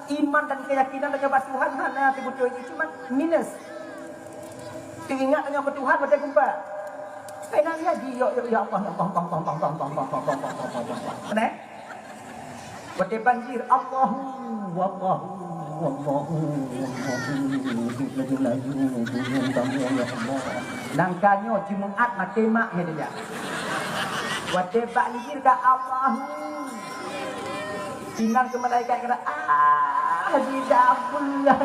iman dan keyakinan dengan Tuhan hana betul itu cuma minus. Teringat dengan Tuhan pada gumpa. Kena dia ya Allah Benar? Pada banjir Allahu wallahu nangkanyo Jumaat matemak dia. Pada banjir ka Allahu Pinang ke malaikat kata di dapurnya.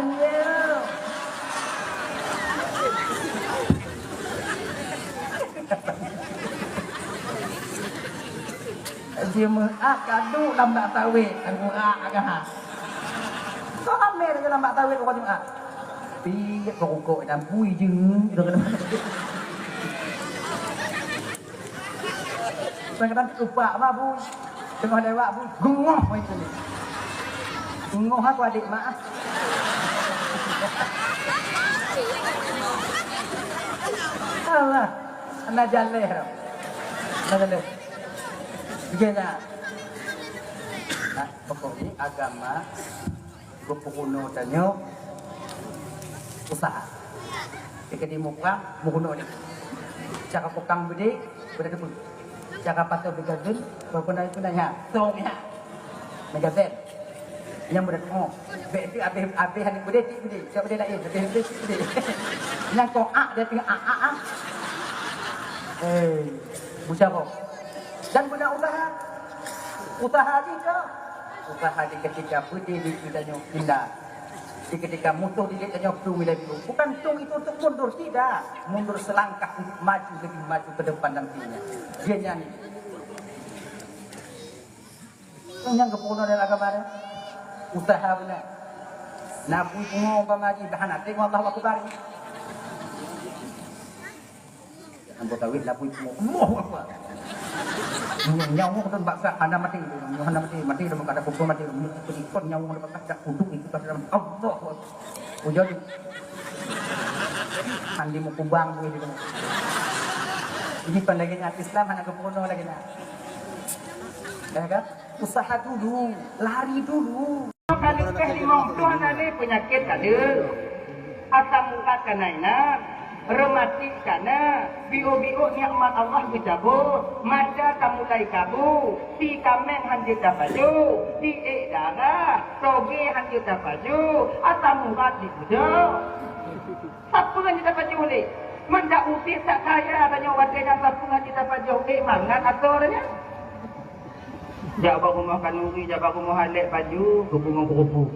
Jumaat kadu lambat tawik Jumaat agak. Kau ambil dengan lambat tawik kau Jumaat. Pi rokok dan pui jeng itu kena. Kadang-kadang lupa apa bu. Tengah lewat bu, gungoh itu. Gungoh aku adik maaf. Alah, anak jaleh. Anak jaleh. Begini. Nah, pokoknya agama kuno tanya usaha. Jika di muka, kuno ni. Cakap kokang budi, budi tu. Cakap patut bergadun, berpernah itu nanya, tongnya, megazet, yang berdekat, berarti abis hari budi, siapa dia lain, budi. Yang kau dia tinggal bucap. Dan benar usaha ni ketika budi di kitanya pindah, di ketika musuh di kitanya tung itu, bukan tung itu untuk mundur tidak, mundur selangkah untuk maju lebih maju ke depan nantinya. Dia nyanyi. Yang kepuno dari agama dia, usaha benar. Nabi ngomong pengaji bahan hati, Allah Akbar. Ambo tawid Nabi ngomong apa? Nyawa kita baksa anda mati, mati dalam kata pukul mati, ikut nyawa dalam kata kuduk itu pada dalam Allah. Ujung. Andi mau kubang begitu. Ini pandangan Islam hanya kepuno lagi nak. Ya kan? Usaha dulu, lari dulu. Kali limau Tuhan ada penyakit ada. Asam urat kanaina, rematik kana, bio nikmat Allah bercabut, mata kamulai kabu, si kameng hanjir tapaju, si darah, toge hanjir tapaju, asam urat dibujuk. Siapa yang kita paju oleh? Manda upis tak kaya tanya wadanya siapa yang kita paju oleh mangan aturnya? Jabak rumah kanuri, jabak rumah halek baju, kupu-kupu.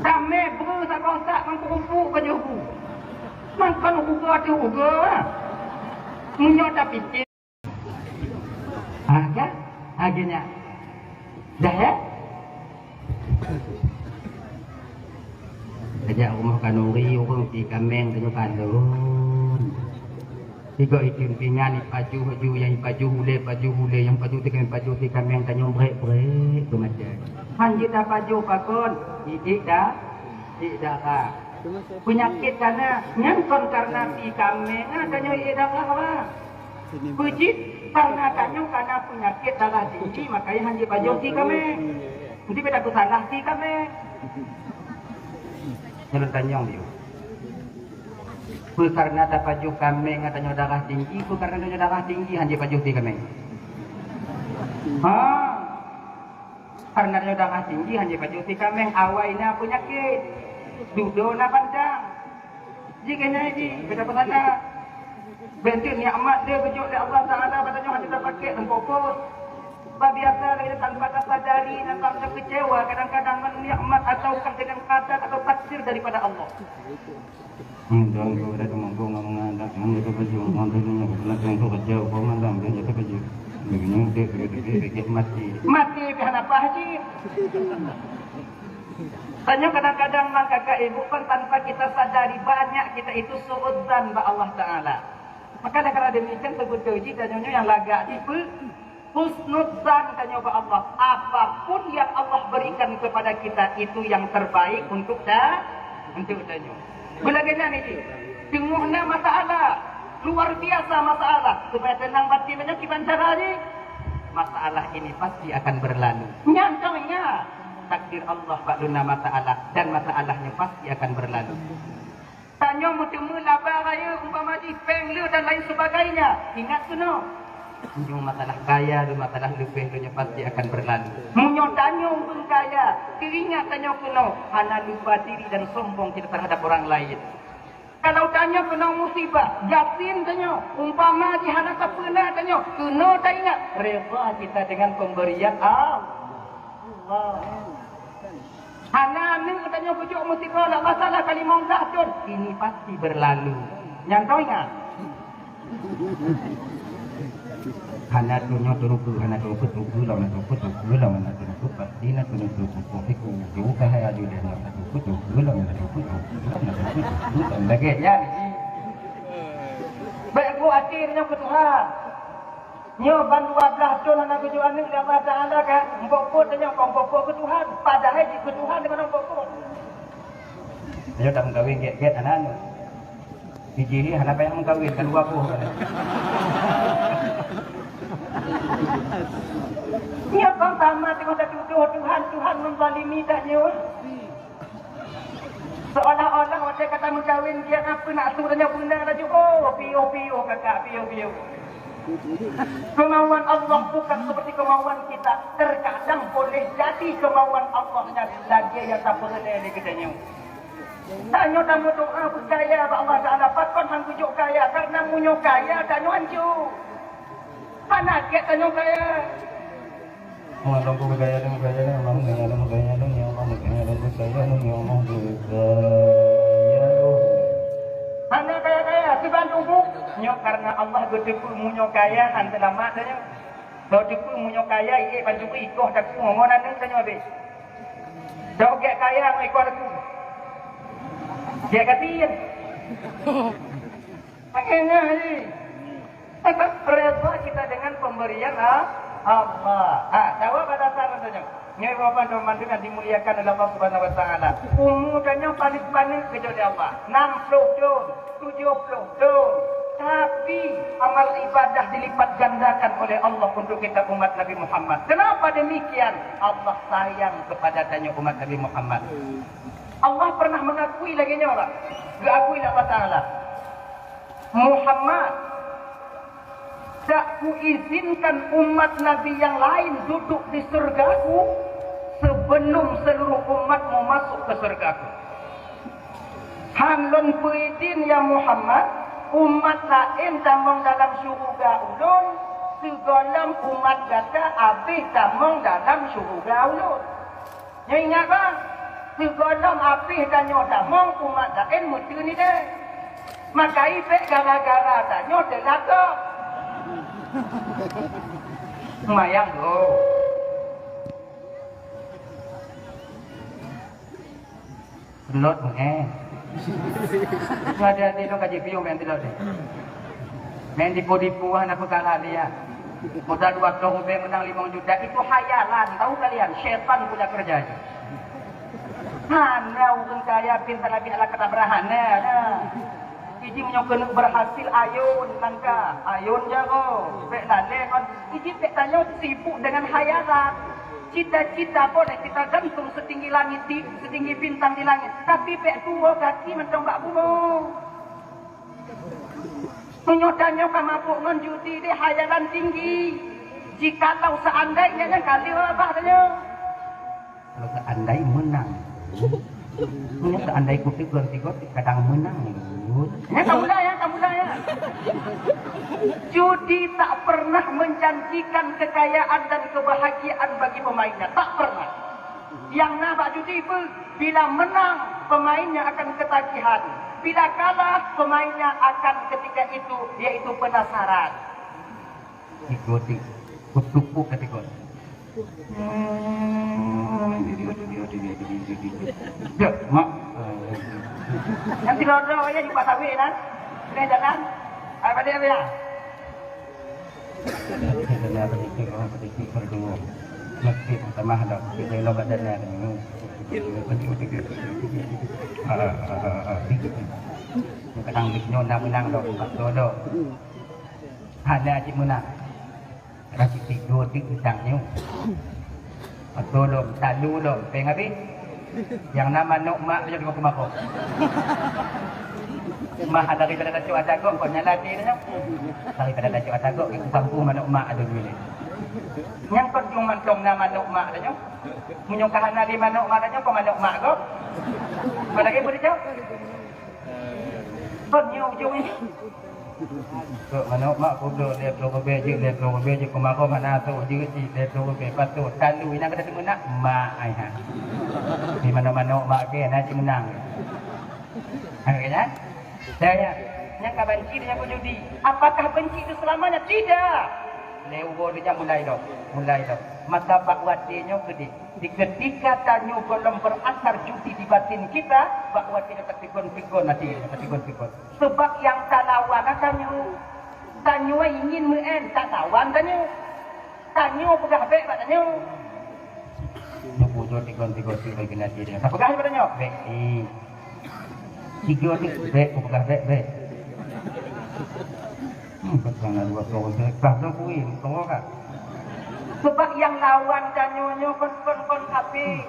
Kami beri sak-sak kupu-kupu baju ku. Makan kupu ada juga. Munyok tak pikir. Kan? Akhirnya. Dah ya? Ajak rumah kanuri, orang di kameng tanya kalon. Tiga itu pingan baju yang baju hule yang baju dengan baju di kameng tanya break kematian. Hanji dah baju pakon, tidak dah. Penyakit karena nyangkon karena di kameng tanya tidak apa. Puji karena penyakit darah tinggi makanya hanji baju di kameng. Nanti beda salah di kameng. Jangan tanya dia. Karena ada baju kameng atau darah tinggi, karena ada darah tinggi hanya baju di kameng. Karena ada darah tinggi hanya baju di kameng. Awalnya penyakit, duduk na pandang. Jika ni beda pasal. Bentuk nikmat dia berjok dari Allah Taala katanya hanya tak pakai tempopos. Biasa lagi tanpa sadari dan tanpa kecewa kadang-kadang nikmat atau dengan kadar atau taksir daripada Allah. Jangan kau dah mampu mengandak, mengadak baju, mengadanya belakang kau kerja, kau mandang dia jatuh kerja. Begini dia mati pihak apa haji? Tanya kadang-kadang kakak ibu kan tanpa kita sadari banyak kita itu suudzan ba Allah Taala. Maka kalau demikian sebut uji dan yang lagak tipe husnudzan tanya ba Allah. Apapun yang Allah berikan kepada kita itu yang terbaik untuk tanya. Bagaimana ini? Tengoknya masalah, luar biasa masalah. Supaya tenang batinnya gimana caranya? Masalah ini pasti akan berlalu. Nyantangnya, takdir Allah ba'duna masalah dan masalahnya pasti akan berlalu. Tanya mula raya umpama di penglu dan lain sebagainya. Ingat kena. Munyo masalah kaya dan masalah lebih dunia pasti akan berlalu. Munyo tanya pun kaya, teringat tanya kena hana lupa diri dan sombong kita terhadap orang lain. Kalau tanya kena musibah, yakin tanya. Umpama di hana kena tanya, kena tak ingat. Reza kita dengan pemberian Allah. Hana ni tanya pujuk musibah nak masalah kali mau gacun. Ini pasti berlalu. Yang tahu ingat? Hana tunyo turuku, hana turuku turuku, lawan turuku turuku, lawan turuku pasti nak turuku turuku. Fiku jauh kahaya di dalam turuku turuku, lawan turuku turuku, lawan turuku turuku. Sebagainya. Baik bu akhirnya ke Tuhan. Nyo bantu ablah tu nak tujuan ni Allah Taala kan. Mbok tanya kong ke Tuhan. Padahal di ke Tuhan dengan mbok. Ayo tak mengkawin get anak. Dijiri hana payah mengkawin kan dua buah. Nya kong sama tengok tuduh Tuhan menzalimi tak nyo. Seolah-olah waktu kata mengkawin dia apa nak suruhnya bunda laju. Oh, pio kakak pio. Kemauan Allah bukan seperti kemauan kita. Terkadang boleh jadi kemauan Allahnya lagi yang tak boleh di kedanya. Tanya tamu doa percaya bahawa Allah Taala pakon hang tujuk kaya karena munyo kaya tanya hancur. Mana ke tanya kaya? Allah ku kaya dan kaya dan Allah kaya dan kaya dan ya Allah kaya dan kaya dan ya Allah kaya. Mana kaya di Bandung nyok karena Allah berdepu munyo kaya han selamat tanya. Berdepu munyo kaya ie Bandung ikoh dak ngomonan ni tanya habis. Dak gak kaya mau ikoh dak. Dia katiin. Makanya ni. Reza kita dengan pemberian Allah. Jawab pada dasar tanya. Nyai bapak dan mandikan dimuliakan oleh Allah Subhanahu Wa Taala. Umurnya paling kepada Allah. 60 tahun, 70 tahun. Tapi amal ibadah dilipat gandakan oleh Allah untuk kita umat Nabi Muhammad. Kenapa demikian? Allah sayang kepada tanya umat Nabi Muhammad. Allah pernah mengakui lagi nyawa. Diakui Allah Taala. Muhammad, tak kuizinkan umat Nabi yang lain duduk di surgaku sebelum seluruh umatmu masuk ke surgaku. Hanlon puidin ya Muhammad, umat lain tamong dalam syurga ulun, segolam umat kata habis tamong dalam syurga ulun. Ya ingat bang? Segolam habis tanya tamong umat lain mesti ni deh. Maka ifek gara-gara tanya delaka. Mayang tu. Lot mengeh. Ada tu kaji piung main tidak deh. Main tipu-tipu anak perkara dia. Modal 2 tahun menang 5 juta itu hayalan. Tahu kalian? Syaitan punya kerja. Hana orang kaya pintar lagi ala kata berahana. Iji menyokong berhasil ayun langkah. Ayun jago. Pek lale kan. Iji pek tanya sibuk dengan hayalan. Cita-cita boleh kita gantung setinggi langit, setinggi bintang di langit. Tapi pek tua kaki mentonggak bulu. Menyodanya kamapuk menjudi dia hayalan tinggi. Jikalau seandainya kali apa tanya. Kalau seandainya menang. Punya seandai kutip bertigot kadang menang. Ya kamu dah ya. Judi tak pernah menjanjikan kekayaan dan kebahagiaan bagi pemainnya, tak pernah. Yang nampak judi pun bila menang pemainnya akan ketagihan, bila kalah pemainnya akan ketika itu yaitu penasaran. Ikut kutupu kategori. Ya, mak. Nanti rodo aja di pasar kan? Ini jalan. Apa dia ya? Kita berikut berdua. Masjid utama ada kita logat dana ini. Kadang bisnya menang dok, dodo. Ada cik menang. Kasih tidur di udangnya. Tolong, tak lulung. Pengen habis? Yang nama Nuk Mak dia dengan kumako. Mak daripada Datuk Atagok kau nyalati dia. Daripada Datuk Atagok itu kampung Manuk Mak ada dulu. Yang kau cuma mantong nama Nuk Mak dia. Munyong kahana di Manuk Mak dia kau Manuk Mak kau. Mana lagi boleh jawab? Kau ujung ini. Kau Manuk Mak kau dia keluar beje kumako mana tu dia keluar beje patut talu ini kata tengok nak mak ai ha. Di mana-mana mak ke nak menang. Akhirnya saya yang benci dia judi. Apakah benci itu selamanya? Tidak. Lewo dia mulai dah. Maka bakwatinya gede. Di ketika tanyo belum berasar judi di batin kita, bakwatinya ketikon-tikon nanti, ketikon-tikon. Sebab yang tak lawan tanyo ingin muen tak lawan tanyo pegah baik tanyo. Nubujo tikon-tikon lagi nanti dia. Tak pegah tanyo. Baik. Tiga ni baik pegah baik. Jangan buat orang tak nak kuih, tengok kan? Sebab yang lawan tanyonya kon api.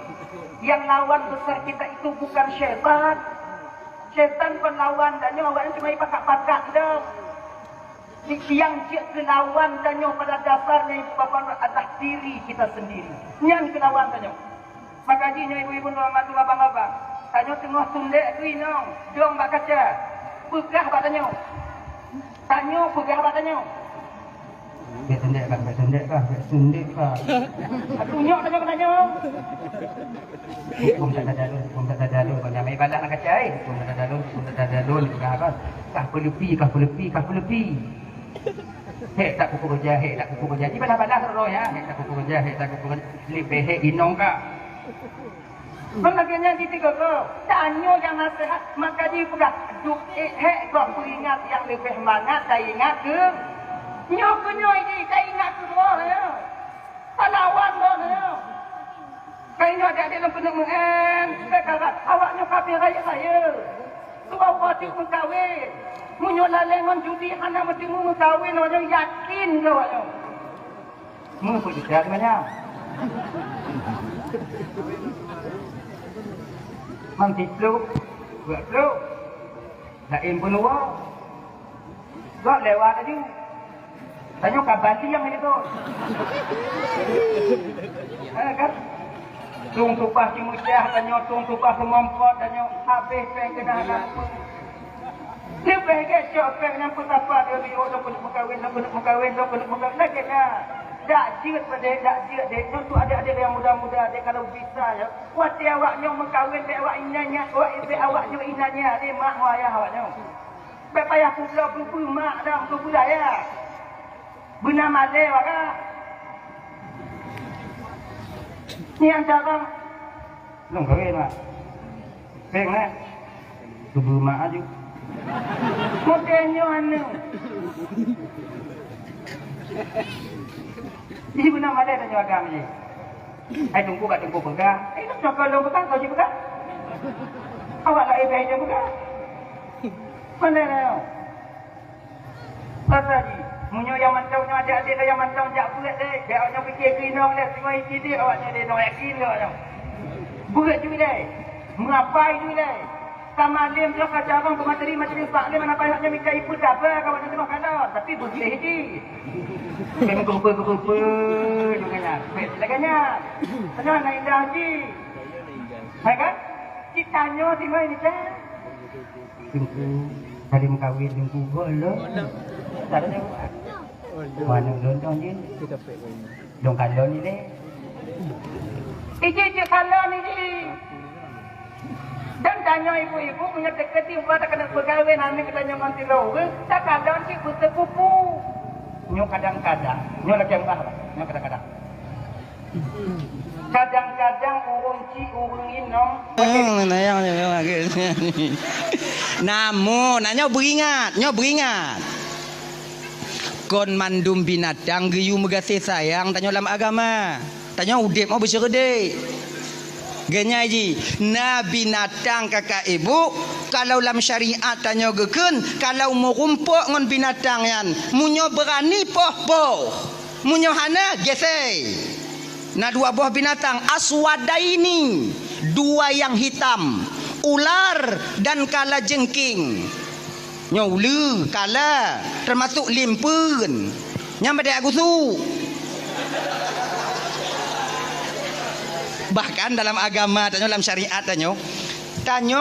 Yang lawan besar kita itu bukan syaitan. Syaitan kon lawan tanyo awaknya cuma pakak-pakak dah. Yang lawan tanyo pada dasarnya itu bapak adalah diri kita sendiri. Yang lawan tanyo. Maka jinya ibu-ibu normatul abang-abang. Tanyo tengah sundek tu inong, dong bak kaca. Pegah bak tanyo. Tanyo pegah bak tanyo. Sundek kah? Tunjuk tanyo. Hukum tak ada dalu. Kau nyamai balak nak kaca ai. Hukum tak ada dalu. Kah pelepi. Hek tak kuku kerja. Di balah roh ya. Hek tak kuku kerja. Lebih hek inong kah? Makanya di tiga kau, tanyo yang nasihat, maka dia pegah duk kau ingat yang lebih mangat, saya ingat ke nyo ini, saya ingat ke semua ya, lawan ya, kayaknya ada dalam penemuan, sekarang awaknya kapi raya, sebab waktu mengkawin, munyolah lengan judi, anak mesti mengkawin, orang yakin kau awaknya, mengapa tidak banyak? Manti peluk, buat peluk. Lain pun luar. Buat lewat tadi. Tanya kabar yang ini tu. Kan? Tung tupah cimucah, tanya tung tupah semempot, tanya habis peng kena apa. Dia pergi cakap yang petapa dia biar nak mengkawin. Lagi nak. Tak jiut dek. Tu ada yang muda-muda dek kalau bisa ya. Wati awaknya mengkawin dek awak inanya, awaknya inanya, dek mak wayah awaknya. Baik payah pula mak dah pula ya. Benar male waka. Ni antara long kawin mak. Peng lah. Tubuh mak aja. Modelnya anu. Ini benar mana tanya agam ni? Ai tunggu pegah. Ai nak cakap long pegah kau je pegah. Awak lah ibu je pegah. Mana dah? Pasal ni, munyo yang mantau nya ada yang mantau jak buat deh. Dia orang fikir kerinong dah semua iki dia awaknya dia nak yakin dia awaknya. Buat je deh. Mengapai je deh. Sama lim tu kata orang pemateri macam Pak Lim mana payahnya minta ikut apa kawan tengok kanan tapi boleh je. Memang kumpul dengannya. Laganya. Tanya nak indah haji. Hai kan? Citanya di mana ni kan? Tunggu kali mengkawin tunggu boleh. Tak ada buat. Mana lontong je? Dong kalon ni deh. Ije kalon ni je. Dan tanya ibu-ibu mengedekati umpama kena berkahwin amin katanya manti roh. Tak kadang si bersepupu. Nyo kadang-kadang, nyo lagi yang bahas, nyo kadang-kadang. Kadang-kadang urung inong. Nayang lagi. Namun, nyo beringat. Kon mandum binatang geyu megasih sayang tanya dalam agama. Tanya udip mau bersyukur. Genya ji, na binatang kakak ibu kalau dalam syariat tanya geken kalau mau rumpuk ngon binatang yan munyo berani poh munyo hana gesei Nah, dua buah binatang aswadaini, dua yang hitam, ular dan kala jengking. Nyulu kala termasuk limpun. Nyam pada aku su. Bahkan dalam agama tanyo dalam syariat tanyo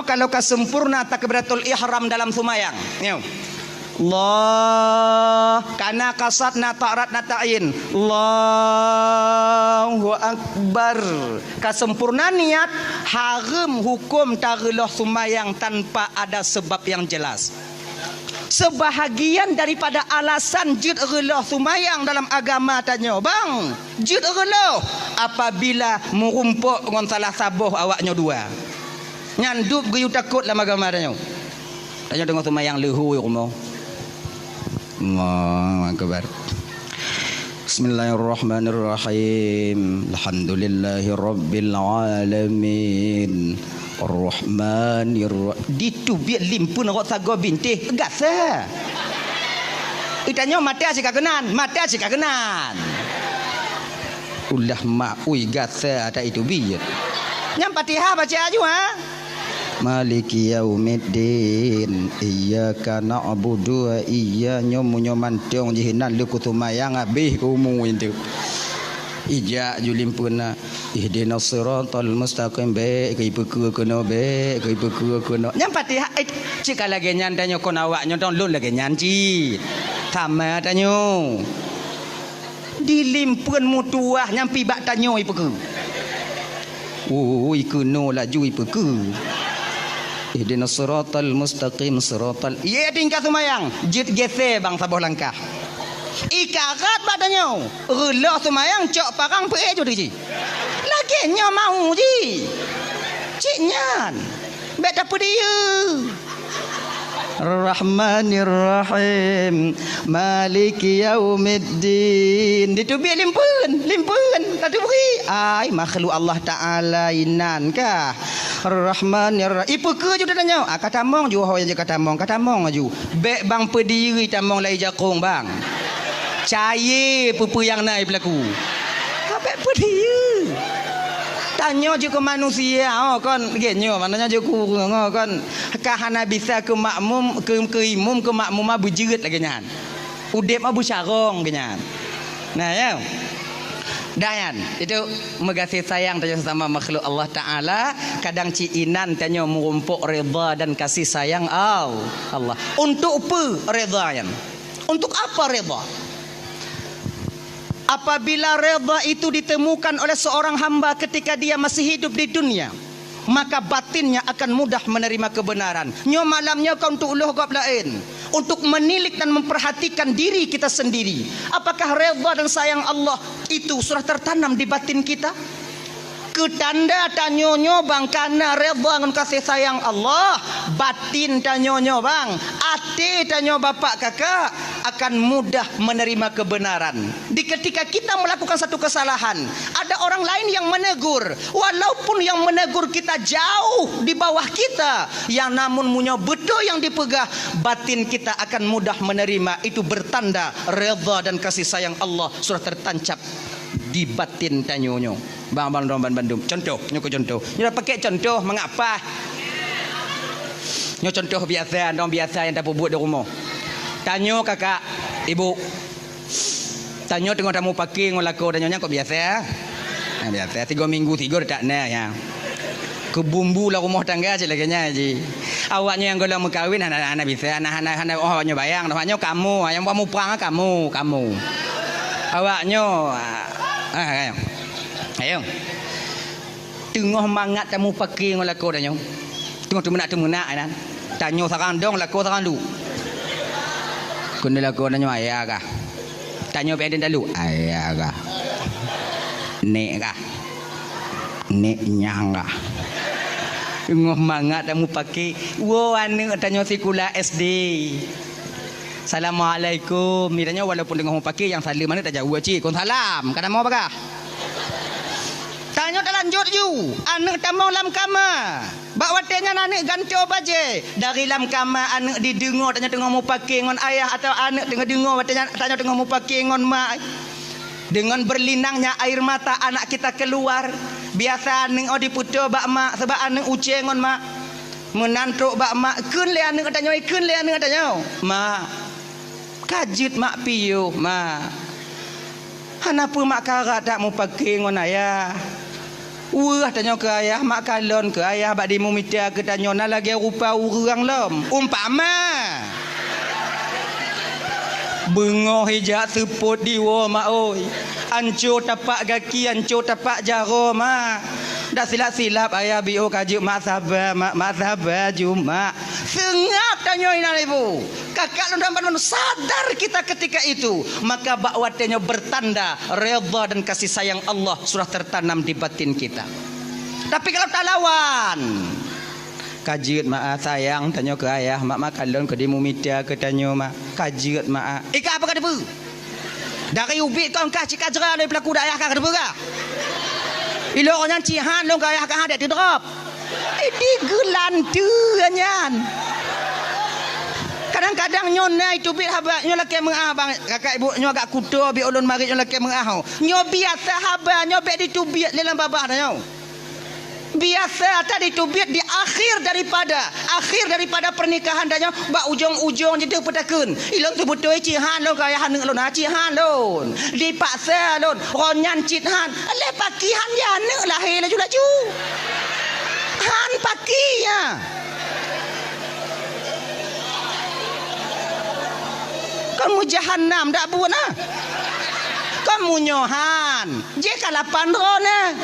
kalau kesempurna takbiratul ihram dalam sumayang. Nyo. Allah kana kasat na ta'rat na ta'in Allahu Akbar. Kesempurnaan niat haram hukum tageloh sumayang tanpa ada sebab yang jelas. Sebahagian daripada alasan jid geloh sumayang dalam agama tanya bang jid geloh apabila merumpuk dengan salah sabuh awaknya dua nyandup geyu takut dalam agama tanya dengan sumayang lehu rumah. Allahu Akbar. Bismillahirrahmanirrahim. Alhamdulillahirabbil alamin. Ar-Rahmanir-Rahim. Ditu biar limpun rok sago bintih gasa. Itanya mati asyik kagenan, mati asyik kagenan. Ulah mak ui gasa ada itu biar. Nyam Fatihah baca aja ha. Maliki yaumiddin iyyaka na'budu wa iyyaka nyomantong jihinan lu kutumayang abih kumu itu ija julimpuna ihdinas siratal mustaqim be kai peku kono be kai peku kono nyam Fatihah cik lagi nyan tanyo kon awak nyonton lun lagi nyan ci sama tanyo dilimpun mutuah nyampi bak tanyo ipeku ikono laju ipeku ihdinas siratal mustaqim siratal iya tingkah sumayang jit gese bang sabuh langkah ikarat badannya relah sumayang cok parang pe jo di lagi nya mau ji cik nyan bet apa dia Rahmanir-Rahim Maliki yaumiddin ditubik limpun tadi beri ai makhluk Allah Taala inan kah Rahmanir-Rahim ipu ke je tanya kata mong ju hoy je kata mong aju bek bang pediri tamong lai jakong bang caye pupu yang naik berlaku bek pediri tanya je ke manusia kon genyo mananya je ku kon kahana bisa ke makmum ke imum ke makmumah bujeut lagi nyan udep abu syarong genyan nah ya Dayan itu mengasih sayang tanya sesama makhluk Allah Ta'ala kadang ciinan tanya merumpuk reda dan kasih sayang Allah untuk apa reda yan untuk apa reda apabila reda itu ditemukan oleh seorang hamba ketika dia masih hidup di dunia maka batinnya akan mudah menerima kebenaran nyo malamnya kau untuk uluh gab lain untuk menilik dan memperhatikan diri kita sendiri apakah redha dan sayang Allah itu sudah tertanam di batin kita ketanda tanyonyo bang karena redha dengan kasih sayang Allah batin tanyonyo bang ati tanyo bapak kakak akan mudah menerima kebenaran di ketika kita melakukan satu kesalahan ada orang lain yang menegur walaupun yang menegur kita jauh di bawah kita yang namun punya betul yang dipegah batin kita akan mudah menerima itu bertanda redha dan kasih sayang Allah sudah tertancap di batin tanyonyo bang Bandung contoh nyoko contoh nyo pakai contoh mengapa nyo contoh biasa dong biasa yang tak buat di rumah tanyo kakak ibu tanyo tengok tamu pakai ngolako tanyonya kok biasa biasa 3 minggu 3 tak na ya ke bumbu lah rumah tangga je laganya ji awaknya yang golong mengkawin anak-anak bisa anak-anak ohnya bayang awaknya kamu yang kamu perang kamu awaknya ayo tengok mangat tamu pakai ngolako tanyo tengok temenak kan tanyo sarang dong lako sarang du kun lako tanyo ayah kah tanyo pe den dalu ayah kah nek kah nek nyang kah tengok mangat tamu pakai wo ane tanyo sekolah SD Assalamualaikum miranya walaupun dengan mau pakai yang salam mana tak jauh cik kon salam kata mau apa tanya tak lanjut you anak tamang lam kama bak watenya anak ganti baje dari lam kama anak didengar tanya tengah mau pakai ngon ayah atau anak tengah dengar watenya tanya tengah mau pakai ngon mak Dengan berlinangnya air mata anak kita keluar. Biasa neng odi puto bak mak sebab aneng ucengon mak. Menantuk bak mak keun le aneng katanya, keun le aneng katanya. Mak kajut mak piyo mak. Kenapa mak karat tak mau pakai ngon ayah? Wah tanya ke ayah mak kalon ke ayah bak dimu mita ke tanya na lagi rupa urang lom. Umpama bengoh hijak seput diwa mak oi. Ancur tapak kaki, ancur tapak jaro mak. Dah silap-silap ayah bio kajuk mak sabar juma. Sengap tanya ina ibu. Kakak lu sadar kita ketika itu, maka bakwatnya bertanda redha dan kasih sayang Allah sudah tertanam di batin kita. Tapi kalau tak lawan, kajut mak sayang tanya ke ayah mak kalon ke dimu mita ke tanya mak kajut mak ika apa kata bu dari ubi kau kah cik ajra dari pelaku ayah kah kata bu kah ilo orang cihan lo ayah kah ada di drop ini gelantu anyan kadang-kadang nyona itu bit haba nyo laki mengabang kakak ibu nyo agak kudo bi ulun mari nyo laki mengaho nyo biasa haba nyo be ditubit dalam babah nyo biasa tadi tubit di akhir daripada pernikahan danya bak ujung-ujung jadi petakeun ilon tu betul cihan lo kaya haneng lo na cihan lo dipaksa lo ronyan cihan le pakihan ya ne lahir laju laju han pakinya kamu jahannam dak buat nah kamu nyohan je kalapan rona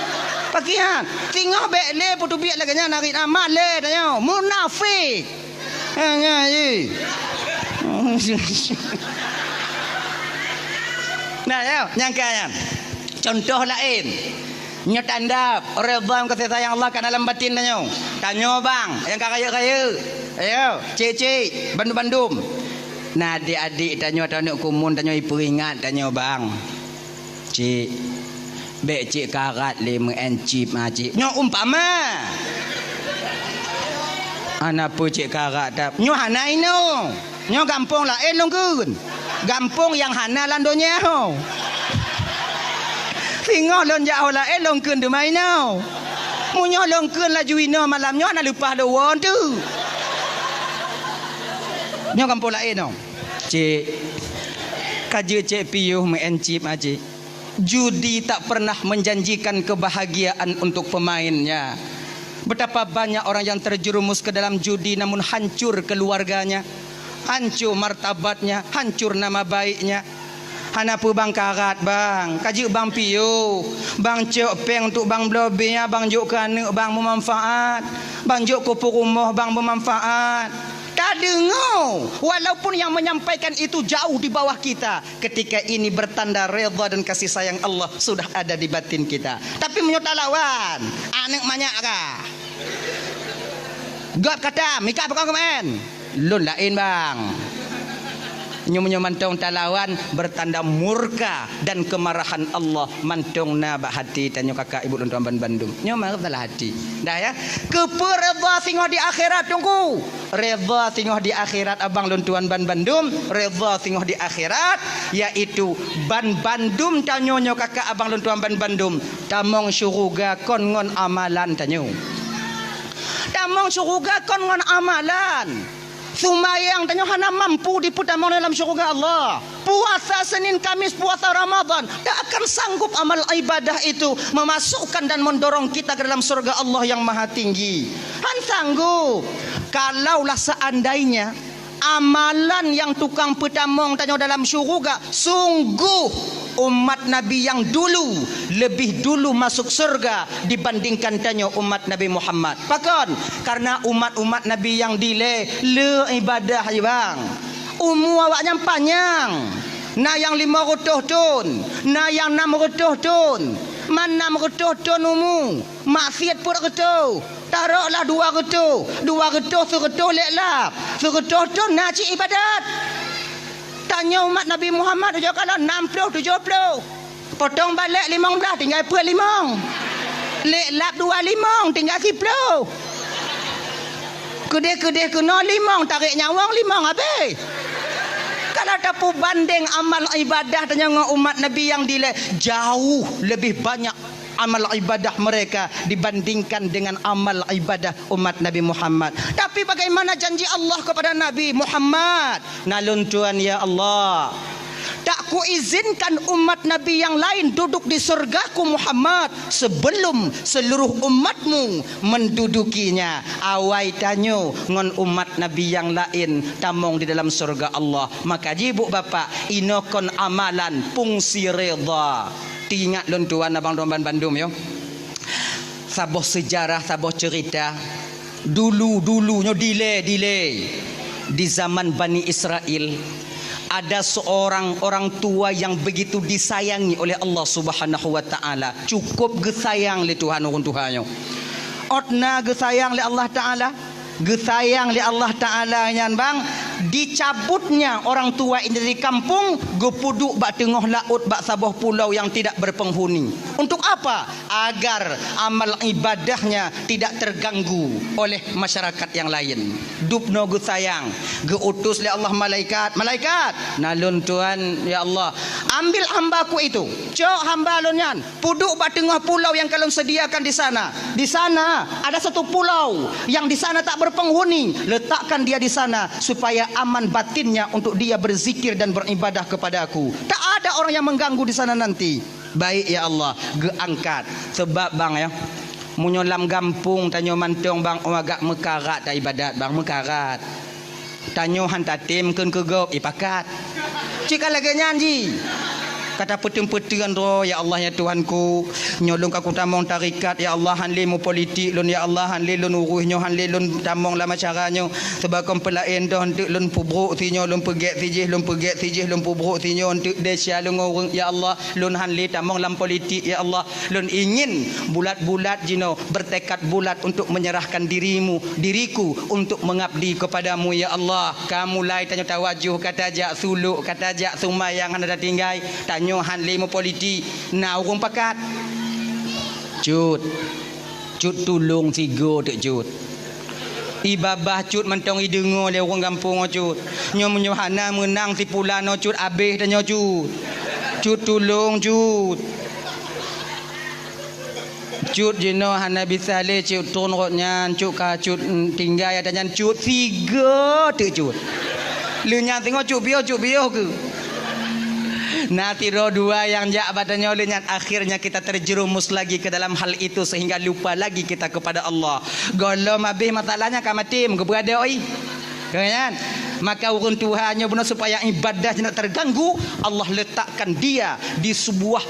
pakihan tinggal bekle putu biak laganya narik nama le tanya munafik hanya ye nah ya nyangkanya contoh lain nyo tanda redha kasih sayang Allah kan dalam batin tanya bang yang kaya-kaya ayo cik bandum-bandum nah adik-adik tanya tanik kumun tanya ibu ingat tanya bang cik bek cik karat le mengencip cik nyo umpama ana pu cik karat tap nyo hanai no nyo gampong lah longkeun gampong yang hana landonya ho singo lon jauh lah longkeun de mai no munyo longkeun la juino malam nyo ana lupa do won tu nyo gampong lah no cik kaje cik piuh mengencip cik judi tak pernah menjanjikan kebahagiaan untuk pemainnya. Betapa banyak orang yang terjerumus ke dalam judi namun hancur keluarganya, hancur martabatnya, hancur nama baiknya. Hanapu bang karat bang, kaji bang piu, bang cok peng untuk bang blobinya, bang juk kanu bang bermanfaat, bang juk kupu rumah bang bermanfaat. Tak dengar walaupun yang menyampaikan itu jauh di bawah kita, ketika ini bertanda redha dan kasih sayang Allah sudah ada di batin kita. Tapi menyota lawan anak banyak kah God kata mika apa kau kemen lun lain bang nyo mantong talawan bertanda murka dan kemarahan Allah mantong na bak hati tanyo kakak ibu dan tuan Bandung nyo marah dalam hati dah ya keper redha singoh di akhirat tunggu redha singoh di akhirat abang dan tuan Bandung redha singoh di akhirat yaitu Bandung tanyo nyo kakak abang dan tuan Bandung tamong syurga kon ngon amalan tanyo tamong syurga kon ngon amalan sumayang tanya hana mampu diputamong dalam syurga Allah. Puasa Senin Kamis, puasa Ramadan tak akan sanggup amal ibadah itu memasukkan dan mendorong kita ke dalam surga Allah yang maha tinggi. Han sanggup. Kalaulah seandainya amalan yang tukang putamong tanya dalam syurga, sungguh umat Nabi yang dulu lebih dulu masuk surga dibandingkan tanya umat Nabi Muhammad. Pakon karena umat-umat Nabi yang dile le ibadah je bang. Umur awaknya panjang. Na yang 500 tahun, na yang 600 tahun. Man 600 tahun umur. Maksiat pun retu. Taruhlah 200 suruh leklap. Suruh tahun nak cik ibadat. Tanya umat Nabi Muhammad dia kalau 60 70 potong balik 15 tinggal 5 leklap 25 tinggal 10 kedai kena 5 tarik nyawang 5 habis kan Kalau tapu banding amal ibadah dengan umat Nabi yang dile jauh lebih banyak amal ibadah mereka dibandingkan dengan amal ibadah umat Nabi Muhammad. Tapi bagaimana janji Allah kepada Nabi Muhammad? Nalun Tuhan ya Allah, tak ku izinkan umat Nabi yang lain duduk di surgaku Muhammad sebelum seluruh umatmu mendudukinya. Awai tanyo ngon umat Nabi yang lain tamong di dalam surga Allah. Maka ibu bapak inokon amalan fungsi redha. Tingat lon tuan abang domban Bandung yo. Saboh sejarah, saboh cerita. Dulu-dulunya delay di zaman Bani Israel. Ada seorang orang tua yang begitu disayangi oleh Allah Subhanahu wa taala. Cukup gesayang le Tuhan orang tuhanyo. Otna gesayang le Allah taala. Gesayang le Allah taala nyan bang, dicabutnya orang tua ini dari kampung, gepuduk bak tengah laut bak sabuh pulau yang tidak berpenghuni. Untuk apa? Agar amal ibadahnya tidak terganggu oleh masyarakat yang lain. Dupno gesayang, geutus le Allah malaikat, nalun Tuhan ya Allah, ambil hambaku itu, cok hamba lonyan, puduk bak tengah pulau yang kalian sediakan di sana. Di sana ada satu pulau yang di sana tak berpenghuni, letakkan dia di sana supaya aman batinnya untuk dia berzikir dan beribadah kepadaku. Tak ada orang yang mengganggu di sana nanti. Baik ya Allah, geangkat. Sebab bang ya, munyolam gampung tanyo mantong bang agak mekarat tak ibadat bang mekarat. Tanyo hantatim keun kegop ipakat. Cika lagi nyanyi. Kata peteng-peteng ro ya Allah ya Tuhanku, nyolong aku tamong tarikat ya Allah, hanle mu politik lun ya Allah, hanle lun uruhnyo, hanle lun tamong lama caranya sebab kom pelain dah hendak lun pubruk tinyo, lun pegek tijih, lun pubruk tinyo hendak desya lun urung ya Allah, lun hanle tamong lam politik ya Allah, lun ingin bulat-bulat jino bertekad bulat untuk menyerahkan diriku untuk mengabdi kepadamu ya Allah. Kamu lai tanyo tawajuh kata jak suluk kata jak sumayang anda tinggai tanyo han limo politi na urung pakat cut tulung tigo dek cut ibabah cut mentong idengo le urang kampung cut nyo menyohana menang si pulano cut abeh dan nyo cut tulung cut jeno hana bisa le cut turun rotnya cut ka cut tinggai ada nyan cut tiga dek cut lu nyan tengok cut bio ke. Nah tiro dua yang jak badannya olehnya akhirnya kita terjerumus lagi ke dalam hal itu sehingga lupa lagi kita kepada Allah. Golom habis masalahnya kamatim keberada oi. Kan? Maka urun Tuhannya benar supaya ibadahnya tidak terganggu, Allah letakkan dia di sebuah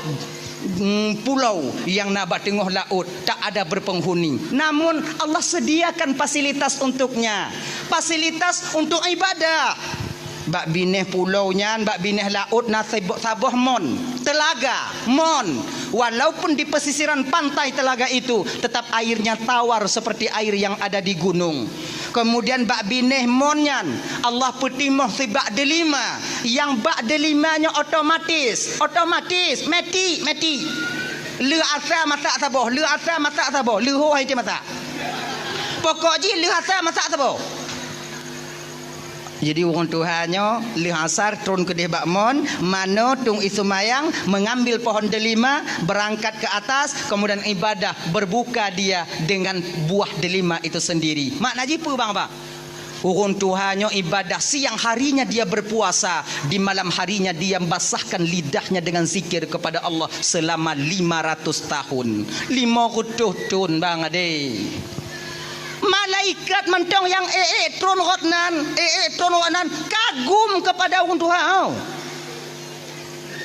pulau yang nabat tengah laut, tak ada berpenghuni. Namun Allah sediakan fasilitas untuknya. Fasilitas untuk ibadah. Bak bineh pulau nyan, bak bineh laut na saboh mon, telaga mon. Walaupun di pesisiran pantai telaga itu tetap airnya tawar seperti air yang ada di gunung. Kemudian bak bineh mon nyan, Allah petimoh si bak delima, yang bak delimanya otomatis meti. Le asa masak saboh, le ho hai masak. Pokok ji le asa masak saboh. Jadi orang Tuhannya lihasar turun ke debak mon, mano tung isumayang mengambil pohon delima, berangkat ke atas, kemudian ibadah berbuka dia dengan buah delima itu sendiri. Makna jipu bang apa? Orang Tuhannya ibadah, siang harinya dia berpuasa, di malam harinya dia membasahkan lidahnya dengan zikir kepada Allah selama 500 tahun. 500 tahun bang ade. Malaikat mentong yang tron rotnan kagum kepada orang Tuhan.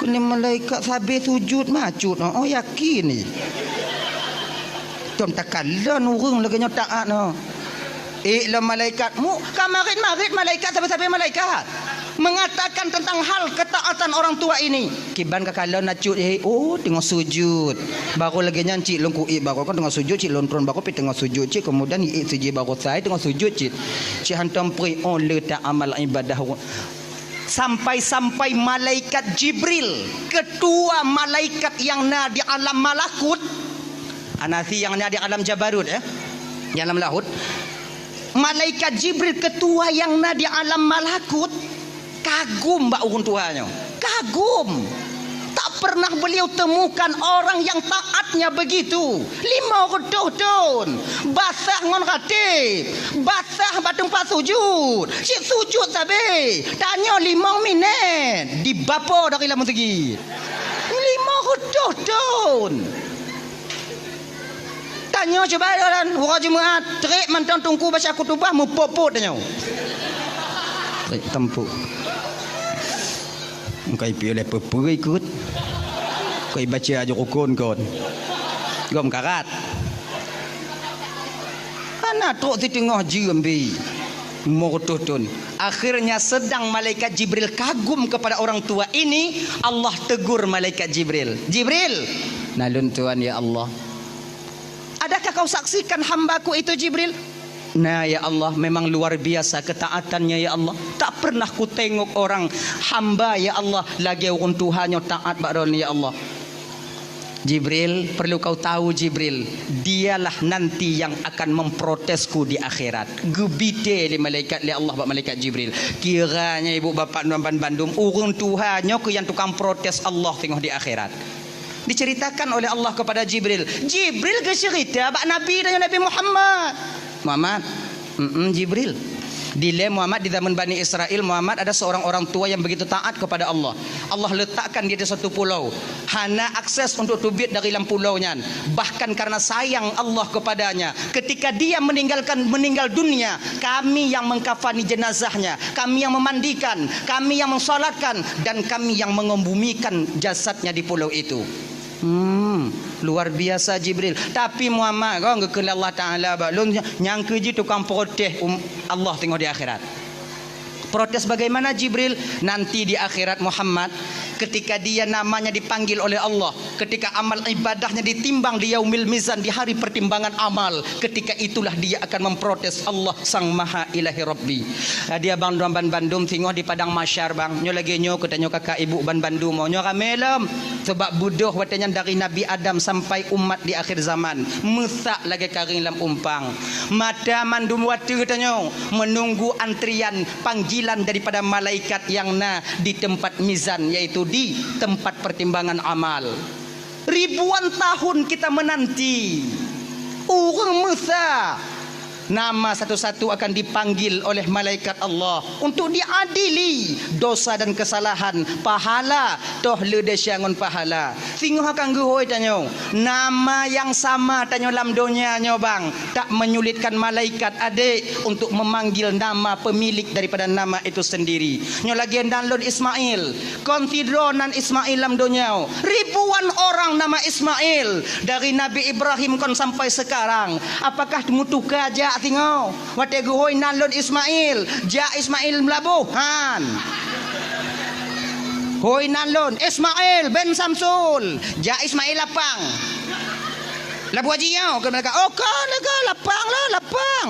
Kini malaikat sabi sujud macut. Oh yakin ni. Tom takalon urang lagi taat no. La malaikat mu kamarit malaikat sampai malaikat mengatakan tentang hal ketaatan orang tua ini. Kiban kalau nak cut tengah sujud. Baru lagi nyanci longku baru kan tengah sujud cik lontron baru pi tengah sujud cik kemudian sujud baru saya tengah sujud cik. Cik hantam pri on letak amal ibadah. Sampai malaikat Jibril, ketua malaikat yang na di alam malakut, anasi yang na di alam Jabarut di alam laut. Malaikat Jibril ketua yang na di alam malakut Kagum mbak urun Tuhannya. Kagum. Tak pernah beliau temukan orang yang taatnya begitu. 5 tahun basah ngon katib, basah batung pas sujud. Si sujud sabe. Tanya 5 minit. Di bapa dari lamun segi. 5 tahun. Tanya coba orang Jumaat, terik mantang tungku baca kutubah mu popot tanya. Terik tempuk. Kau pilih apa ikut. Kau baca aja rukun kon. Gom karat. Anak truk di tengah jembi. Murtutun. Akhirnya sedang malaikat Jibril kagum kepada orang tua ini, Allah tegur malaikat Jibril. Jibril, nalun Tuhan ya Allah. Adakah kau saksikan hambaku itu Jibril? Nah ya Allah, memang luar biasa ketaatannya ya Allah. Tak pernah ku tengok orang hamba ya Allah lagi orang Tuhannya taat bakron ya Allah. Jibril, perlu kau tahu Jibril, dialah nanti yang akan memprotesku di akhirat. Gebite li malaikat li Allah bak malaikat Jibril. Kiranya ibu bapa Nuan Bandung orang Tuhannya ke yang tukang protes Allah tengok di akhirat. Diceritakan oleh Allah kepada Jibril. Jibril ke cerita bak Nabi dan Nabi Muhammad. Muhammad, Jibril. Dile Muhammad di zaman Bani Israel, Muhammad ada seorang orang tua yang begitu taat kepada Allah. Allah letakkan dia di satu pulau. Hana akses untuk tubit dari dalam pulaunya. Bahkan karena sayang Allah kepadanya, ketika dia meninggal dunia, kami yang mengkafani jenazahnya, kami yang memandikan, kami yang mensolatkan, dan kami yang mengembumikan jasadnya di pulau itu. Luar biasa Jibril. Tapi Muhammad kau ngekele Allah Ta'ala balun nyangka je tukang protes Allah tengok di akhirat. Protes bagaimana Jibril? Nanti di akhirat Muhammad, ketika dia namanya dipanggil oleh Allah, ketika amal ibadahnya ditimbang di yaumil mizan, di hari pertimbangan amal, ketika itulah dia akan memprotes Allah Sang Maha Ilahi Rabbi. Dia bang ban Bandung tengok di padang masyar bang. Nyo lagi nyo katanya kakak ibu ban Bandung mau nyo ramelem sebab budoh watanya dari Nabi Adam sampai umat di akhir zaman. Mesak lagi karing lam umpang. Mata mandum watu katanya menunggu antrian panggilan daripada malaikat yang di tempat mizan, yaitu di tempat pertimbangan amal. Ribuan tahun kita menanti orang Musa, nama satu-satu akan dipanggil oleh malaikat Allah untuk diadili dosa dan kesalahan, pahala toh ledesyangon pahala. Singoh akan guhoi tanyo nama yang sama tanyo lam dunia nyo bang, tak menyulitkan malaikat adik untuk memanggil nama pemilik daripada nama itu sendiri. Nyo lagi download Ismail, konsidronan Ismail lam dunia, ribuan orang nama Ismail dari Nabi Ibrahim kon sampai sekarang. Apakah mutuka aja tengok wate guhoi nalon Ismail ja Ismail melabuhan hoi nalon Ismail ben Samsul ja Ismail lapang labu haji nyau ke mereka oh kan lega lapang lah lapang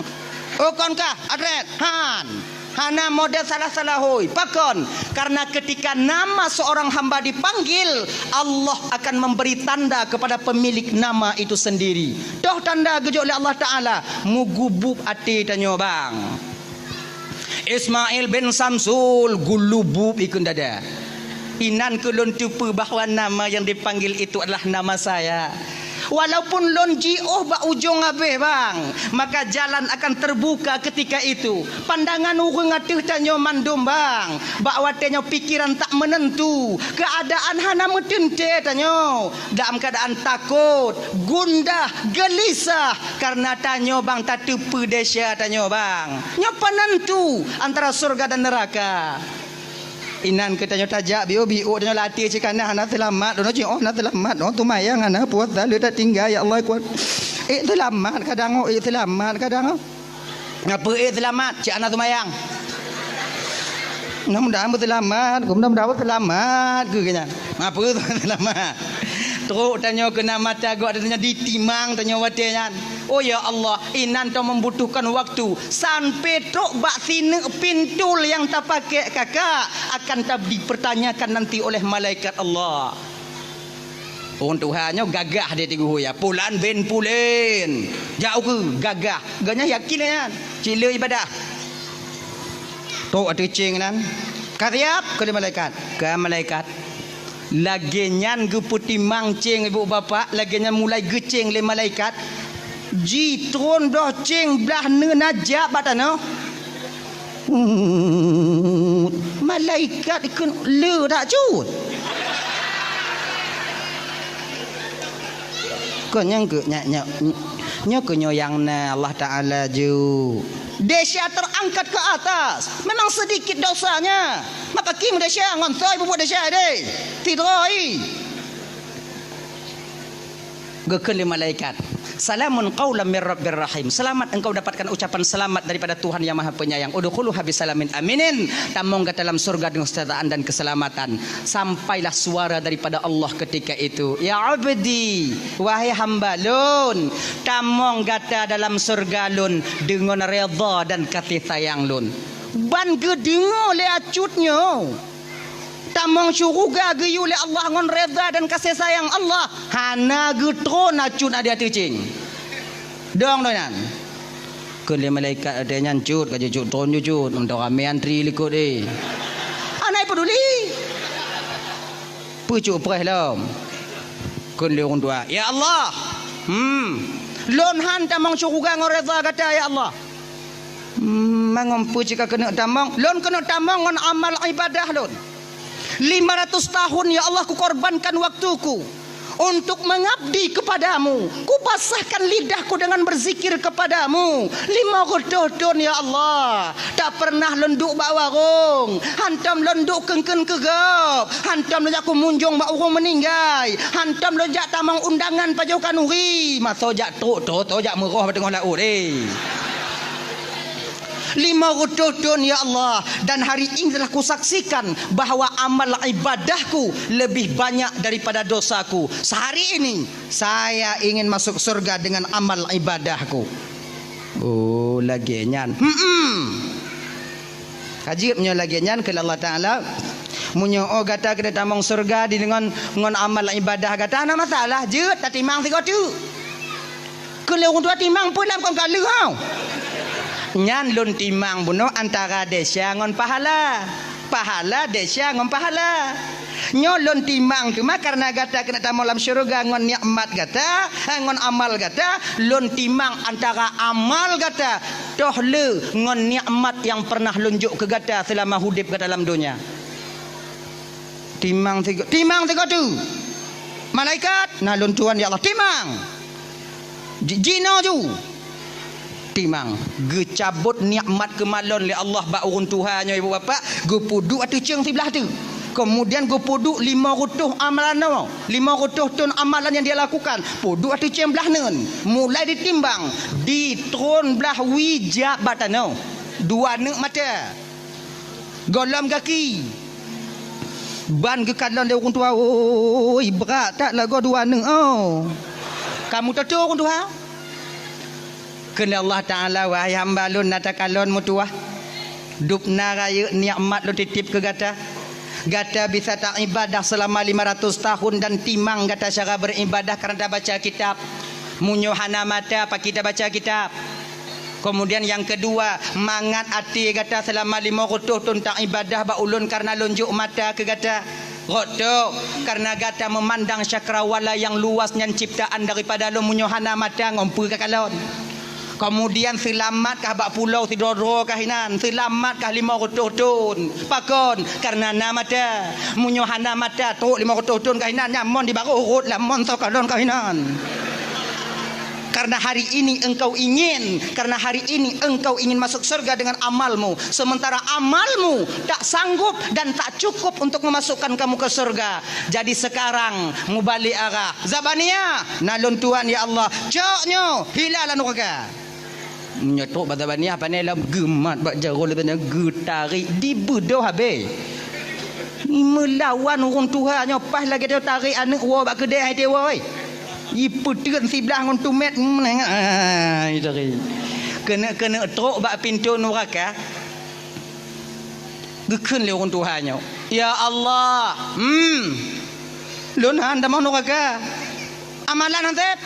oh kan kah adret han hana model salah-salah hoi pakon, karena ketika nama seorang hamba dipanggil, Allah akan memberi tanda kepada pemilik nama itu sendiri. Doh tanda gejok oleh Allah Ta'ala mugubuk ati tanyo bang Ismail bin Samsul gulubub ikun dada inan kelon tupu bahawa nama yang dipanggil itu adalah nama saya. Walaupun lon jioh ba ujung abe bang, maka jalan akan terbuka ketika itu. Pandangan urang atuh tanyo mandum bang, bak watenya pikiran tak menentu, keadaan hana metente tanyo, dalam keadaan takut, gundah, gelisah karena tanyo bang tatupu desya tanyo bang. Nya penentu antara surga dan neraka. Inan katanya tajak bio tanya latih cikana hana selamat dono ci oh na selamat no tu mayang hana puas dah lu tak tinggal ya Allah kuat selamat kadang selamat kadang ngapa selamat cik anak tu mayang mudah-mudahan selamat mudah-mudahan selamat ke kena ngapa selamat terus tanya kena mata gua tanya ditimang tanya watenya. Oh ya Allah, inan tu membutuhkan waktu sampai tok bak sini pintul yang tak pakai kakak akan tak dipertanyakan nanti oleh malaikat Allah. Orang Tuhannya gagah dia tigu ya. Pulan ben pulen. Jauh ke gagah. Ganya yakin kan? Cila ibadah. Tok ada cing kan. Katiap ke malaikat. Ke malaikat. Lagenyan ge putih mangcing ibu bapa, lagenyan mulai gecing le malaikat. Ji tron doh cing belah neunajak batano. Malaikat ikut le tak cut. Kau nyang ke nyak yang na Allah Taala ju. Desya terangkat ke atas. Memang sedikit dosanya. Maka kim desya ngontoi buat desya deh. Tidroi. Gekeun li malaikat. Salamun qaulam mir rabbir rahim. Selamat engkau dapatkan ucapan selamat daripada Tuhan yang Maha Penyayang. Udkhulu habisalamin aminin. Tamong ke dalam surga dengan kesejahteraan dan keselamatan. Sampailah suara daripada Allah ketika itu. Ya abdi, wahai hamba lun, tamong gata dalam surga lun dengan redha dan kasih sayang lun. Ban gedengo le acutnya. Tamong syuruga geyu le Allah ngon redha dan kasih sayang Allah. Hana getron acut ada teucing. Dong donan. Keun le malaikat ada nyancut ka cut tron cut untuk rame antri likut deui. Anai peduli. Pucuk preh lom. Keun le orang tua. Ya Allah. Lon han tamong syuruga ngon redha kata ya Allah. Mangompu jika kena tamong. Lon kena tamong ngon amal ibadah lon. 500 tahun ya Allah ku korbankan waktuku untuk mengabdi kepadamu. Ku basahkan lidahku dengan berzikir kepadamu. 500 tahun ya Allah. Tak pernah lenduk bak warung. Hantam lenduk kengken kegap. Hantam lejak ku munjung bak urung meninggai. Hantam lejak tamang undangan pajuh kanuri. Masa jak tok jak merah tengah laut 500 tahun ya Allah. Dan hari ini telah kusaksikan bahawa amal ibadahku lebih banyak daripada dosaku. Sehari ini saya ingin masuk surga dengan amal ibadahku. Oh lagian kajibnya lagian ke Allah Ta'ala munyo gata kena tamong surga di dengan amal ibadah kata ana masalah je tak timang tiga tu kalau orang tua timang pun dalam kau kalau nyan lun timang buno antara desya ngon pahala desya ngon pahala nyolon timang cuma karena gata kena tamu dalam syurga ngon nikmat gata ngon amal gata lun timang antara amal gata toh le ngon nikmat yang pernah lunjuk ke gata selama hidup ke dalam dunia. Timang tiga tu malaikat nah lun tuan ya Allah timang jino ju timang gecabut nikmat kemalon li Allah ba urun Tuhannya ibu bapa go puduk atu ceng sebelah tu kemudian go puduk 500 amalan 500 ton amalan yang dia lakukan puduk atu ceng belah neun mulai ditimbang di tron belah wijak batano 2 neuk mata golam kaki ban ke kalon dia urun tua oi berat tak lagu 2 neuk kamu tahu urun tua kena Allah Ta'ala wahai hamba lun nata kalon mutuah dupna raya nikmat lu titip ke gata bisa tak ibadah selama 500 tahun dan timang gata cara beribadah kerana baca kitab munyo hana mata apa kita baca kitab. Kemudian yang kedua mangat hati gata selama 500 tahun tak ibadah ba ulun karena lunjuk mata ke gata roto karena gata memandang cakrawala yang luasnya ciptaan daripada lu munyo hana mata ngompu ke kalon. Kemudian selamat kah bak pulau tidoro kahinan selamat kah 500 tahun pakon karena nama mata munyo hana mata tok 500 tahun kahinan nyamon di baru urut lamon sokalon kahinan karena hari ini engkau ingin masuk surga dengan amalmu sementara amalmu tak sanggup dan tak cukup untuk memasukkan kamu ke surga. Jadi sekarang mubalik arah zabania nalun tuan ya Allah coknyo hilalan neraka nyetok batabani apa ni lah gemat bak jaro le tanya getarik di bedoh habis ni melawan orang Tuhannya pas lagi dia tarik anak wa bak kedai hai dewa oi i puteun sebelah ngon tumet menengah tari kena trok bak pintu neraka gekeun le orang Tuhannya ya Allah lun han damang neraka amalan hantep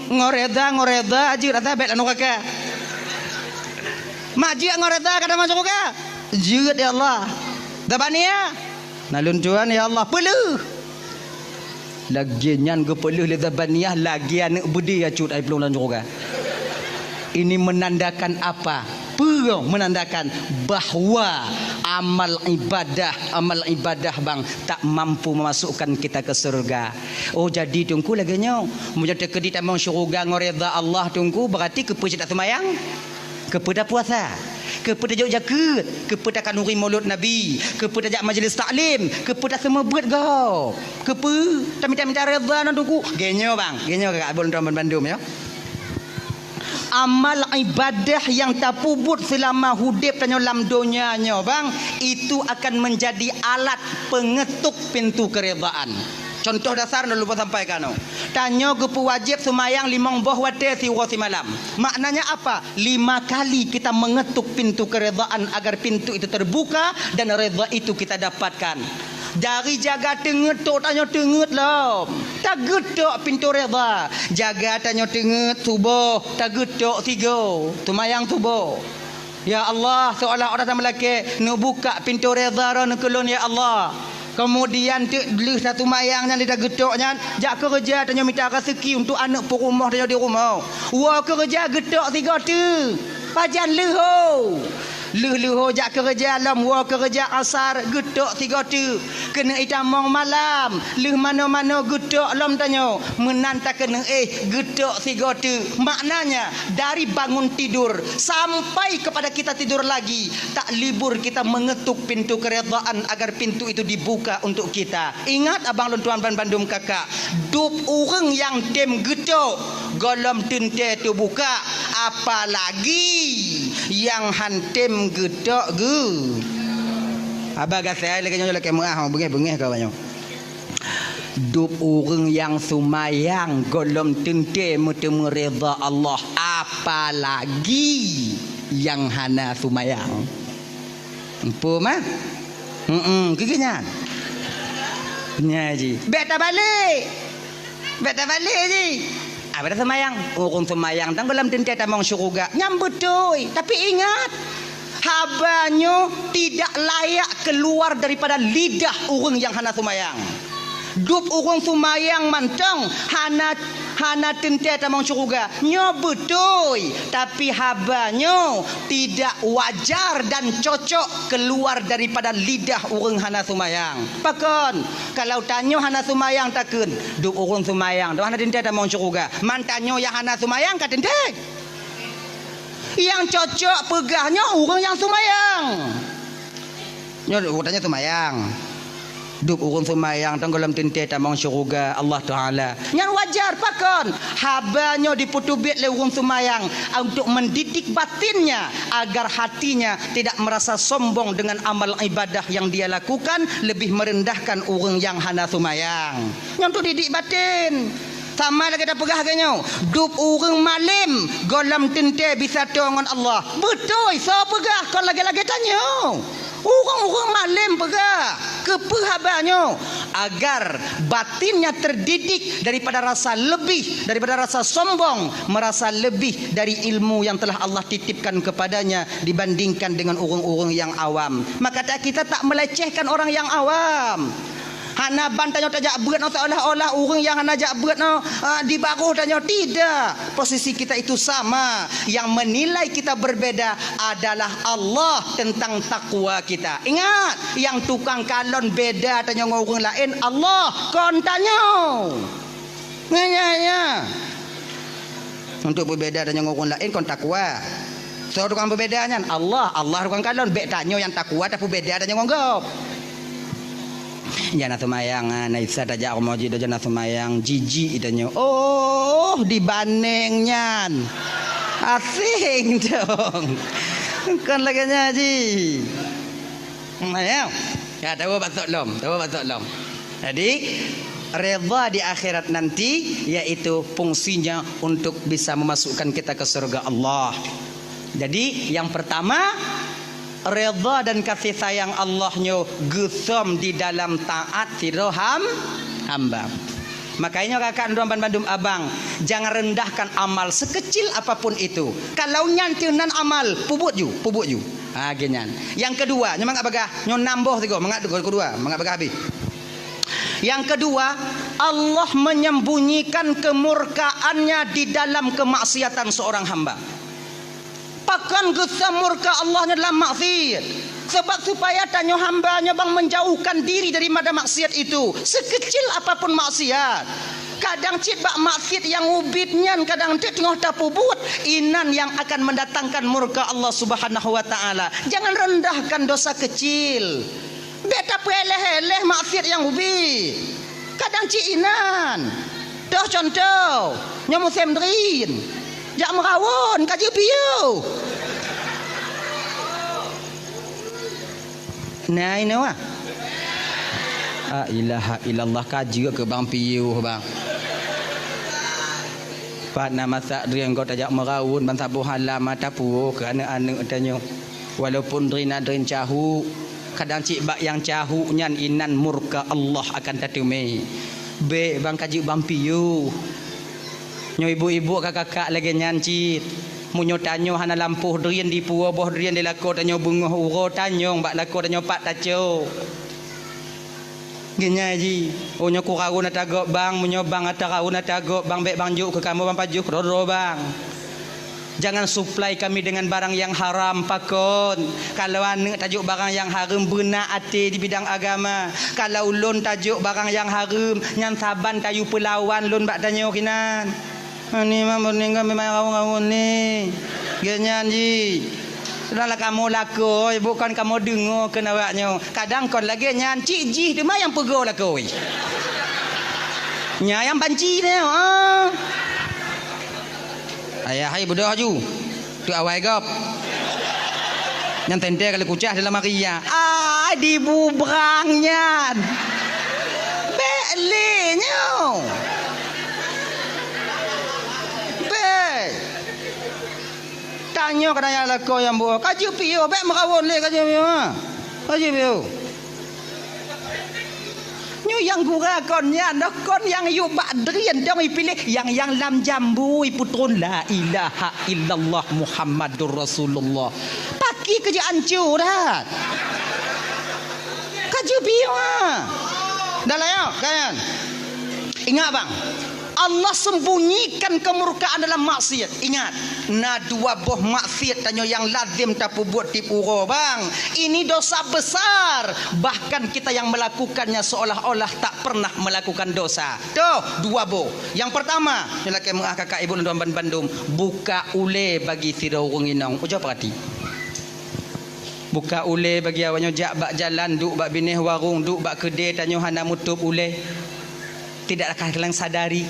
ngoreda aji rata bet anu kakak maji ngoreda kada masuk kakak Jerat ya Allah. Tabania. Nalun tuan ya Allah peluh. Lagian ke peluh le tabania lagi anak budi acut ai pelung dan juga. Ini menandakan apa? Perang menandakan bahawa amal ibadah bang tak mampu memasukkan kita ke surga. Oh jadi tunggu lagi nyo. Menjadi kedit amang syurga ngoreda Allah tunggu berarti kepada tak semayang, kepada puasa, kepada jauh jaga, kepada kanuri maulud Nabi, kepada jak majlis taklim, kepada semua buat kau. Kepada minta reda nak tunggu. Genyo bang, genyo kakak Abang Tuan Bandung ya. Amal ibadah yang tak puput selama hidup tanya dalam dunianya bang, itu akan menjadi alat pengetuk pintu keredaan. Contoh dasar nak lupa sampaikan. Tanya ke wajib semayang 5 boh wate si malam. Maknanya apa? 5 kali kita mengetuk pintu keredaan agar pintu itu terbuka dan reda itu kita dapatkan. Dari jaga tenget tok tanya tenget lah. Tak getok pintu reda. Jaga tanya tenget subuh. Tak getok 3. Tumayang subuh. Ya Allah, seolah orang sama lelaki nak buka pintu reda nak kelon ya Allah. Kemudian leh satu mayangnya dia getoknya jak kerja tanya minta rezeki untuk anak per rumah tanya di rumah. Wah kerja getok 3 tu. Pajan leho. Leho jak kerja alam wa kerja asar getok 3 tu. Kena itamong malam. Leh mana-mana getok alam tanya. Menanta kena getok 3 tu. Maknanya dari bangun tidur sampai kepada kita tidur lagi, tak libur kita mengetuk pintu keredaan agar pintu itu dibuka untuk kita. Ingat abang Tuan Bandung kakak, dup orang yang dem getok golom tente tu buka, apalagi yang hantem getok ge. Abang saya lagi nyolok kemuah bengeh-bengeh kau banyak. Dup orang yang sumayang golom tente mutemu reda Allah, apalagi yang hana sumayang. Empu mah? Kegenyan. Nyaji. Beta balik ji. Ada semayang. Orang semayang tang dalam tente tamang syurga. Nyambutoi. Tapi ingat, habanyo tidak layak keluar daripada lidah orang yang hana semayang. Dup orang sumayang mantang hana tente tamang syurga nyo betul, tapi habanyo tidak wajar dan cocok keluar daripada lidah orang hana sumayang. Pakon kalau tanyo hana sumayang takun dup orang sumayang dah hana tente tamang syurga, mantanyo yang hana sumayang ka tente. Yang cocok pegahnya orang yang sumayang. Nyo tanya sumayang. Dup urun semayang tenggelam tente tamang syurga Allah Ta'ala. Yang wajar pakon habanyo diputubit le urun semayang untuk mendidik batinnya agar hatinya tidak merasa sombong dengan amal ibadah yang dia lakukan, lebih merendahkan urun yang hana semayang. Yang tu didik batin. Sama lagi dah pegah ganyo. Dup urang malim golam tente bisa dengan Allah. Betul, so pegah kau lagi-lagi tanya. Orang-orang malim pegah kepehabanyo agar batinnya terdidik daripada rasa lebih, daripada rasa sombong, merasa lebih dari ilmu yang telah Allah titipkan kepadanya dibandingkan dengan orang-orang yang awam. Maka kita tak melecehkan orang yang awam. Hana bantanyo tajak berat no seolah-olah orang yang hana jak berat no di baruh tanyo, tidak. Posisi kita itu sama. Yang menilai kita berbeda adalah Allah tentang takwa kita. Ingat, yang tukang kalon beda tanyo dengan orang lain Allah kon tanyo. Ya. Untuk berbeda dengan orang lain kon takwa. So tukang berbedanya Allah tukang kalon bek tanyo yang takwa tapi beda dengan orang. Jana semayang naisa tajak moji do jana semayang jiji itanya. Oh, dibandingnya asing dong. Kan lagi ngaji. Ayo. Ya tahu batuk lom. Jadi redha di akhirat nanti yaitu fungsinya untuk bisa memasukkan kita ke surga Allah. Jadi yang pertama, redha dan kasih sayang Allahnya gesam di dalam taat siroham hamba. Makanya kakak Tuan Bandung abang, jangan rendahkan amal sekecil apapun itu. Kalau nyantinan amal, pubut ju. Genyan. Yang kedua, nyamang apakah? Nyon nambah tiga, mangat kedua, mangat apakah habis. Yang kedua, Allah menyembunyikan kemurkaannya di dalam kemaksiatan seorang hamba. Pakan gesah murka Allahnya dalam maksiat. Sebab supaya tanya hambanya bang menjauhkan diri daripada maksiat itu. Sekecil apapun maksiat. Kadang cit bak maksiat yang ubitnya, kadang cit tengah tapubut. Inan yang akan mendatangkan murka Allah Subhanahu wa taala. Jangan rendahkan dosa kecil. Beta peleh-eleh maksiat yang ubit. Kadang cit inan. Dah contoh, nyamu semdrin. Jak merawon kaji piu. Nah ini wah. Ilaha illallah kaji ke bang piu bang. Pak nama sak drian kau tajak merawun bang sabuh halam mata pu ke anak-anak tanya. Walaupun drin cahu, kadang cik bak yang cahu nyan inan murka Allah akan tatume. Be bang kaji bang piu. Nyo ibu-ibu kakak-kakak lagi nyancit. Munyo tanyo hana lampuh drian di puo boh drian di lako tanyo bungoh uro tanyo bak lako tanyo pak taco. Genya ji. Onyo ku kau na tagok bang, munyo bang atau na tagok bang bek bang juk ke kamu bang pajuk rodro bang. Jangan suplai kami dengan barang yang haram pakon. Kalau ane tajuk barang yang haram benar ate di bidang agama. Kalau lon tajuk barang yang haram nyan saban tayu pelawan lon bak tanyo kinan. Ni mah meninggal memang kau ni. Genyan ji. Sudahlah kamu lakoi, bukan kamu dengar kena awaknya. Kadang kon lagi nyan cik ji tu mah yang pego lakoi. Nya yang banci ni Ayah hai budak ju. Tu awai gop. Yang tente kalau kucah dalam Maria. Dibubrangnya. Belenyo. Tanya kadang lako yang buat kaji piu bek merawon le kaji piu kaji piu nyu yang gura konnya nak kon yang yu bak drian dong pilih yang lam jambu putun la ilaha illallah Muhammadur Rasulullah paki kerja ancur dah kaji piu dah lah ya kan ingat bang Allah sembunyikan kemurkaan dalam maksiat. Ingat, na dua boh maksiat tanyo yang lazim tapu buat tipuro bang. Ini dosa besar. Bahkan kita yang melakukannya seolah-olah tak pernah melakukan dosa. Tuh, dua boh. Yang pertama, nyelake mengah kakak ibu Tuan Bandung, buka ule bagi sira urang inong. Ujo perhati. Buka ule bagi awaknya jak bak jalan, duk bak bineh warung, duk bak kedai tanyo hana mutup ule. Tidakkah kalian sadari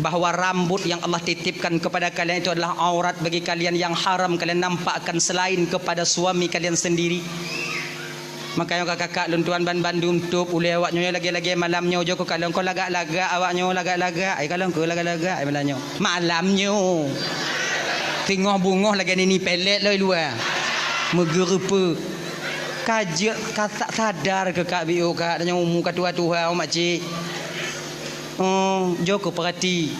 bahawa rambut yang Allah titipkan kepada kalian itu adalah aurat bagi kalian yang haram kalian nampakkan selain kepada suami kalian sendiri. Makanya kakak luntuan Bandung tup ule awaknya lagi-lagi malamnya ojo ko kalong ko lagak-lagak awaknya lagak-lagak ai kalong ko lagak-lagak ai malamnya. Malamnya. Tengah bungoh lagi ni pelet loi luar. Megerupa. Kajak katak sadar ke kak biu kak tanya muka tua-tua mak cik. Joko perhati.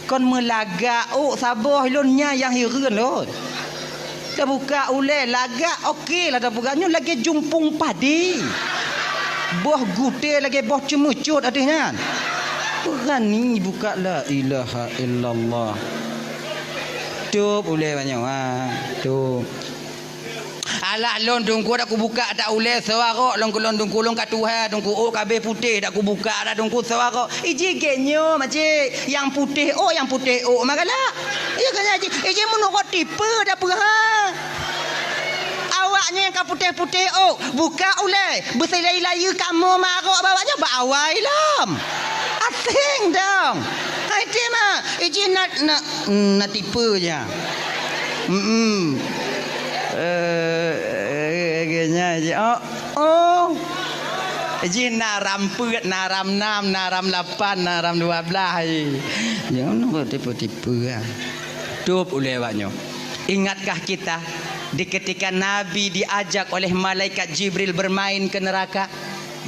Kon melagak sabar lonnya yang hiran lot. Dah buka ule lagak okey lah dah bukanya lagi jumpung padi. Boh gute lagi boh cemucut adanya. Berani buka la ilaha illallah. Tu ule banyak tu. Alah lon dungku dak ku buka tak ule sewaro lon dungku kat Tuhan dungku kabeh putih dak ku buka dak dungku sewaro iji genyo macik yang putih magalah ya kan iji menurut tipe dak apa awaknya yang putih buka ule berselai-laya kamu marok bawanya bawai lam asing dong itu mah iji nak tipe je genya je ji naram put naram 6 naram 8 naram 12 jangan tipu-tipu tup oleh awaknya. Ingatkah kita di ketika Nabi diajak oleh malaikat Jibril bermain ke neraka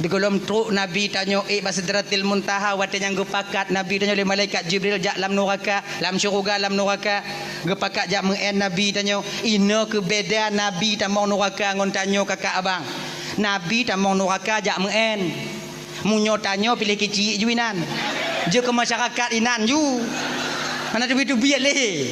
Di kolom truk Nabi tanya Basidratil Muntaha watanya gepakat Nabi tanya oleh malaikat Jibril jak lam neraka lam syurga lam neraka gepakat jak mengen Nabi tanya ina ke beda Nabi tamong neraka ngon tanya kakak abang Nabi tamong neraka jak mengen munyo tanya pilih kecil juinan je ke masyarakat inan ju mana tu biat leh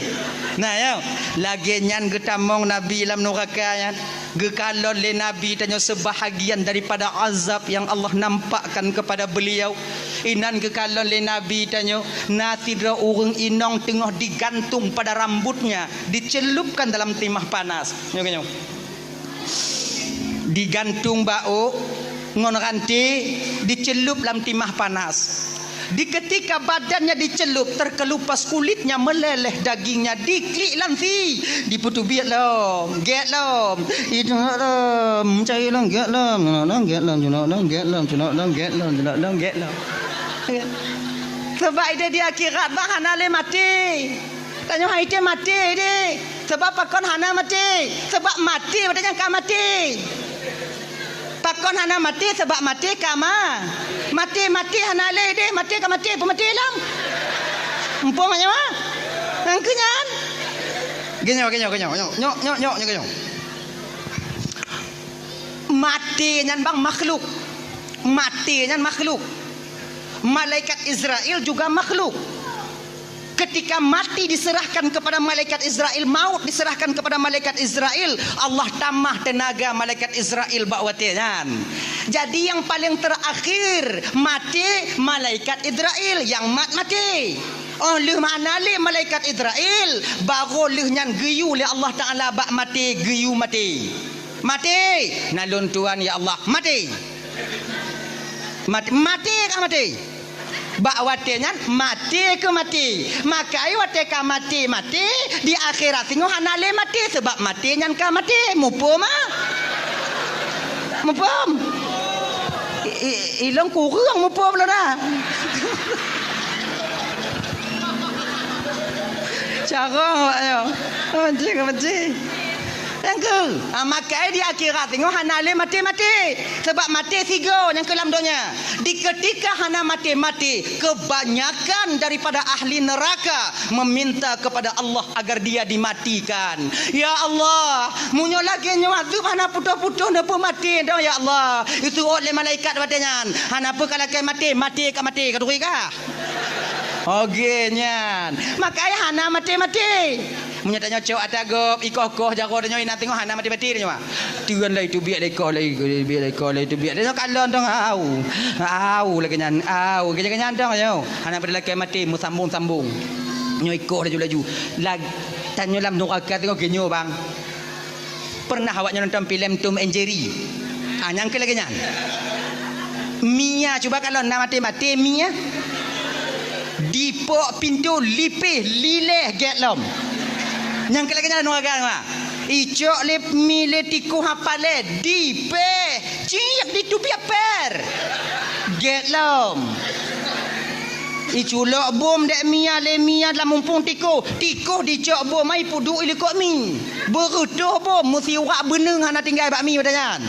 nah ya lagi nyan getamong Nabi lam neraka yan gekalon le Nabi tanya sebahagian daripada azab yang Allah nampakkan kepada beliau inan gekalon le Nabi tanya natidra urang inong tengah digantung pada rambutnya dicelupkan dalam timah panas nyok digantung bau ngon ranti dicelup dalam timah panas di ketika badannya dicelup terkelupas kulitnya meleleh dagingnya diklik lanti diputu biat lom get lom itu lom cai lom get lom get lom get lom get lom get lom sebab dia di akhirat bah hana le mati tanya hai dia mati dia sebab pakon hana mati sebab mati badanya ka mati pakon hana mati sebab mati kama mati hana le deh mati ka mati pemati lam empong nya mah angkenyan genyo mati nyan bang makhluk mati nyan makhluk malaikat Israel juga makhluk ketika mati diserahkan kepada malaikat Israel maut diserahkan kepada malaikat Israel Allah tambah tenaga malaikat Israel bakwatian jadi yang paling terakhir mati malaikat Israel yang mati oleh mana le malaikat Israel baru lehnya geyu le Allah Taala bak mati geyu mati nalun tuan ya Allah mati ke mati bak watinya mati ke mati makai wate ka mati di akhirat tengok hanale mati sebab mati nyan ka mati mupum ilang kurang mupum lah dah cara ayo mati yang ke makai di akhirat tengok hanale mati sebab mati tiga yang ke dalam dunia di ketika hana mati kebanyakan daripada ahli neraka meminta kepada Allah agar dia dimatikan ya Allah munyo lagi nyuazub hana putus-putus napa mati dah ya Allah itu oleh malaikat badannya hana apa kalau mati ka duri ka okey nyan makai hana mati punya tanya cok atagop ikoh jago tanya ina tengok hana mati dia mah tuan lah itu biar lekor lah itu biar dia kalon dong au lagi nyan au kenyan dong yo hana pada laki mati mu sambung nyo ikoh laju lag tanya lam neraka tengok genyo bang pernah awaknya nonton filem Tom and Jerry nyang ke lagi nyan Mia cuba kalau nak mati Mia dipok pintu lipih lileh get lom yang kelakanya neraka mah icok lip mile tiku hapale dipe ciak ditupi per get lom iculok bom dek mia dalam mumpung tiko dicok bom mai pudu ilikok mi berutuh bom mesti urak beneng hana tinggal bak mi badannya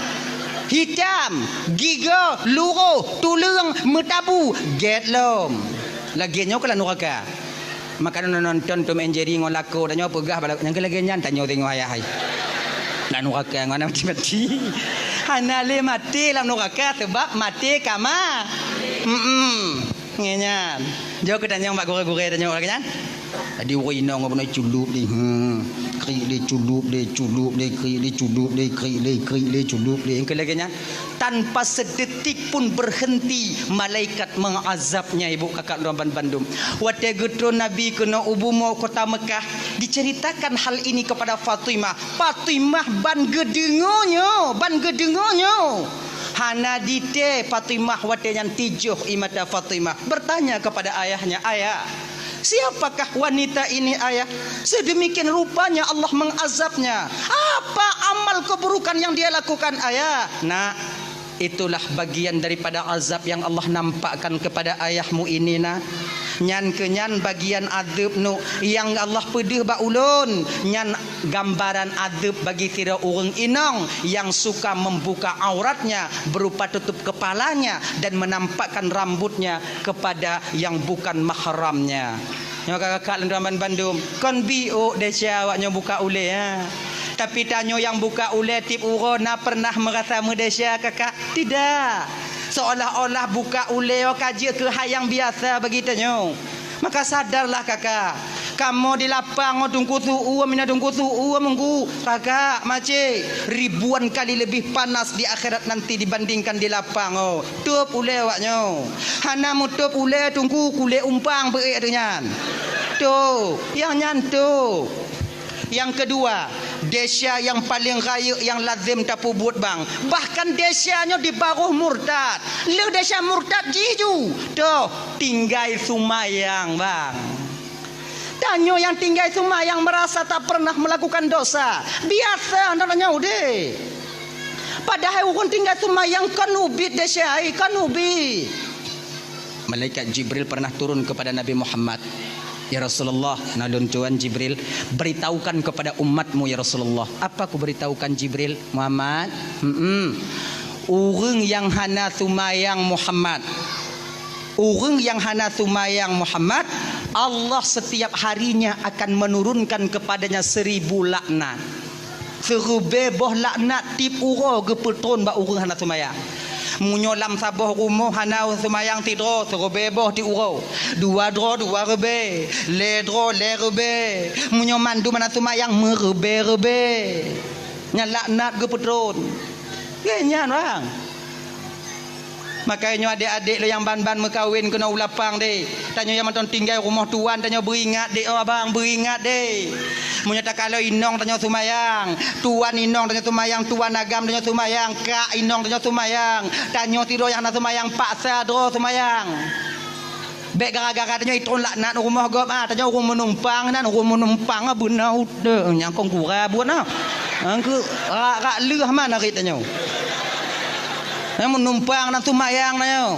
hitam giga luruh tulung metabu get lom laginya kalau neraka maka nonton Tom and Jerry ngol lako tanya pegah balak yang lagi nyan tanya tengok ayah hai lan neraka ngana mati hana le mati lam neraka sebab mati kama ngenyan jo ke tanya mbak gore-gore tanya lagi nyan tadi oi ino ngono culup di kri le culup yang lagi nyan tanpa sedetik pun berhenti malaikat mengazabnya ibu kakak Ramban Bandung wate getro Nabi kena ubumo kota Mekah diceritakan hal ini kepada Fatimah ban gedengonyo hana dite Fatimah wate yang tijuh imata Fatimah bertanya kepada ayahnya ayah siapakah wanita ini ayah sedemikian rupanya Allah mengazabnya apa amal keburukan yang dia lakukan ayah nak itulah bagian daripada azab yang Allah nampakkan kepada ayahmu ini nak nyan kenyan bagian azab nu yang Allah pedih ba ulun, nyan gambaran azab bagi sira urang inong yang suka membuka auratnya berupa tutup kepalanya dan menampakkan rambutnya kepada yang bukan mahramnya. Nyo kakak lendaman Bandung kon bio desya awaknya buka ule ya. Tapi tanyo yang buka ule tip uro na pernah merasa mudesya kakak? Tidak. Seolah-olah buka ule kaji ke hayang biasa begitu. Maka sadarlah kakak, kamu di lapang tungku suhu mina tungku suhu mengku kakak mace ribuan kali lebih panas di akhirat nanti dibandingkan di lapang. Tup ule awaknya. Hana mutup ule tungku kule umpang beik dengan. Tu, yang nyantu. Yang kedua, desya yang paling raya yang lazim tapu buat bang. Bahkan desyanya di baruh murtad. Le desya murtad jiju. Tuh, tinggal sumayang bang. Tanyo yang tinggal sumayang merasa tak pernah melakukan dosa. Biasa namanya udah. Padahal orang tinggal sumayang kanubit desya, kanubit. Malaikat Jibril pernah turun kepada Nabi Muhammad. Ya Rasulullah, nalun tuan Jibril, beritahukan kepada umatmu ya Rasulullah. Apa aku beritahukan Jibril? Muhammad, orang yang hana sumayang Muhammad, orang yang hana sumayang Muhammad, Allah setiap harinya akan menurunkan kepadanya 1000 laknat. Serubeboh laknat tip uro gepetron ba orang hana sumayang. Munyolam saboh rumah hanau semayang tidro serobeboh di uro. Dua dro dua rebe. Le dro le rebe. Munyo mandu mana semayang merebe-rebe. Nyalaknat ke petron. Kenyan bang. Makanya adik-adik yang ban-ban mekawin kena ulapang deh. Tanya yang mantan tinggal rumah tuan tanya beringat deh. Oh abang beringat deh. Munya tak kalau inong tanya sumayang, tuan inong tanya sumayang, tuan agam tanya sumayang, kak inong tanya sumayang, tanya tido yang nak sumayang paksa dro sumayang. Bek gara-gara tanya itu laknat rumah gop tanya orang menumpang nan orang menumpang benar udah yang kong kura buat nah. Angku rak leuh mana rit tanya. Yang menumpang nan sumayang tanya.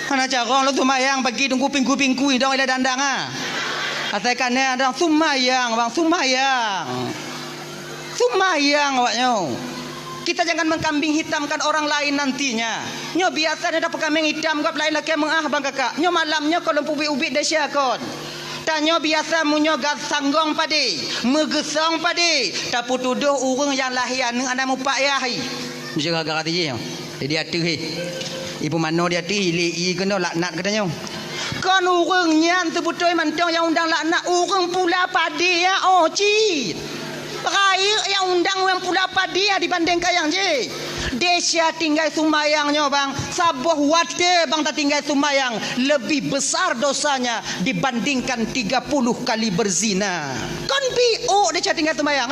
Mana cara lu sumayang bagi tunggu pingku-pingku dong ila dandang Asalkannya ada sumayang bang, sumayang awaknya. Kita jangan mengkambing hitamkan orang lain nantinya. Nyo biasanya dapat kambing hitam kau lain lagi mengah bang kakak. Nyo malamnya kalau ubi-ubi desya kon. Tanyo biasa munyo gas sanggong padi, megesong padi. Tapi tuduh urang yang lahir anu anak mupak yahi. Mesti gara-gara tadi ya. Jadi atuh ibu mano dia ti li kena laknat katanya. Kan orang nyan sebutoi mantong yang undang laknat orang pula padi ya cit. Raya yang undang yang pula padi ya dibandingkan yang je. Desya tinggal sumayangnya bang, sabuh wate bang tak tinggal sumayang lebih besar dosanya dibandingkan 30 kali berzina. Kan bio desya tinggal sumayang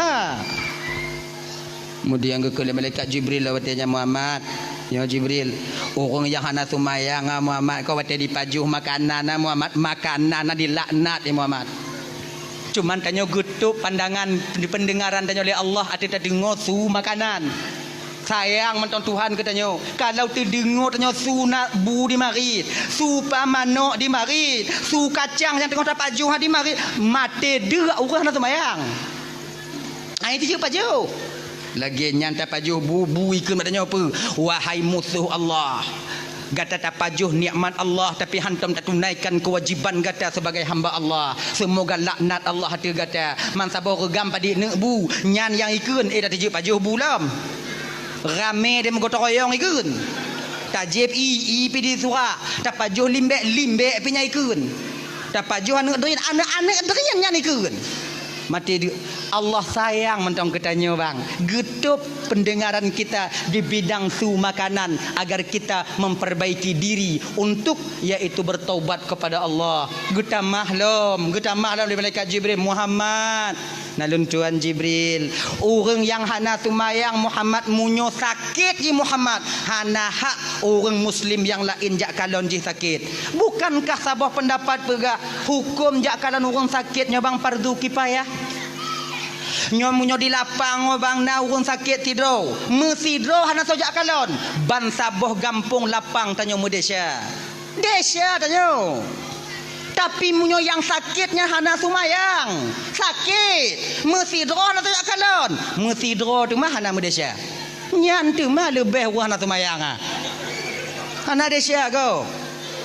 Kemudian ke malaikat Jibril lawatnya Muhammad. Ya Jibril, orang yang hana sumayang Muhammad kau wate dipajuh makanan Muhammad, makanan dilaknat ya Muhammad. Cuman tanya gutup pandangan di pendengaran tanya oleh Allah ada dengar su makanan. Sayang menton Tuhan katanya. Kalau terdengar tanya su nak bu di marit, su pamanok di marit, su kacang yang tengah pajuh di marit, mate dia orang hana sumayang. Itu je pajuh. Lagi nyanta pajuh bubu ikut matanya apa? Wahai musuh Allah. Gata tak pajuh nikmat Allah tapi hantam tak tunaikan kewajiban gata sebagai hamba Allah. Semoga laknat Allah hati gata. Man sabar regam padi bu nyan yang ikun dah tiji pajuh bulam. Rame dia menggotong royong ikun. Tajib pidi surah. Tak pajuh limbek pinya ikun. Tak pajuh anak-anak derian nyan ikun. Mati Allah sayang mentong katanya bang. Getup pendengaran kita di bidang su makanan agar kita memperbaiki diri untuk yaitu bertaubat kepada Allah. Geta mahlum di malaikat Jibril Muhammad. Nalun tuan Jibril, orang yang hana sumayang Muhammad munyo sakit ji Muhammad. Hana hak orang muslim yang lain jak kalon ji sakit. Bukankah sabah pendapat pega hukum jak kalon orang sakitnya bang fardu kifayah? Nyomunyo di lapang bang na urun sakit tidro mesidro hana sojak kalon ban saboh gampung lapang tanyo Malaysia Desya tanyo. Tapi munyo yang sakitnya hana sumayang. Sakit. Mesidro na tu kalon. Mesidro tu mah hana medesya. Nyan tu mah lebih wah na sumayang ah. Hana desya go.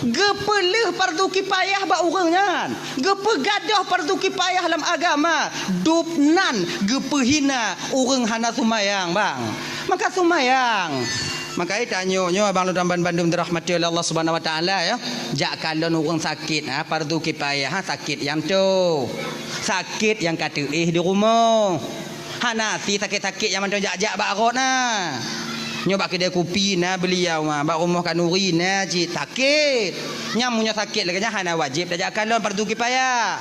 Gepeleh fardu kifayah ba urangnya. Gepegadah fardu kifayah dalam agama. Dupnan gepehina urang hana sumayang bang. Maka sumayang. Maka tanyo nyo abang lu dan bandum dirahmati oleh Allah Subhanahu wa taala ya. Jak kalon urang sakit fardu kifayah sakit yang tu. Sakit yang kata di rumah. Hana si sakit-sakit yang mandang jak-jak bak arot nah. Nyoba kedai kopi na beliau mah bak rumah kanuri na cik sakit. Nyamunya sakit lagi hana wajib dak kalon fardu kifayah.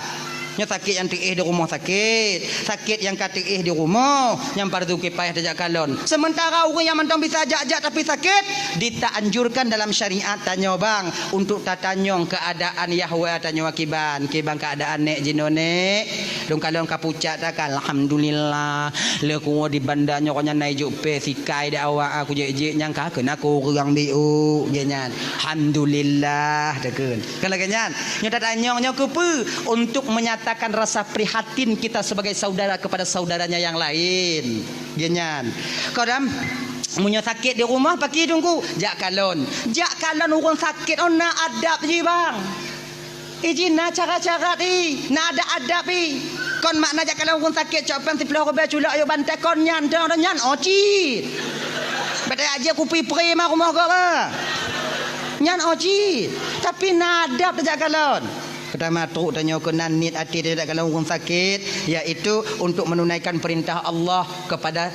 Nya sakit yang tiih di rumah sakit. Sakit yang katiih di rumah yang fardu kifayah dak kalon. Sementara orang yang mandang bisa jak-jak tapi sakit ditaanjurkan dalam syariat tanyo bang untuk tatanyong keadaan Yahwa tanyo akiban kibang keadaan nek jinone. Dong kalon kapucat tak alhamdulillah le ku di bandanya ko nyan nai jupe sikai dak awak aku je nyang ka kena ku urang biu ge nyan alhamdulillah dekeun kan lagi nyan nya tatanyong nya kepe untuk menyatakan rasa prihatin kita sebagai saudara kepada saudaranya yang lain ge nyan kodam munyo sakit di rumah pagi tunggu jak kalon orang sakit ona adab je bang izin na cara-cara ni na ada adab ni kon makna jak kalau orang sakit copan 10 rupiah culak ayo bantai kon nyan dah nyan oci beda aja kupi pre mah rumah kau nyan oci tapi na adab jak kalon pertama tu tanya kenan niat hati tidak kalau orang sakit iaitu untuk menunaikan perintah Allah kepada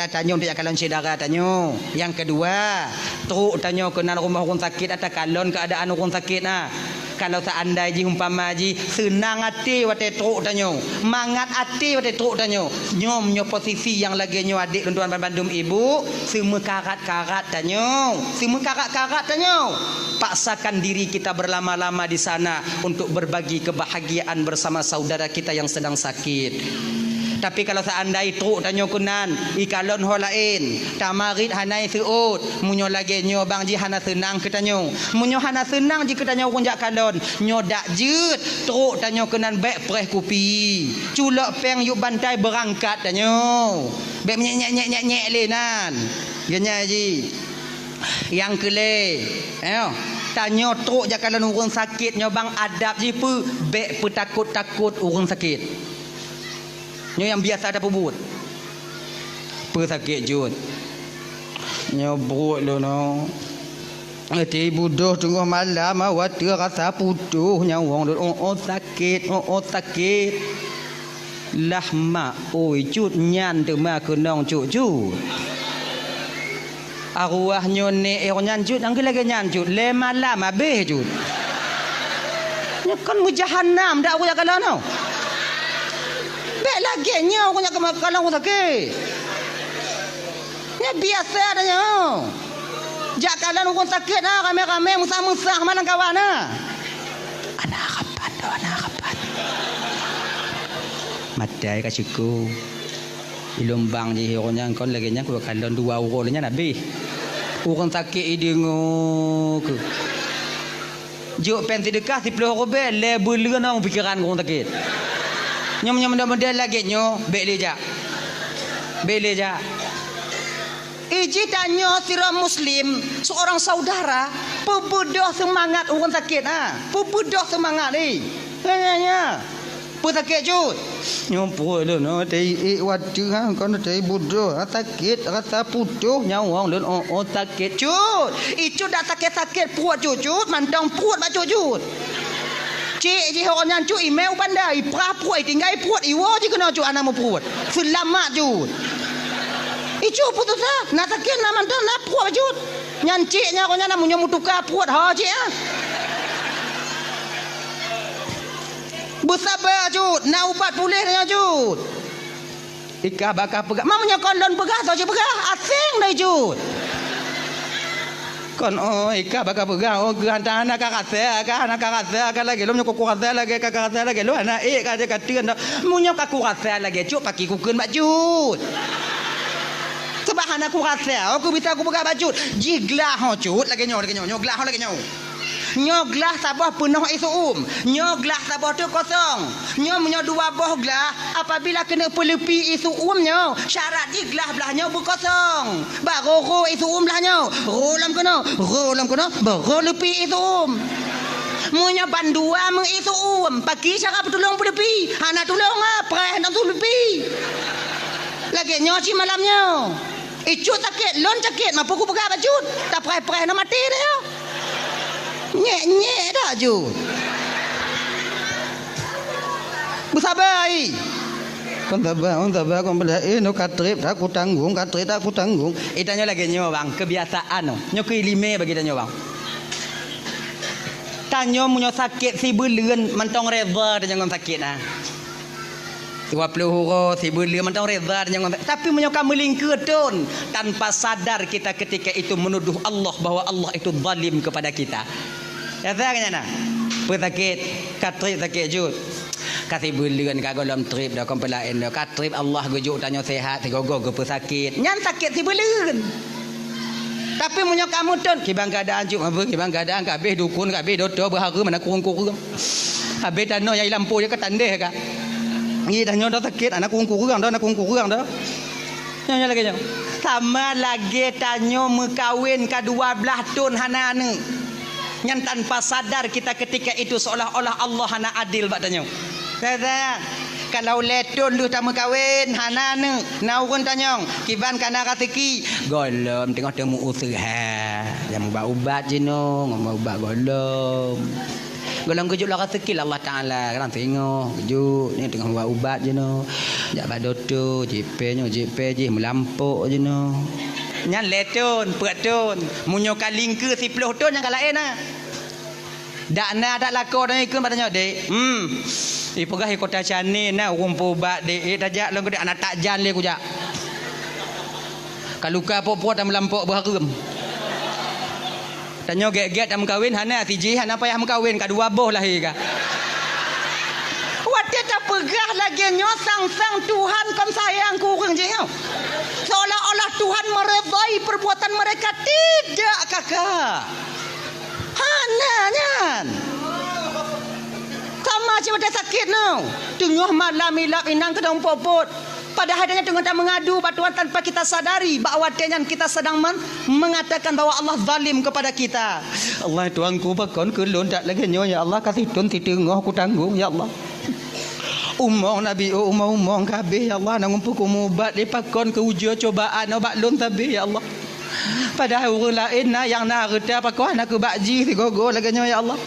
tanyo tidak kalon saudara tanyo. Yang kedua tu tanya kenan rumah orang sakit atau kalon keadaan orang sakit nah. Kalau seandainya umpama ji senang hati wate truk tanyo, mangat hati wate truk tanyo, nyom nyo posisi yang lagi nyo adik tuan bandum ibu, semua karat-karat tanyo, semua karat-karat tanyo. Paksakan diri kita berlama-lama di sana untuk berbagi kebahagiaan bersama saudara kita yang sedang sakit. Tapi kalau seandainya truk tanyo kunan ikalon ho lain tamarit hanai seut munyo lagi nyo bang ji hana senang ke tanyo munyo hana senang ji ke tanyo kunjak kalon nyo dak jeut truk tanyo kunan bek preh kopi culak peng yuk bantai berangkat tanyo bek nyek-nyek lenan genya ji yang kele tanyo truk jak kalon urang sakit nyo bang adab ji pu bek petakut-takut urang sakit nyo yang biasa ada pebut sakit jut nyo buruk lo no ati budoh tengah malam awak rasa putuh nyawang sakit lah mak oi cut nyan tu mak kenong cut arwah nyo ne nyan cut angge lagi nyan cut le malam habis cut nyo kan mujahannam dak aku kalau no bek lagi nyo aku nak kalau aku sakit. Ni biasa adanya. Jak kalau aku sakit nah rame-rame musah-musah mana kawan nah. Anak kapan. Matai kasiku. Ilombang je hero-nya kon lagi nya ku kalon 2 euro nya nabi. Orang sakit idingo ke. Juk pen sedekah 10 rupiah lebih lena pikiran orang sakit. Nyom model lagi nyo beleja iji tanyo sira muslim seorang saudara pebudoh semangat orang sakit pebudoh semangat ni nya sakit jut nyompo lu no tei wadu kon tei budoh sakit rasa putuh nyawang lu sakit jut itu dak sakit puat jut mantang puat ba jut cik je orang yang cu email pandai prapuai tinggal puat iwo je kena cu anak mau puat selamat jut icu putus nak sakit nak mantan nak puat jut nyan ciknya orang yang munyo mutukar puat ha cik bersabar jut nak ubat pulih nya jut ikah bakal pegah mamanya kondon pegah tau je pegah asing dah jut kon ikah bakal pegang gantang anak kakak kan lagi lu nyok kuat lagi kakak lagi lu anak kata katian munyok aku rasa lagi cuk paki kukeun baju sebab anak aku rasa aku bisa aku pegang baju jiglah ho cut lagi nyok glah lagi nyok Nyo gelas sabah penuh isu Nyo gelas sabah tu kosong. Nyo menyo 2 boh gelas. Apabila kena pelepi isu nyo, syarat di gelas belah nyo berkosong. Baru isu belah nyo. Rolam kena, baru lepi isu Munya bandua mengisu pagi cara bertolong pelepi. Anak tolong preh nak tu lepi. Lagi nyo si malamnya. Icut sakit, lon sakit, mampu ku pegang bacut. Tak preh-preh nak mati dah. Nyek-nyek dah Jud. Bersabar ai. Kon sabar kon bela no katrip tak ku tanggung, katrip tak ku tanggung. Tanya lagi nyo bang, kebiasaan no. Nyo kelime bagi tanya bang. Tanya munyo sakit si beleun mentong reza tanya ngom sakit ah. 20 huruf si beli mentang reza tapi menyoka melingkutun tanpa sadar kita ketika itu menuduh Allah bahwa Allah itu zalim kepada kita. Ya tanya nah. Pesakit katrip sakit Jud. Kasih bulan kagolom trip dah kompelain dah katrip Allah gujuk tanya sehat tigogo ge pesakit. Nyan sakit si bulan. Tapi menyoka mutun kibang keadaan Jud apa kibang keadaan kabeh dukun kabeh dodo berhara mana kurung-kurung. Habis tanah yang lampu je ketandeh ka. Ni dah nyoda sakit anak kurang dah nyonya lagi nyo sama lagi tanyo mekawin ka 12 tahun hana ni nyan tanpa sadar kita ketika itu seolah-olah Allah hana adil bak tanyo saya kalau letun lu tak mekawin hana ni naurun tanyo kiban kana ratiki golom tengok temu usaha yang ubat je no ngomong ubat golom kujuk lah rezeki Allah Ta'ala kan tengok kujuk ni tengah buat ubat je no jak badoto JP je melampuk je no nyan letun peratun munyo kaling ke 10 ton yang kalain nah dak na dak lako dah ikut padanya dek pegah kota Canin nah rumpu ubat dek tajak long dek anak takjan le kujak kaluka apa-apa tak melampuk berharum. Tanya get-get am kawin hana tiji hana payah mengkawin ka 2 boh lahir ka. Wate tak pegah lagi nyo sang Tuhan kon sayang kurang je hau. Seolah-olah Tuhan meredai perbuatan mereka tidak kakak. Hana nyan. Sama macam sakit no. Tengah malam ilap inang kedong popot. Padahal dia tengah mengadu batuan tanpa kita sadari bahawa kita sedang mengatakan bahawa Allah zalim kepada kita. Allah tuanku bakon kelon tak lagi nyo ya Allah kasih tun titengah aku tanggung ya Allah. Umong Nabi umong kabeh ya Allah nang ngumpul ubat dipakon ke ujian cobaan obat lon tabeh ya Allah. Padahal orang lain yang nak reda pakon aku bakji si gogo lagi nyo ya Allah.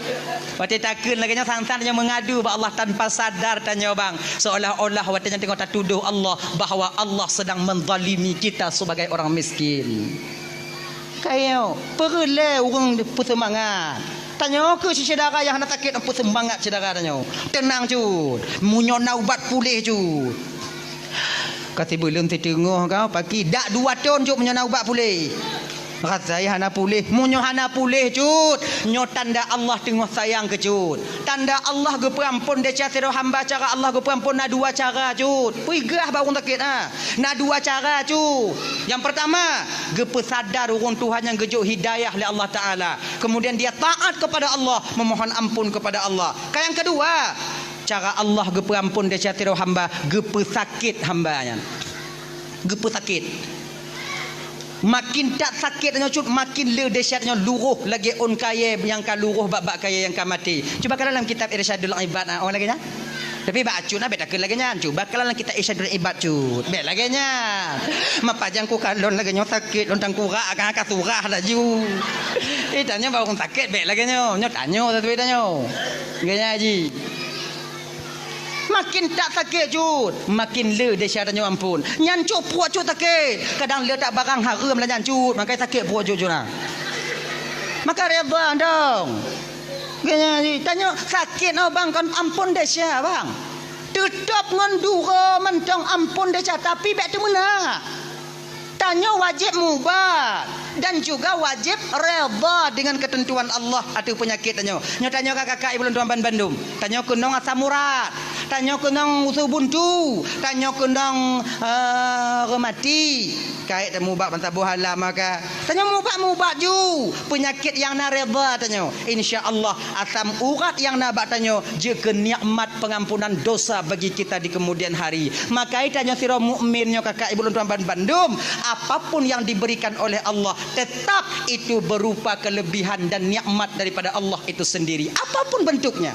Wati takun lagi sang-sang yang mengadu ba Allah tanpa sadar tanya bang seolah-olah wati yang tengok tak tuduh Allah bahawa Allah sedang menzalimi kita sebagai orang miskin. Kayo perle orang bersemangat. Tanya ke si saudara yang nak sakit apa semangat saudara tanya. Tenang cud. Munyo naubat pulih cud. Kasih belum tengok kau pagi dak 2 tahun cud munyo naubat pulih. Rasa hana pulih, munyo hana pulih cut. Nyo tanda Allah tengah sayang ke cut. Tanda Allah ge perampun dia cara hamba cara Allah ge perampun na 2 cara cut. Pigah baru sakit na 2 cara cut. Yang pertama, ge pesadar urang Tuhan yang gejuk hidayah oleh Allah Taala. Kemudian dia taat kepada Allah, memohon ampun kepada Allah. Yang kedua, cara Allah ge perampun dia cara hamba, ge pesakit hambanya. Ge pesakit. Makin tak sakit tanya cut makin le dahsyatnya luruh lagi on kaya yang ka luruh bab kaya yang ka mati. Cuba kalau dalam kitab Irsyadul Ibad orang lagi nya. Tapi baca na betak lagi nya. Cuba kalau dalam kitab Irsyadul Ibad cut. Bet lagi nya. Mapajang ku kalon lagi nya sakit lontang kurak akan ka surah dah ju. Tanya baru sakit bet lagi nya. Nya tanya satu tanya. Ganya haji. Makin tak sakit jud, makin le dahsyatnya ampun. Nyan cuk puak cuk sakit. Kadang le tak barang haram lah nyan cuk, makai sakit puak cuk nah. Maka reba dong. Ganya tanya sakit no bang kan ampun dahsyat bang. Tetap ngandura mentang ampun dahsyat tapi bek tu mana? Tanya wajib mubat dan juga wajib redha dengan ketentuan Allah atau penyakit tanya. Nyo tanya kakak ibu tuan Bandung. Tanya kunong asam urat. Tanya kenang usul buntu. Tanya kenang remati. Kait mubak bantabuh halam maka. Tanya mubak ju. Penyakit yang nareba tanya. InsyaAllah asam urat yang nabak tanya. Jika nikmat pengampunan dosa bagi kita di kemudian hari. Maka tanya sira mukminnya kakak ibu dan tuan bandum. Apapun yang diberikan oleh Allah. Tetap itu berupa kelebihan dan nikmat daripada Allah itu sendiri, apapun bentuknya.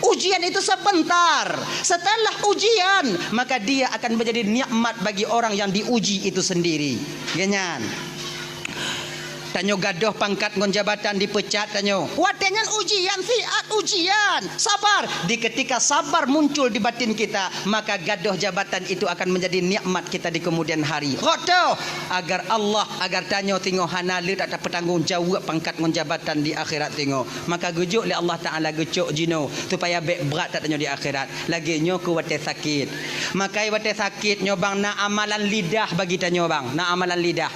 Ujian itu sebentar. Setelah ujian, maka dia akan menjadi nikmat bagi orang yang diuji itu sendiri. Ganyan. Tanyo gadoh pangkat ngon jabatan dipecat tanyo. Watengan ujian siat ujian. Sabar. Di ketika sabar muncul di batin kita, maka gadoh jabatan itu akan menjadi nikmat kita di kemudian hari. Rodo agar Allah agar tanyo tingo hanalit ada petanggung jawab pangkat ngon jabatan di akhirat tingo. Maka gujuk li Allah Taala gujuk jino supaya bek berat tak tanyo di akhirat. Lagi nyo ku wate sakit. Maka wate sakit nyo bang na amalan lidah bagi tanyo bang. Na amalan lidah.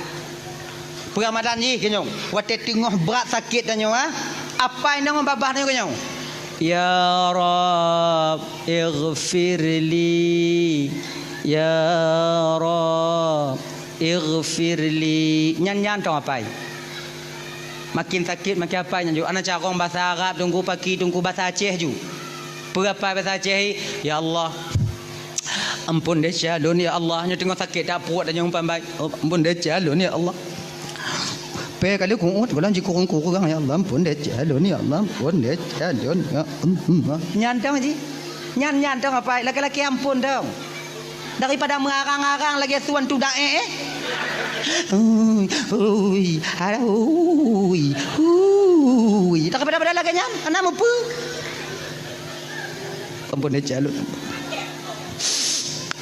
Peramadan ni kenyong. Wate tengah berat sakit tanya ah. Apa yang babah tanya kenyong? Ya Rab, ighfirli. Ya Rab, ighfirli. Nyan-nyan tong apa? Makin sakit makin apa nyan ju. Ana carong bahasa Arab tunggu pagi tunggu bahasa Aceh ju. Berapa bahasa Aceh? Ya Allah. Ampun dia calon ya Allah. Nya tengah sakit tak puat tanya umpan baik. Ampun dia calon ya Allah. Pe kali kuut bulan ji kurang ya Allah ampun deh calon ya Allah ampun deh calon ya nyantong ji nyantong apa laki-laki ampun dong daripada mengarang-arang lagi suan tu dae tak pada lagi nyan anak mampu ampun deh calon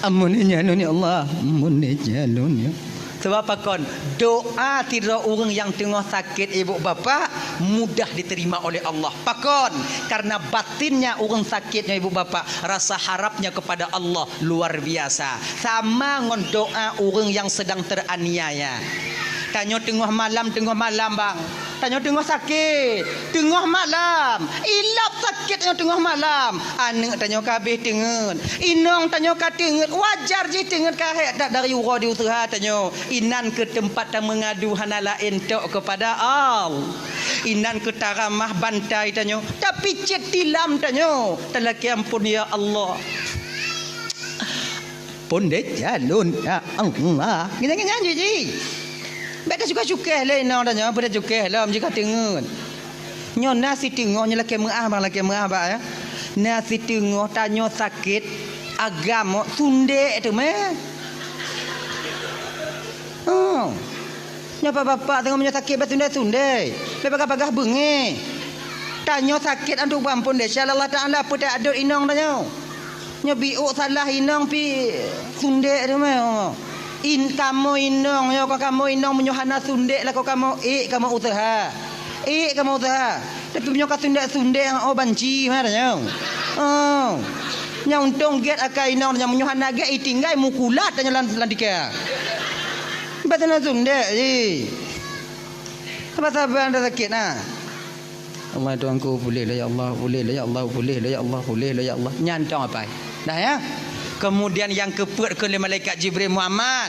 ampun deh calon ya Allah ampun deh calon ya. Sebab apa kon? Doa tidak orang yang tengah sakit ibu bapa mudah diterima oleh Allah. Pakon karena batinnya orang sakitnya ibu bapa rasa harapnya kepada Allah luar biasa. Sama ngon doa orang yang sedang teraniaya. Tanya tengah malam bang. Tanya tengah sakit, tengah malam. Ilap sakit tengah malam. Anak tanya kabeh tengen. Inong tanya ka tengen. Wajar je tengen kahek tak dari ura di usaha tanya. Inan ke tempat yang mengadu hanala entok kepada Allah. Inan ke taramah bantai tanya. Tapi cet tilam tanya. Telaki ampun ya Allah. Pun deh jalun ya Allah. Gini-gini je. Beta suka-suka lah ina tanya pada suka lah jika tengok. Nyo nasi tengok nya laki meah bang ya. Nasi tengok tanya sakit agama sunde tu meh. Oh. Nya bapak tengok punya sakit bat sunde. Lepas bagah bengi. Tanya sakit antuk ampun deh Allah Taala pada adut inong tanya. Nya biuk salah inong pi sunde tu meh. In kamu inong yo kamu inong menyuhana sundek lah kamu kamu usaha tapi punya sundek oh banci mana nyong nyong untung get akai inong nyong menyuhana get tinggai mukulat tanya landika batana sundek sabar anda sakit nah Allah tuanku boleh lah ya Allah boleh lah ya Allah boleh lah ya Allah boleh lah ya Allah nyantong apa dah ya. Kemudian yang keput ke malaikat Jibril Muhammad.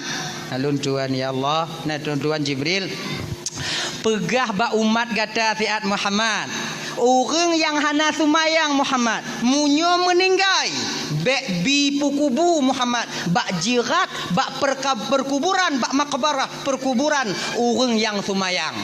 Alun tuan ya Allah, nah tuan Jibril. Pegah ba umat kata fiat Muhammad. Orang yang hana sumayang Muhammad, munyo meninggai. Bek bi pukubu Muhammad, bak jirat, bak perkuburan, bak makbarah perkuburan orang yang sumayang.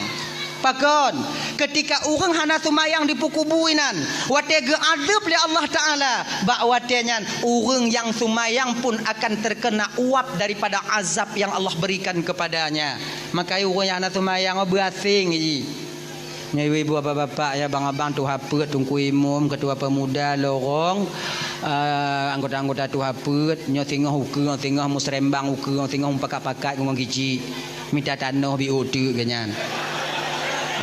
Pakon ketika orang hana sumayang di pukubuinan wate ge adab li Allah Taala bak watenyan orang yang sumayang pun akan terkena uap daripada azab yang Allah berikan kepadanya. Maka orang yang hana sumayang berasing ji. Nyai ibu bapa ya bang-abang tu hapet tungku imum ketua pemuda lorong anggota-anggota tu hapet nyo tengah uke tengah musrembang uke tengah pakat-pakat ngomong gici minta tanah bi odu ganyan.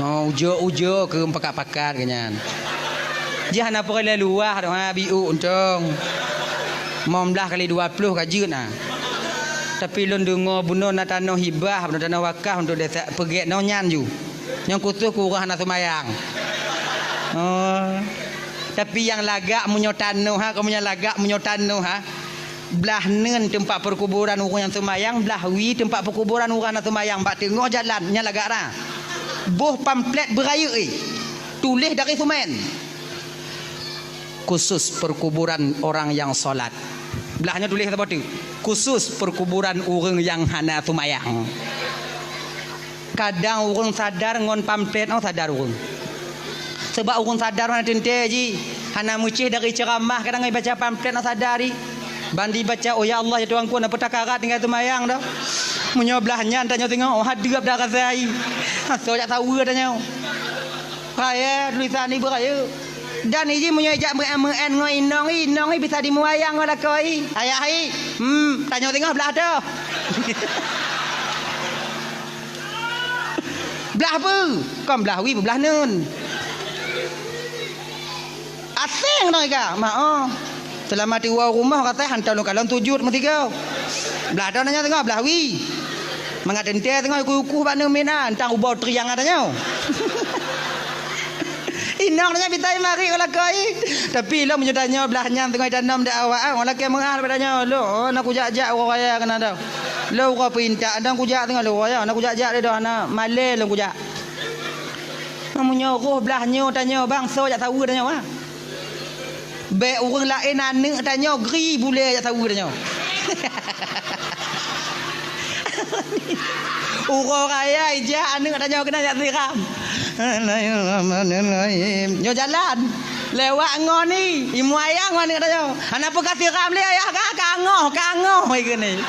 Oh ujo ke pakat-pakat ganyan. Jangan apa kali luah dah biu untung. Momlah kali 20 kaji nah. Tapi lon dengar bunuh na tanah hibah, bunuh tanah wakaf untuk desa pergi nonyan ju. Yang khusus kurang nak semayang. Oh. Tapi yang lagak munyo tanu ha, kamu yang lagak munyo tanu ha. Belah nen tempat perkuburan orang yang semayang, belah wi tempat perkuburan orang yang semayang. Bak tengok jalan nya lagak dah. Boh pamflet beraya tulis dari semen. Khusus perkuburan orang yang solat. Belahnya tulis apa tu? Khusus perkuburan orang yang hana semayang. Kadang orang sadar ngon pamflet no sadar orang. Sebab orang sadar mana tente ji. Hana mucih dari ceramah kadang ngai baca pamflet no sadari. Bandi baca oh ya Allah ya Tuhan ku nak petakarat tinggal semayang dah. Munyo belahnya tanya tengok oh hadirap dah kasai. So jak tahu tanya. Kaya tulisan ni beraya. Dan ini punya ijak men ngoi inong bisa dimuayang ngolah koi. Ayah ai. Tanya tengok belah tu. Belah apa? Kau belah wi belah nun. Asing dah ke? Mak selama di rumah kata hantar lu kalon 7 mesti kau. Belah tu nanya tengok belah wi. Mangat ente tengok kuku pak nemena entang ubau triang adanya. Inang nanya bitai mari kalau koi. Tapi lo punya tanya belahnya tengok tanam dak awak orang laki mengal padanya lo nak kujak-jak orang kaya kena dah. Lo kau pinta dan kujak tengok lo kaya nak kujak-jak dia dah nak malai lo kujak. Namunnya roh belahnya tanya bangsa jak tahu tanya wah. Be orang lain anak tanya gri boleh jak tahu tanya. Orang kaya ijak anak tanya kena jak siram. Nyo jalan lewat ngon ni imu ayang mana kata ana apa kasih ram le ayah kangoh ikene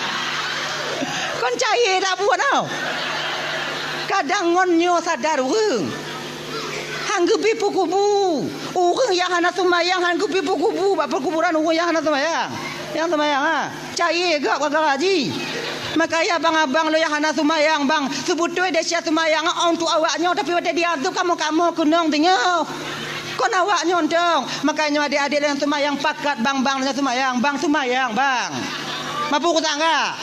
kon cai dak buat tau kadang ngon nyo sadar urang hanggepi pukubu urang yang ana semayang hanggepi pukubu bab perkuburan urang yang ana semayang ha cai gak kagak haji. Makanya abang-abang lo yang hana sumayang bang sebutui desia sumayang untuk awaknya tapi ada diaduk kamu kunong tengok kon awaknya dong. Makanya adik-adik yang sumayang pakat bang sumayang bang mampu kutangga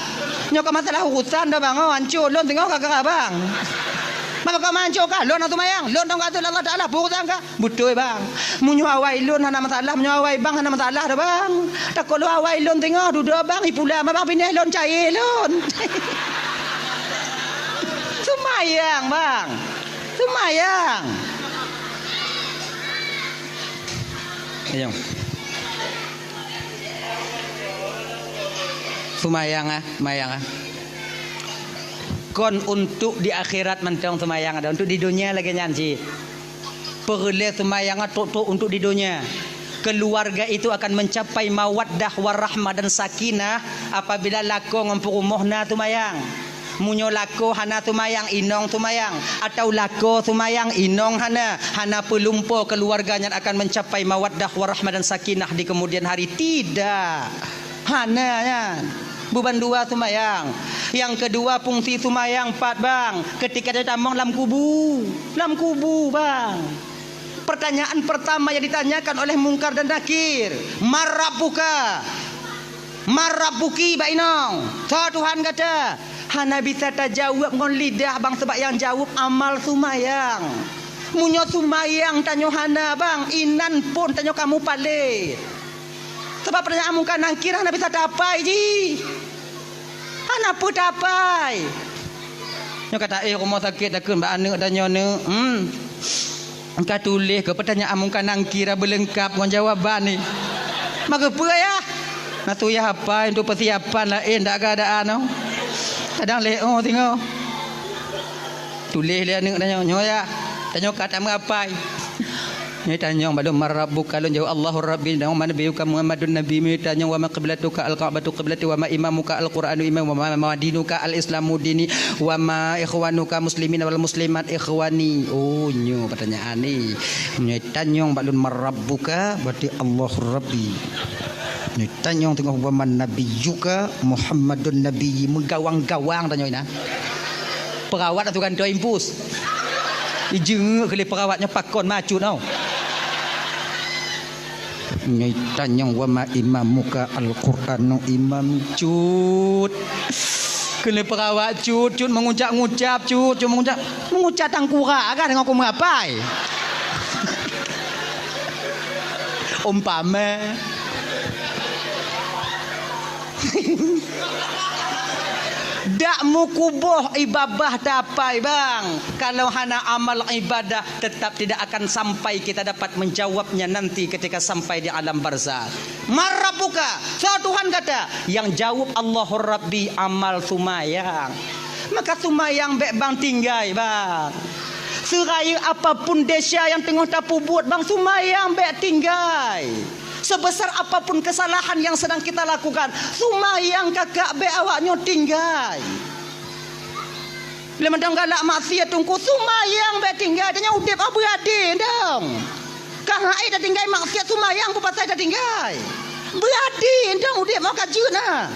nyoka masalah urusan dah bang hancur lon tengok kagak bang maka kau mancur kah lon atau mayang lon dong kata Allah Taala bukan kah betul bang munyo awai lon hana masalah munyo awai bang hana masalah dah bang tak kalau awai lon tengok duduk bang ipula bang pindah lon cair lon semayang bang semayang ayo semayang kon untuk di akhirat mentang semayang ada untuk di dunia lagi nyanci perle semayang untuk di dunia keluarga itu akan mencapai mawaddah warahmah dan sakinah apabila lako ngempurumuhna semayang munyo lako hana semayang inong semayang atau lako semayang inong hana pelumpo keluarganya akan mencapai mawaddah warahmah dan sakinah di kemudian hari tidak hana ya. Beban dua semayang. Yang kedua fungsi semayang 4 bang. Ketika dia tambang dalam kubu bang. Pertanyaan pertama yang ditanyakan oleh Mungkar dan Nakir. Marabuki bainong. Tuhan kata. Hana bisa terjawab dengan lidah bang sebab yang jawab amal semayang. Munyo semayang tanya hana bang. Inan pun tanya kamu palit. Sebab pertanyaan Mungkar Nakir hana bisa dapai ji. Hana pun dapai. Nyo kata rumah sakit takun mbak anak tanya ne. Engkau tulis ke pertanyaan Mungkar Nakir berlengkap dengan jawaban ni. Maka apa ya? Nak tu ya apa untuk persiapan lain tak keadaan no. Kadang leo tengok. Tulis dia anak tanya nyo ya. Tanya kata apa? Ni tanya balum marabbuka lun jawab Allahur rabbi dan mana nabiyuka Muhammadun nabi mi tanya wa ma qiblatuka al-ka'batu qiblati wa ma imamuka al-qur'anu imam wa ma dinuka al-islamu dini wa ma ikhwanuka muslimin wal muslimat ikhwani. Oh nyo pertanyaan ni. Ni tanya balun marabbuka berarti Allahur rabbi. Ni tanya tengok wa man nabiyuka Muhammadun nabi menggawang-gawang tanya ina. Perawat atau kan dua impus. Ijeng kali perawatnya pakon maju tau. Nyai tanyang wa ma imamuka al-Qur'anu imam cut. Kena perawat cut mengucap-ngucap cut mengucap tangkura kan dengan aku mengapai. umpama. Dak mukubuh ibadah dapai bang. Kalau hana amal ibadah tetap tidak akan sampai kita dapat menjawabnya nanti ketika sampai di alam barzakh. Marabbuka, so Tuhan kata, yang jawab Allahur Rabbi amal sumayang. Maka sumayang bek bang tinggai bang. Seraya apapun desa yang tengah tapu buat bang sumayang bek tinggai. Sebesar apapun kesalahan yang sedang kita lakukan, sumayang kakak be awaknya tinggal. Bila mendang galak maksiat tungku sumayang be tinggal, dia udip abu ade dong. Kang ai dah tinggal maksiat sumayang bu pasal dah tinggal. Berade dong udip mau kajuna.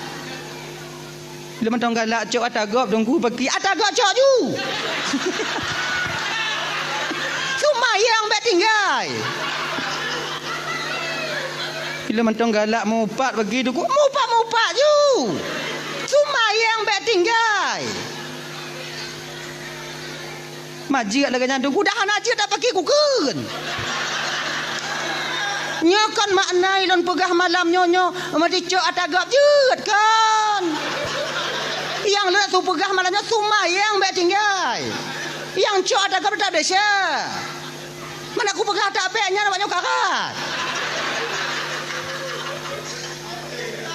Bila mendang galak cok atagop tungku pergi atagop cok ju. Sumayang be tinggal. Bila mentong galak mupat begitu ku mupat ju. Sumayang bek tinggal. Majik lagi nyandung ku dah najik tak pakai ku keun. Nyokan maknai lon pegah malam nyonyo mati cok atagap jut kan. Yang le tu pegah malamnya sumayang bek tinggal. Yang cok atagap tak desa. Mana ku pegah tak beknya nak nyok karat.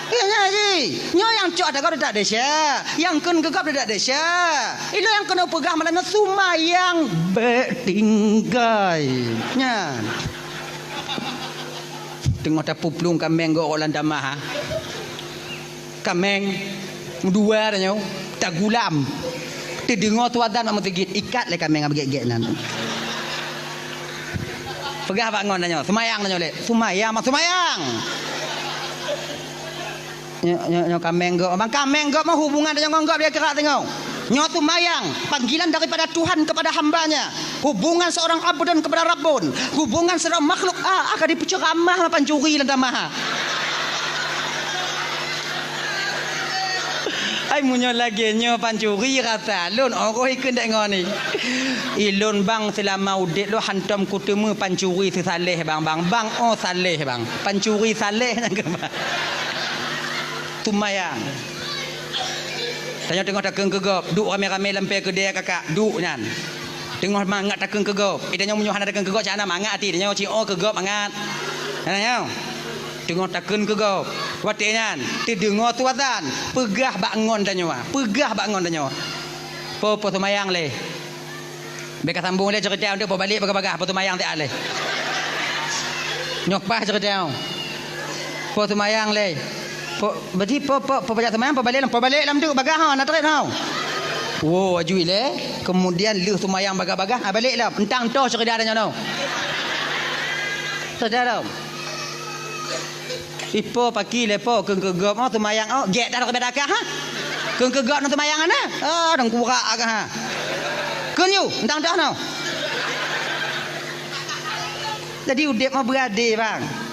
Ya ji, nyo yang cok ada kau tak desa, yang kun gegap tak desa. Itu yang kena pegah malam sumayang betinggai. Nya. Tengok tapu pelung kameng go orang damah. Kameng dua dah nyo, tak gulam. Terdengar tuadan nak tegit ikat le kameng abgek-gek nan. Pegah bangun dah nyo, sumayang dah nyo le. Sumayang mak sumayang. Nyo kameng go mah hubungan dengan enggak dia kerak tengok. Nyo sumayang panggilan daripada Tuhan kepada hambanya. Hubungan seorang abdan kepada Rabbun. Hubungan seorang makhluk akan diperceramah pancuri lan damah. Ai munyo lagi nyo pancuri kata lun oroh ikut dak ngoni. Ilun bang selama udik lo hantam kutemu pancuri sesaleh bang oh saleh bang. Pancuri saleh nang kemah. Sumayang. Tengok takeng kegop, duk rame-rame lampai kedai kakak, duk nyan. Tengok mangat takeng kegop. Idanya munyo hana takeng kegop cana mangat ati, dia cio kegop mangat. Nanya. Tengok takeng kegop. Wate nyan, terdengar tuatan, pegah bangun danyo. Pegah bangun danyo. Po sumayang le. Beka sambung le cerita untuk balik bagah-bagah po sumayang tak le. Nyok pah cerita. Po sumayang le. Berarti pembajak semayang pembalik lam tu bagah ha nak tarik tau. Oh ajui le. Kemudian lu semayang bagah-bagah balik lah. Entang tu cerita dah nyono. Cerita dah. Ipo pagi lepo kegegop mau semayang gek dah ke bedakah ha. Kegegop nak semayang ana. Dang kurak agak ha. Kun you entang dah no. Jadi udip mau berade bang.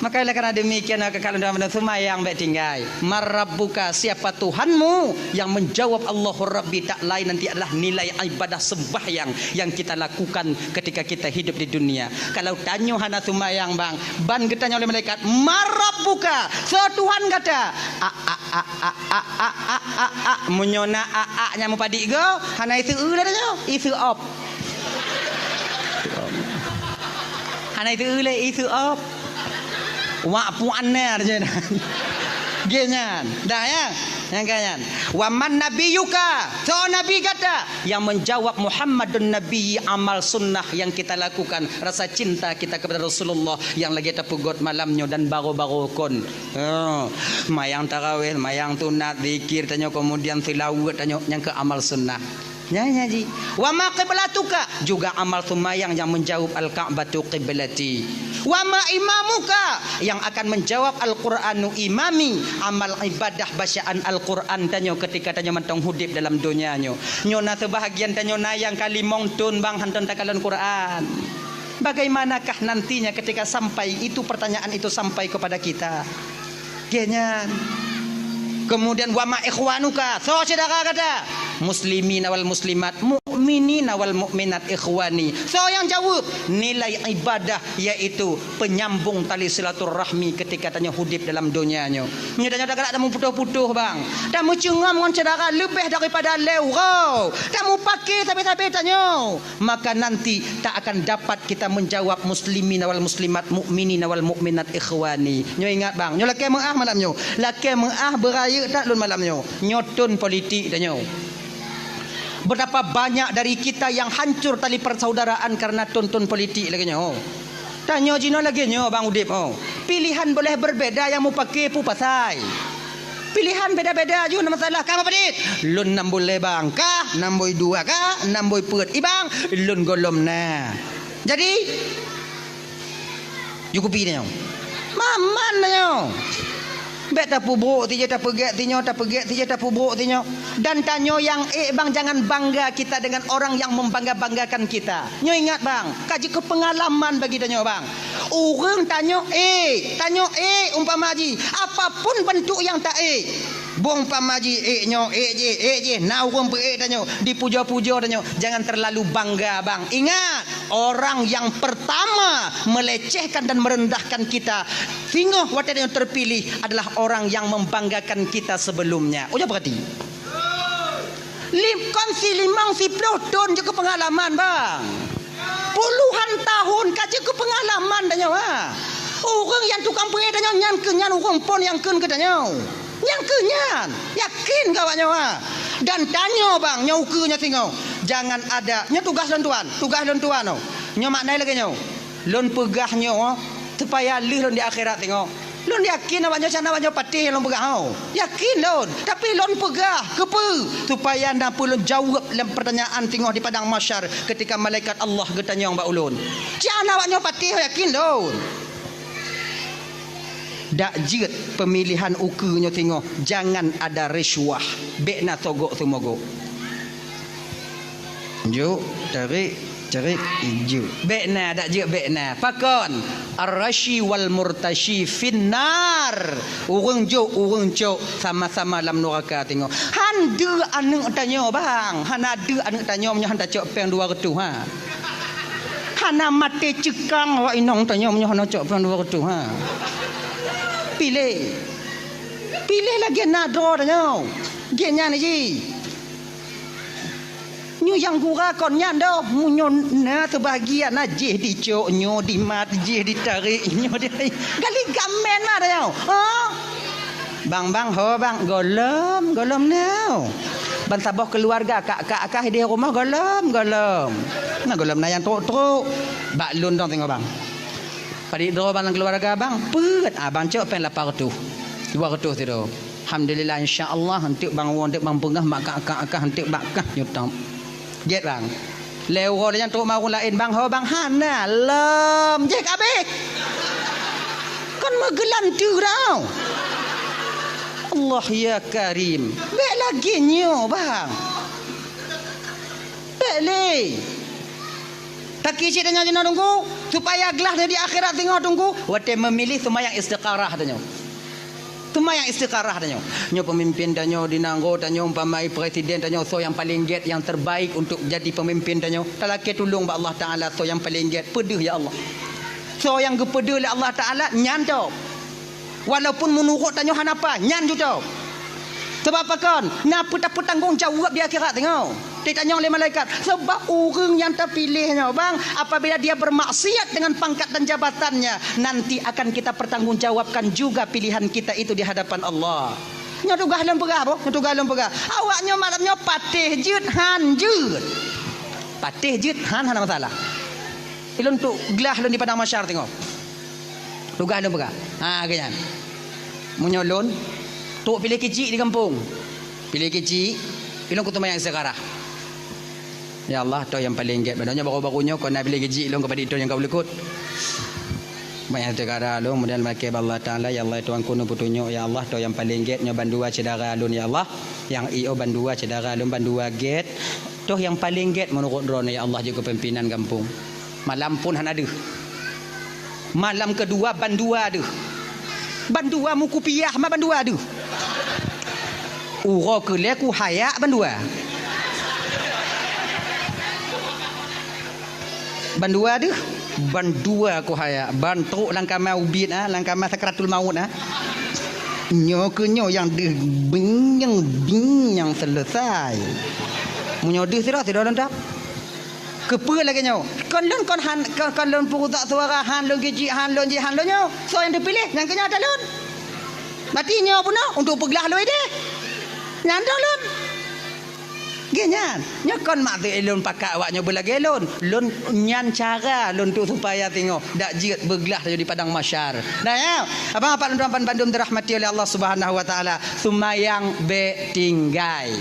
Maka karena demikian kalau dalam semayang baik tinggal. Marabbuka, siapa Tuhanmu? Yang menjawab Allahur Rabbi tak lain nanti adalah nilai ibadah sembahyang yang kita lakukan ketika kita hidup di dunia. Kalau tanya hana semayang bang, ban ketanya oleh malaikat, Marabbuka, so Tuhan kata, munyona nya mu padi go, hana itu dah itu op. Hana itu itu op. Wa puannya aja dah. Genyan. Dah ya. Yang kanyan. Wa man nabiyuka. So nabi kata yang menjawab Muhammadun nabi amal sunnah yang kita lakukan, rasa cinta kita kepada Rasulullah yang lagi terpugot malamnya dan baru-baru kon. Mayang tarawih, mayang tunat, zikir tanya kemudian tilawat tanya yang ke amal sunnah. Ya ji. Wa ma qiblatuka, juga amal sumayang yang menjawab al-Ka'batu qiblati. Wa ma imamuka, yang akan menjawab Al-Qur'anu imami, amal ibadah bacaan Al-Qur'an tanyo ketika tanyo mentong hudip dalam dunia nyo. Nyona sebahagian tanyo nayang kali mongtun bang hanton takalan Qur'an. Bagaimanakah nantinya ketika sampai itu pertanyaan itu sampai kepada kita? Genyan. Kemudian wa ma ikhwanuka, so saudara kata muslimin wal muslimat, mukmin mu'minina wal mu'minat ikhwani. So yang jawab nilai ibadah iaitu penyambung tali silaturahmi ketika tanya hidup dalam dunianya. Nya tanya dak tak mu putuh-putuh bang. Tak mu cengam ngon cedera lebih daripada leurau. Tak mu pakai tapi tanya. Maka nanti tak akan dapat kita menjawab muslimin wal muslimat, mukminin wal mukminat ikhwani. Nyo ingat bang, nyo laki mengah malam nyo. Laki mengah beraya tak lun malam nyo. Nyotun politik dah nyo. Betapa banyak dari kita yang hancur tali persaudaraan karena tonton politik lagi nyo. Tanya jino lagi nyo bang Udip. Pilihan boleh berbeza, yang mau pakai pu pasai. Pilihan beda-beda je masalah. Kamu pedit? Lun 6 boleh bang kah? 6 boy 2 kah? 6 boy perut. Ibang lun golom na. Jadi cukupi dia. Maman dia. Bet tak pubruk ti je tak pegek tinyo, tak pegek ti je tak pubruk tinyo. Dan tanyo yang bang, jangan bangga kita dengan orang yang membangga-banggakan kita. Nyo ingat bang, kaji kepengalaman bagi tanyo bang. Orang tanyo umpama haji, apapun bentuk yang tak bong pamaji nyo je na urang pe tanyo dipuja-puja tanyo, jangan terlalu bangga bang. Ingat, orang yang pertama melecehkan dan merendahkan kita sehingga waktu yang terpilih adalah orang yang membanggakan kita sebelumnya. Ojo berarti kongsi 50 tahun juga pengalaman bang, puluhan tahun kaji ke pengalaman tanyo orang yang tukang pe tanyo nyan kenyan urang pon yang ken ke tanyo. Yang kenyan yakin kawannya dan tanya bang nyaukunya tinggal jangan ada nya tugas tuan nyo maknai lagi nyo lon pegahnya supaya lih di akhirat tengok lon yakin awaknya sana awaknya patih lon pegah yakin lon tapi lon pegah kepe supaya ndak pulun jawab dalam pertanyaan tengok di padang mahsyar ketika malaikat Allah getanya mbak ulun jana awaknya patih yakin lon. Dak jit pemilihan ukunya tengok jangan ada risuah bekna togok semoga ju cari ju bekna dak jit bekna pakon ar-rashi wal murtashi finnar urang jo urang cok sama-sama dalam neraka tengok han de anu tanya bang han ada anu tanya nya han tak cok peng 200 hana mate cekang wa inong tanya nya han cok peng 200 pilih lagi nado tanya genya ni ji nyu yang gura kon nyan do munyo na sebahagian na je di cok nyo di mat je ditarik nyo di gali gamen ma tanya bang ho bang golom now ban sabah keluarga kak di rumah golom nah golom na yang truk bak lun dong tengok bang pada do bang keluarga bang pet abang cok pen 800 200 tu alhamdulillah insyaallah hantik bang won dik bang pengah mak akak hantik bakah nyutam jet bang lewo yang tu mau lain bang ho bang hana lem jek abeh kan magelan tu tau Allah ya karim bek lagi nyo bang bek le tak kisi tanya jena tunggu supaya gelah di akhirat tengok tunggu wate memilih semua yang istiqarah tanya semua yang istiqarah tanya nyo pemimpin tanya dinanggo tanya umpamai presiden tanya so yang paling get yang terbaik untuk jadi pemimpin tanya talake tolong ba Allah taala so yang paling get pedih ya Allah so yang gepedih oleh Allah taala nyan tau walaupun menurut tanya hanapa nyan tu tau sebab apa kan napa tak bertanggung jawab di akhirat tengok ditanya oleh malaikat sebab orang yang terpilihnya bang apabila dia bermaksiat dengan pangkat dan jabatannya nanti akan kita pertanggungjawabkan juga pilihan kita itu di hadapan Allah. Nya tugah lem pegah boh, tugah lem pegah. Awaknya malamnya patih jut han jut. Patih jut han hana masalah. Ilun tu gelah lun di padang mahsyar tengok. Tugah lem pegah. Ganyan. Menyolon tu pilih kecil di kampung. Pilih kecil ilun kutuma yang sekarang. Ya Allah, tu yang paling get. Badanya baru-barunya kau nak beli gaji long kepada itu yang kau boleh ikut. Banyak tegara long kemudian makai Allah Taala ya Allah tuan kuno putunyo ya Allah tu yang paling get nyo bandua cedara lun ya Allah. Yang io bandua cedara lun bandua get. Tu yang paling get menurut drone ya Allah juga pimpinan kampung. Malam pun han ada. Malam kedua bandua ada. Bandua muku piah ma bandua ada. Uro ke leku hayak bandua. Bandua deh. Bandua aku haya. Bantu langkama ubin langkama sakratul maut Nyo kenyo yang deh binyang selesai. Munyo deh tidak lentap. Kepa lagi nyo. Kon lon purutak suara han lon geji han lon nyo. So yang dipilih yang kenya dalon. Mati nyo pun untuk peglah lo ide. Nyandong lon. Genyan, nyakon mak tu elon pakak awaknya belagi elon. Lon nyan cara lon tu supaya tengok dak jirat bergelah di padang masyar. Nah ya, abang apa tuan Bandung dirahmati oleh Allah Subhanahu wa taala, sumayang be tinggai.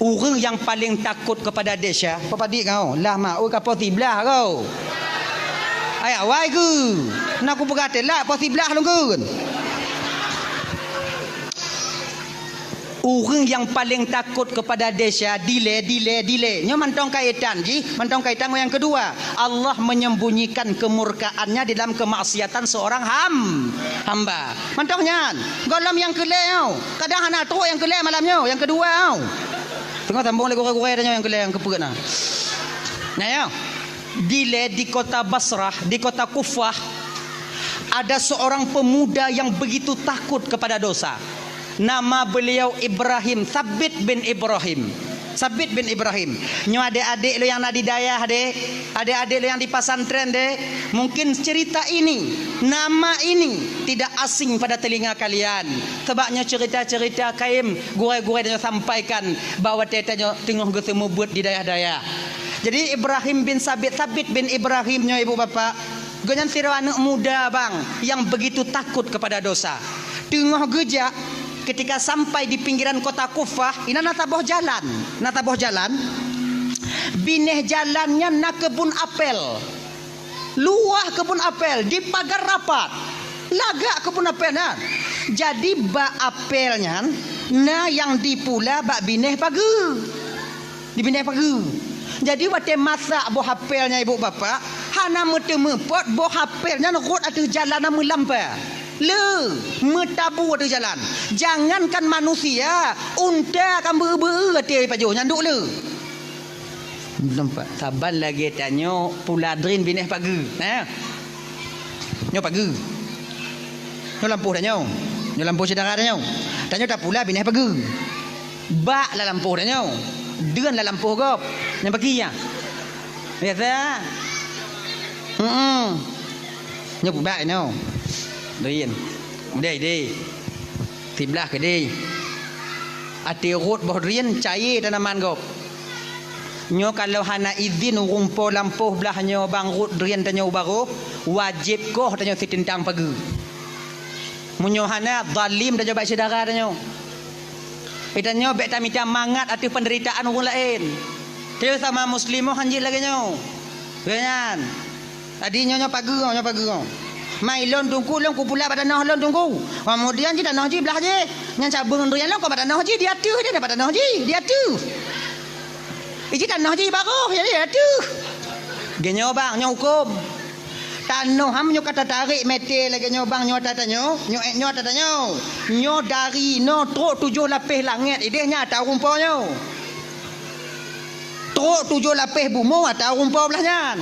Orang yang paling takut kepada desa, apa dik kau? Lah mak oi kapo tiblah kau. Ai awai ke? Nak aku berkata lah posiblah lu kun. Orang yang paling takut kepada desa delay. Nyo mantong kaitan mantong kaitan yang kedua. Allah menyembunyikan kemurkaannya dalam kemaksiatan seorang hamba. Mantongnya. Golam yang kelai kadang anak teruk yang kelai malamnya, yang kedua tengok tambung lagi gore-gore yang kelai yang keput nah. Nah delay di kota Basrah, di kota Kufah ada seorang pemuda yang begitu takut kepada dosa. Nama beliau Ibrahim, Sabit bin Ibrahim. Nyo adik-adik lo yang nak didayah adik-adik lo yang di pasantren mungkin cerita ini, nama ini tidak asing pada telinga kalian. Sebabnya cerita-cerita kaim gurai-gurai dia sampaikan bahawa tetanya tengah gesemu buat di dayah-dayah. Jadi Ibrahim bin Sabit bin Ibrahim nyo ibu bapa, ganyan sira anak muda bang yang begitu takut kepada dosa. Tengah gejak ketika sampai di pinggiran kota Kufah, ina nataboh jalan. Bineh jalannya nak kebun apel. Luah kebun apel di pagar rapat. Lagak kebun apel nah. Jadi ba apelnya nah yang dipula bak bineh pagi. Di bineh pagi. Jadi waktu masak buah apelnya ibu bapa, hana mete-mepot buah apelnya nurut atas jalan nama lampa. Metabu ada jalan. Jangankan manusia, unta akan ber-ber hati pajo nyanduk nampak. Saban lagi tanya puladrin bineh pagi. Nyo pagi. Nyo lampuh dah nyo. Nyo lampuh sedara dah nyo. Tanya tak pula bineh pagi. Bak la lampuh dah nyo. Deun la lampuh gop. Yang pagi ya. Biasa. Nyo bak nyo. Doin. Dei. Tiblah ke dei. Ati rot boh rien cair tanaman gop. Nyo kalau hana izin rumpo lampuh belah nyo bang rot rien tanyo baru wajib koh tanyo sitintang pagi. Munyo hana zalim tanyo baik saudara tanyo. Itanyo bek tamita mangat ati penderitaan orang lain. Teu sama muslimoh hanjil lagi nyo. Ganyan. Tadi nyo pagi. Mai lon tungku lon ku pula badan lon tungku. Kemudian ji tanah ji belah je. Nyan cabung rian lon ko badan ji dia tu dia dapat tanah ji dia tu. Iji tanah ji baru dia tu. Genyo bang nyo hukum. Tanah ham nyo kata tarik meter lagi nyo bang nyo tatanyo. Nyo tatanyo. Nyo dari no truk 7 lapis langit idehnya tahu rumponyo. Truk 7 lapis bumbu tahu rumpo belahnya.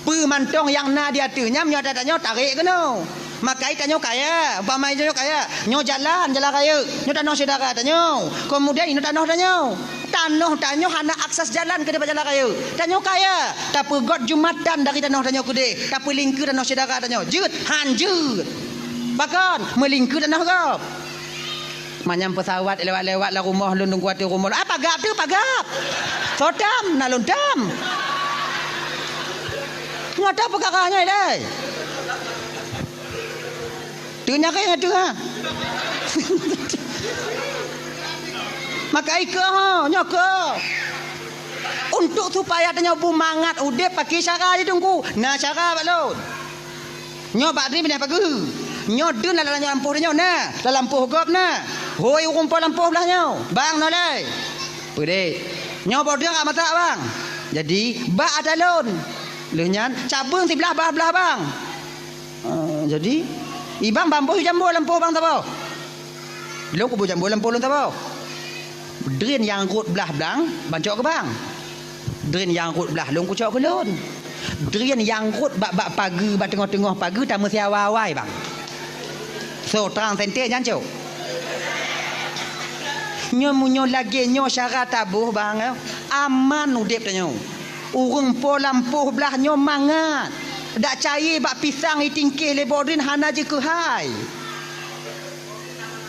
Pemantong yang na dia tu nyam nyo tanya tarik ke no. Makai tanya kaya, umpama nyo kaya, nyo jalan kaya, nyo tanah saudara tanya. Kemudian ino tanah tanya hana akses jalan ke depan jalan kaya. Tanya kaya, tapi got jumatan dari tanah tanya kude, tapi lingku tanah saudara tanya. Jut, hanjut. Bahkan melingku tanah gap. Manyam pesawat lewat-lewat lah rumah lundung kuat rumah. Apa gap tu pagap. Sotam nalundam. Ngata perkaranya dai. Tanya ke ngatu ha. Maka ika nyaka. Untuk supaya tanya bumangat udep pakai cara je tunggu. Nah cara balon. Nyo badri pindah pagi. Nyo dun dalam lampuh nyo nah. Dalam lampuh gop nah. Hoi rumpah lampuh belah nyo. Bang no lai. Pede. Nyo bodoh enggak masak bang. Jadi bak ada lon. Lenyan cabung sebelah belah bang. Jadi ibang bambu jambu lampu bang tahu. Lo ku jambu lampu lu tahu. Drin yang rut belah bang bancok ke bang. Drin yang rut belah long ku cok kelon. Drin yang rut bak pagi bak tengah-tengah pagi tak mesti awal-awal bang. So terang sente jangan cok. Nyo munyo lagi nyo syarat tabuh bang. Aman udip tanyo. Urung po lampuh belah nyo mangat. Dak cair bak pisang itingkih le bodrin hana je ke hai.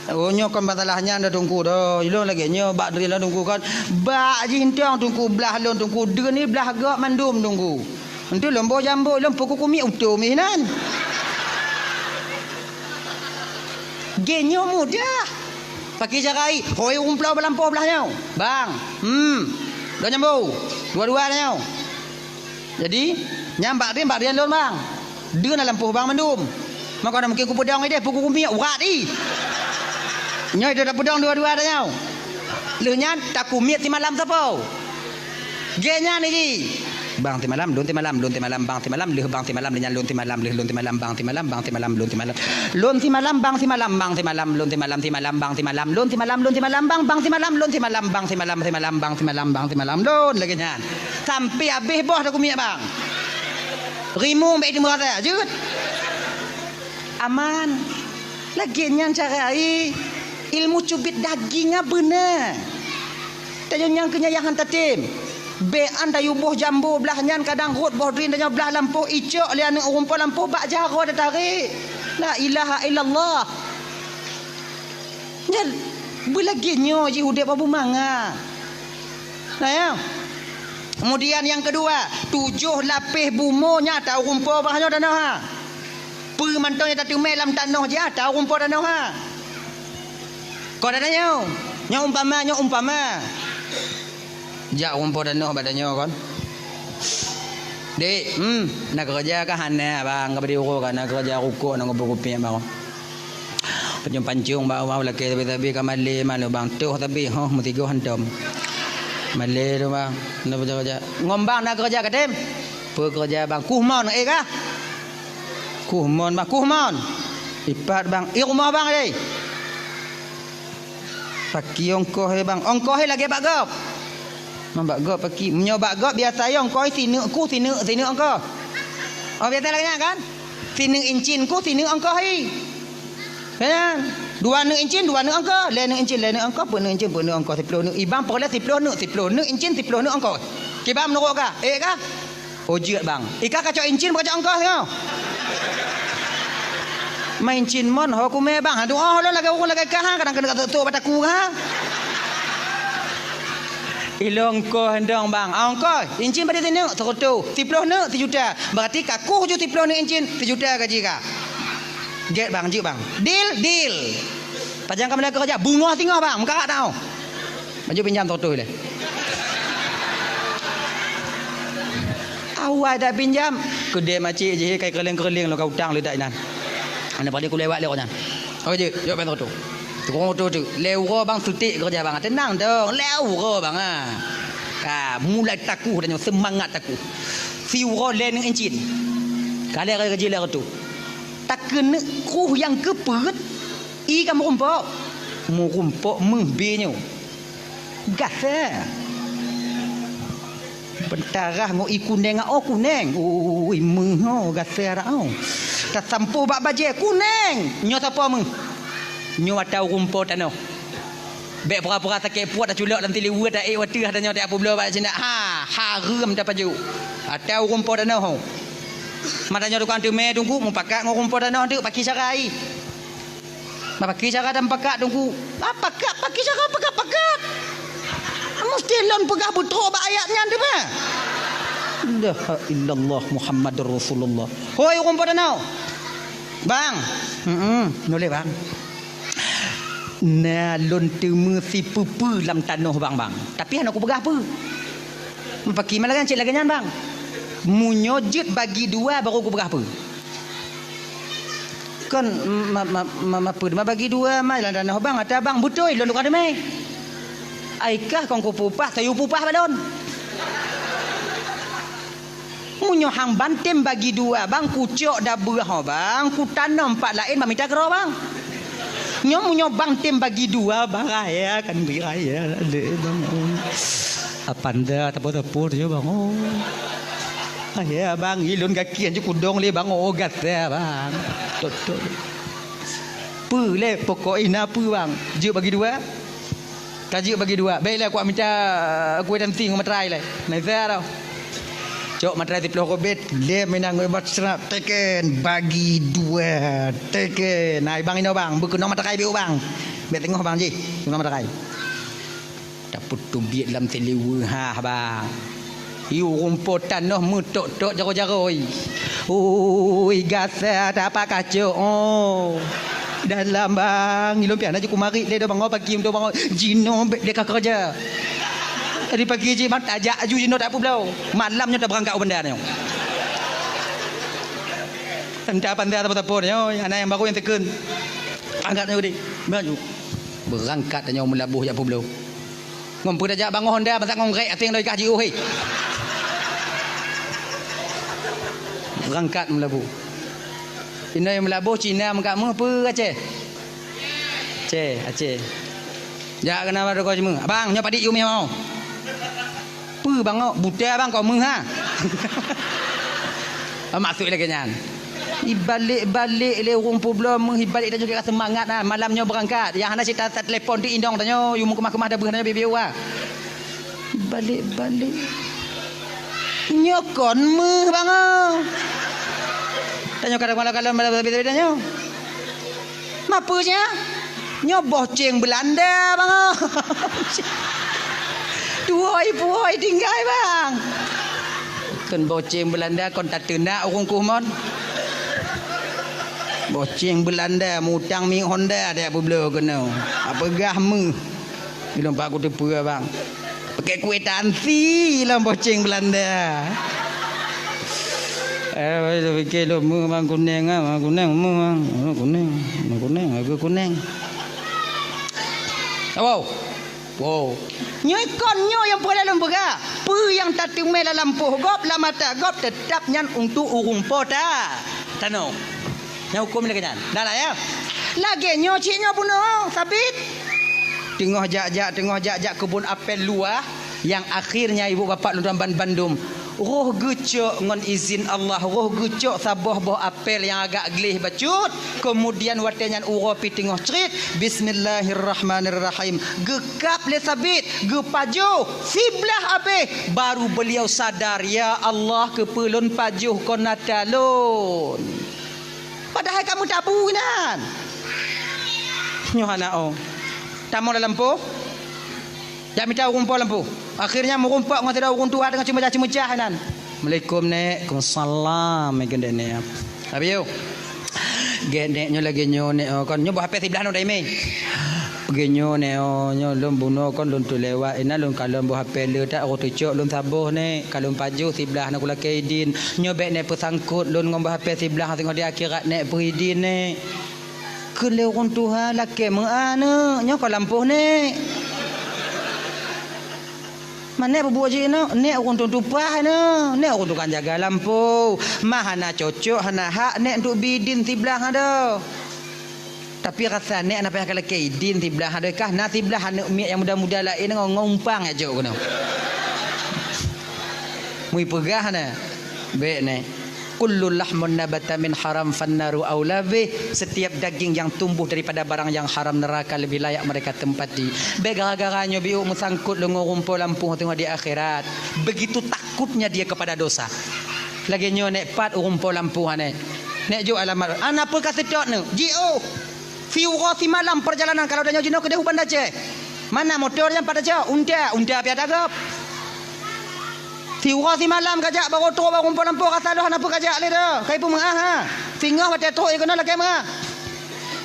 Oh nyo kan masalahnya dah tunggu dah. Ilong lagi nyo bak dri lah tunggu kan. Bak je hentiang tunggu belah lon tunggu. Dri ni belah gak mandum tunggu. Nanti lombo jambu lom pokok kumi utuh minan. Genyo mudah. Pakai carai. Hoi umplau belampu belah nyo. Bang. Dah jambu. Dua-dua dah nyo. Jadi nyambak dia lon bang. Dia nak lampu bang mandum. Maka nak mungkin ku pedang dia pokok kumi urat di. Nyoi dah pedang dua-dua dah nyau. Leunya tak kumit ti malam sapo. Genya ni ji. Bang ti malam, lun ti malam, lun ti malam, bang ti malam, leuh bang ti malam, leunya lun ti malam, leuh lun ti malam, bang ti malam, bang ti malam, lun ti malam. Lun ti malam, bang ti malam, bang ti malam, lun ti malam, ti malam, bang ti malam, lun ti malam, lun ti malam, bang ti malam, lun ti malam, bang ti malam, ti malam, bang ti malam, bang ti malam, lun lagi nyan. Sampai habis boh dah kumit bang. Rimu mbek di merata, jut. Aman. Lagi nyan cara ai. Ilmu cubit daging benar. Tayo nyang kenyayangan tatim. Bean dayu boh jambu belah nyan kadang rut boh drin dayo belah lampu icok lian urumpa lampu bak jaro dah tarik. La ilaha illallah. Nyal belagi nyo ji hudep abu manga. Nah ya. Kemudian yang kedua, 7 lapis bumonya tahu rumpa bahnya danau ha. Pemantaunya tak tumai dalam tanah je tahu rumpa danau ha. Kau dah tanya, nya umpama. Jak rumput danau badannya kan. Dek, nak kerja ke hana bang, ke beri urut kan nak kerja rukuk nak ngopi-ngopi bang. Pancung bawa laki tapi kamali malu bang tuh tapi mesti go hantam. Malay tu bang, nak kerja. Ngombang nak kerja ke tim? Pekerja bang, kuhmon kah? Kuhmon bang, kuhmon. Ipat bang, rumah bang ni. Paki ongkoh bang. Ongkoh lagi bak gop. Mambak gop paki. Menyobak gop biasa ya ongkoh sini ongkoh. Oh biasa lagi kan? Sini incin ku sini ongkoh hi. Kan? 2 incin 2 ongkoh. Lain incin ongkoh, pun incin pun ongkoh 10 ibang pokoknya 10 incin 10 ongkoh. Kibam nuruk kah? Kah? Ojit bang. Ika kacau incin kacau ongkoh tengok. Main cin mon ho ku me bang tu oh lo lagi urang lagi kah kadang kena tu bataku ha ilong ko hendong bang angko incin pada sini serutu 10 ne 1 juta berarti kaku je 10 ne incin 1 juta gaji ka get bang ji bang deal pajang kamu kerja bunga tengah bang muka tahu maju pinjam tu le awal dah pinjam kedai macik je kai keleng-keleng lo kau utang le dak nan. Anda pada ku lewat lewat kan. Okey je, jom tu. Tukang tu. Lewa bang sutik kerja bang. Tenang dong. Lewa bang ah. Mulai taku dan semangat taku. Fiura len encin. Kali kerja le tu. Tak kena kuh yang kepet. I kamu rumpok. Mu rumpok membinyo. Gasa. Bentarah ngo ikuneng kuneng. Ui mengho gasa rao. Tak sampu bak baje kuning. Nyo siapa meng? Nyo atau rumput tanah. Bek pura-pura sakit puat dah culak dalam tili urat dah watah dah nyo tak apa bela bak sini. Haram dah paju. Atau rumput tanah ho. Matanya tukang tu me tunggu mu pakat ngo rumput tanah tu paki carai. Paki cara dan pakat tunggu. Pakat paki cara pakat. Mesti lon pegah betul bak ayatnya tu mah. La illallah Muhammadur Rasulullah. Hoi rumput danau. Bang. Boleh bang. Nah lon temu si pupu dalam tanah bang. Tapi anak aku pegah apa? Pakai malah kan cik lagi nyan bang. Munyojut bagi 2 baru aku pegah apa? Kan apa bagi 2 mai dalam tanah bang ada bang betul lon ada mai. Aikah kau pupah sayu pupah balon. Munyo hang bantem bagi 2 bang kucok dah berah bang ku tanam 4 lain bang minta kero bang nyo munyo bantem bagi 2 bang raya kan beraya le bang Apanda tapo-tapo dia bang. Oh. Ya bang, ilun kaki anju kudong le bang. Oh gat ya bang. Tok. Pu le pokok ina pu bang. Juk bagi dua. Kaji bagi dua. Baiklah aku minta kuih dan ting matrai le. Nai saya tau. Cok matrai di peloko bet. Le menang buat serap teken bagi dua. Teken. Nai bang ino bang. Bukan matrai biu bang. Bet tengok bang ji. Tengok matrai. Dapur tu biat dalam telewa ha bang. Iu rumputan noh mutok-tok jaro-jaroi. Oi gasa tak apa kacau. Oh. Dalam bang, ilum pian aja kumari le do bang pagi do bang jino dekat kerja. Tadi pagi je mat ajak aju jino tak apa belau. Malamnya dah berangkat benda ni. Entah pandai apa ni. Anak yang baru yang tekun. Angkat ni baju. Berangkat tanya melabuh jak apa belau. Ngompo dah jak bang Honda pasal ngongkrek ating dari kaji oi. Berangkat melabuh. Cina yang melabuh Cina mengkamu apa Aceh? Aceh. Jak kenapa ada kau cuma? Abang nyop adik you mau. Apa bang kau? Buta bang kau meng ha. Masuk lagi nyan. Ibalik-balik le urung pula menghibalik dah juga semangat lah. Malamnya berangkat. Yang ana cerita telefon di indong tanya you mau kemah-kemah dah berhana bibiu ah. Balik-balik. Nyokon meh bang. Tanya kadang-kadang beda-beda nyo. Mapanya? Nyo boceng Belanda bang. Duhoi tinggal bang. Kan boceng Belanda kon tak tenak urung kuhmon. Boceng Belanda mutang mi Honda dia apa belo kena. Apa gah mu. Ilom pak aku tepu bang. Pakai kuih tansi lah boceng Belanda. Fikir lo mu bang kuning ah kuning mu bang kuning aku kuning. Wow. Nyekon nyo yang pula lembaga. Pu yang tak tumai dalam lampu gop la mata gop tetap nyan untuk urung pota. Tano. Nya hukum lagi nyan. Dah lah ya. Lagi nyo cik nyo puno sabit. Tengah jak kebun apel luar yang akhirnya ibu bapa lu dalam Bandung. Roh gucuk ngon izin Allah, roh gucuk sabah boh apel yang agak gelih bacut, kemudian watenyan uro pi tengah cerit bismillahirrahmanirrahim gekap le sabit gepaju siblah abe baru beliau sadar ya Allah kepelun pajuh kona talun padahal kamu tabu nan nyohana oh tamu dalam po dak minta rumpah lampu. Akhirnya merumpak dengan tidak urung tua dengan cemecah-cemecah nan. Assalamualaikum nek. Waalaikumsalam gende nek. Abiyo. Gende nyo lagi nyo nek kon nyo bah sebelah no dai me. Genyo nek nyo lum buno kon lun tu lewat ina lun kalon bah le tak ro tucuk lun sabuh nek kalon paju sebelah nak kula kaidin. Nyo bek nek pesangkut lun ngom bah sebelah tengok di akhirat nek beridin nek. Kele urung Tuhan laki mengana nyo ko lampuh nek. Mana berbuat je no? Nek untuk tupah no. Nek untuk kan jaga lampu. Mahana cocok hana hak nek untuk bidin tiblah ada. Tapi rasa nek nak payah kalau kaidin tiblah ada kah? Na tiblah hana umi yang muda-muda lain ngompang aja kono. Mui pegah na. Baik nek. Kullu lahmun nabata min haram fannaru aula bih. Setiap daging yang tumbuh daripada barang yang haram neraka lebih layak mereka tempati. Baik gara-garanya biu mesangkut lengo rumpul lampu tengok di akhirat. Begitu takutnya dia kepada dosa. Lagi nyo nek pat rumpul lampu ane. Nek jo alamat. Ana apa ka sedot ne? Jio. Fiura si malam perjalanan kalau dah jino ke Dehuban Aceh. Mana motor yang pada jauh? Unda piada gap. Tiura si malam kajak baru teruk baru rumpul lampu rasa dah apa kajak le dah. Kai pun mengah ha. Tinggal baca teruk ikuna lagi mengah.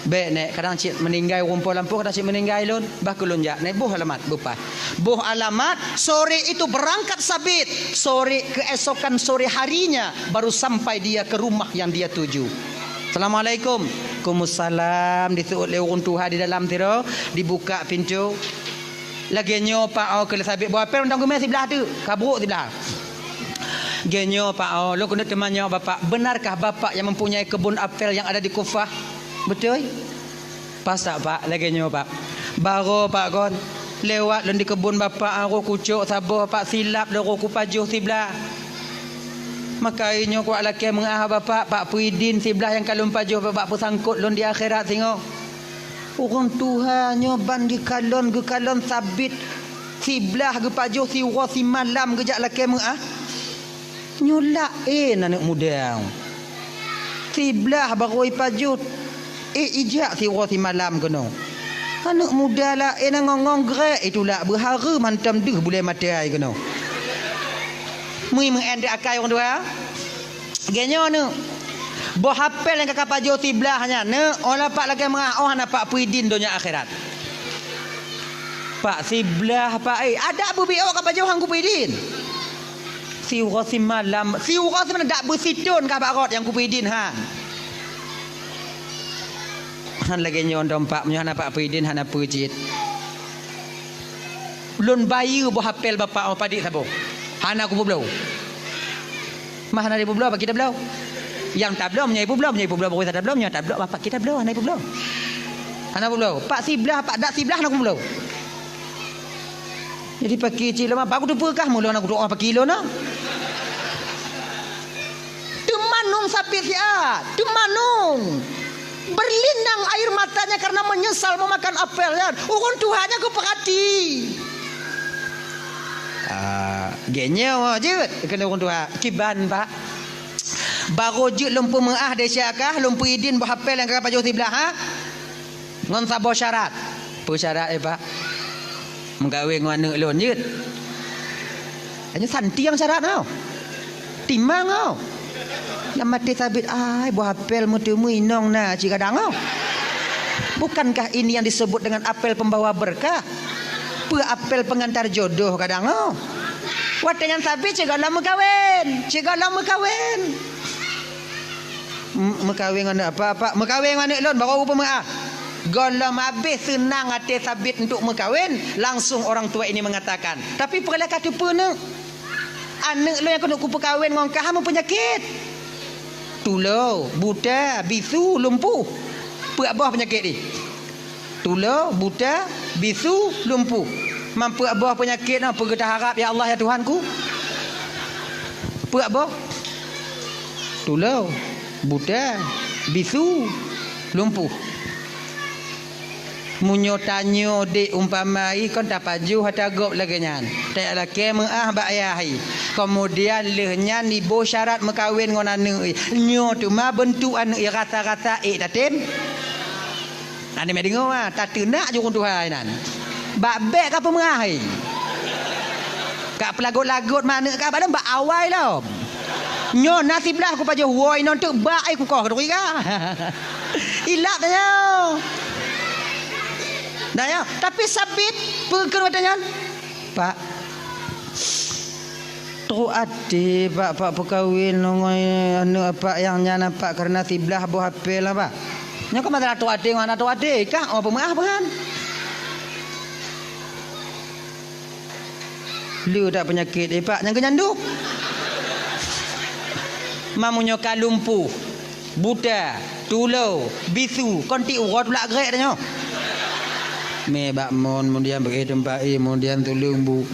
Baik nek kadang cik meninggal rumpul lampu kadang cik meninggal lun bah kulun jak nek buh alamat bupat. Buh alamat sore itu berangkat sabit. Sore keesokan sore harinya baru sampai dia ke rumah yang dia tuju. Assalamualaikum. Waalaikumsalam. Disuut le urun Tuhan di dalam tiro, dibuka pintu. Lagi nyo pak ke sabit buat apa undang gemai sebelah tu kabruk sebelah genyo pak lo kena temannya bapak benarkah bapak yang mempunyai kebun apel yang ada di Kufah betul pas tak pak lagi nyo pak baru pak kon lewat di kebun bapak aku kucuk sabah pak silap doro ku pajuh sebelah. Makainya kuat laki mengah bapak Pak Puidin sebelah yang kalun pajuh bapak pusangkut lon di akhirat tengok. Orang Tuhannya bandi kalon ke kalon sabit sebelah ke pajuh si si malam kejak laki mengah. Nyolak anak muda. Sebelah baroi pajuh ijak si si malam kena. Anak muda lah ngongong gerak itulah berhara mantam deh boleh mati ai kena. Mui mengende akai orang tua. Genyo nu. Bo hafal yang kakak pajo tiblahnya ne olah pak lagi mengah oh anak Pak Puidin dunia akhirat. Pak siblah pak ada Abu Bio kakak pajo hang Puidin. Si Qasim malam dak bersitun kakak rot yang Puidin han. Han lagi nyon dompak menyo anak Pak Puidin han apa jit. Lun bayi bo hafal bapak apa dik sabo. Hana aku berblau. Mah hana ibu belau apa kita belau? Yang tak belau punya ibu belau pokok tak belau punya tak belau bapak kita belau hana ibu belau. Hana belau. Pak siblah pak dak siblah aku belau. Jadi pakai cil mah aku tu perkah mula nak doa pakai kilo nah. Tumanung sapi sia, tumanung. Berlinang air matanya karena menyesal memakan apelnya. Ukun Tuhannya aku perhati. Genyo je kena orang tua kiban pak baru je lempu mengah desyakah lempu idin berhafal yang kakak pajuh sebelah ha ngon sabo syarat apa syarat pak menggawe ngan lon je hanya santi yang syarat tau timang tau yang mati sabit ai berhafal mutemu inong na cikadang tau bukankah ini yang disebut dengan apel pembawa berkah apel pengantar jodoh kadang oh. Watengan sapi cegala mekawin. Mekawin ngana apa? Mekawin ngana lon baru rupa mengah. Golam habis senang hati sabit untuk mekawin, langsung orang tua ini mengatakan, tapi perlah kata puna. Anak lo yang kena ku perkawin ngongkah hama penyakit. Tulau, buta, bisu, lumpuh. Apa abah penyakit ni? Tulau, buta, bisu, lumpuh. Mampu abah penyakit apa kita harap ya Allah ya Tuhanku? Apa abah? Tulau, buta, bisu, lumpuh. Munyo tanyo de umpamai kon tak paju hatagop lagi nyan. Tak laki mengah bak ayahi. Kemudian lehnya ni bo syarat mekawin ngon anu. Nyo tu ma bentuk anu rata-rata tatim. Ane me dengar ah tak tenak je orang Tuhan nan. Bak bek ka pemengah ai. Kak pelagut-lagut mana ka badan bak awai lah. Nyo nasib lah aku paju woi non tu bak ai ku kau kedoi ka. Ilak dah. Dah ya, tapi sabit perkara katanya. Pak tu ade pak perkahwin anu apa yang nyana pak karena tiblah buah apel lah pak. Nya kau masalah tu ade mana tu ade kah? Oh pemengah kan? Lu tak penyakit pak yang kenyanduk. Mamunyo kalumpu, buta, tulau, bisu, konti urat pula gerak dah. Me bak mon kemudian bagi tempat kemudian tulung bu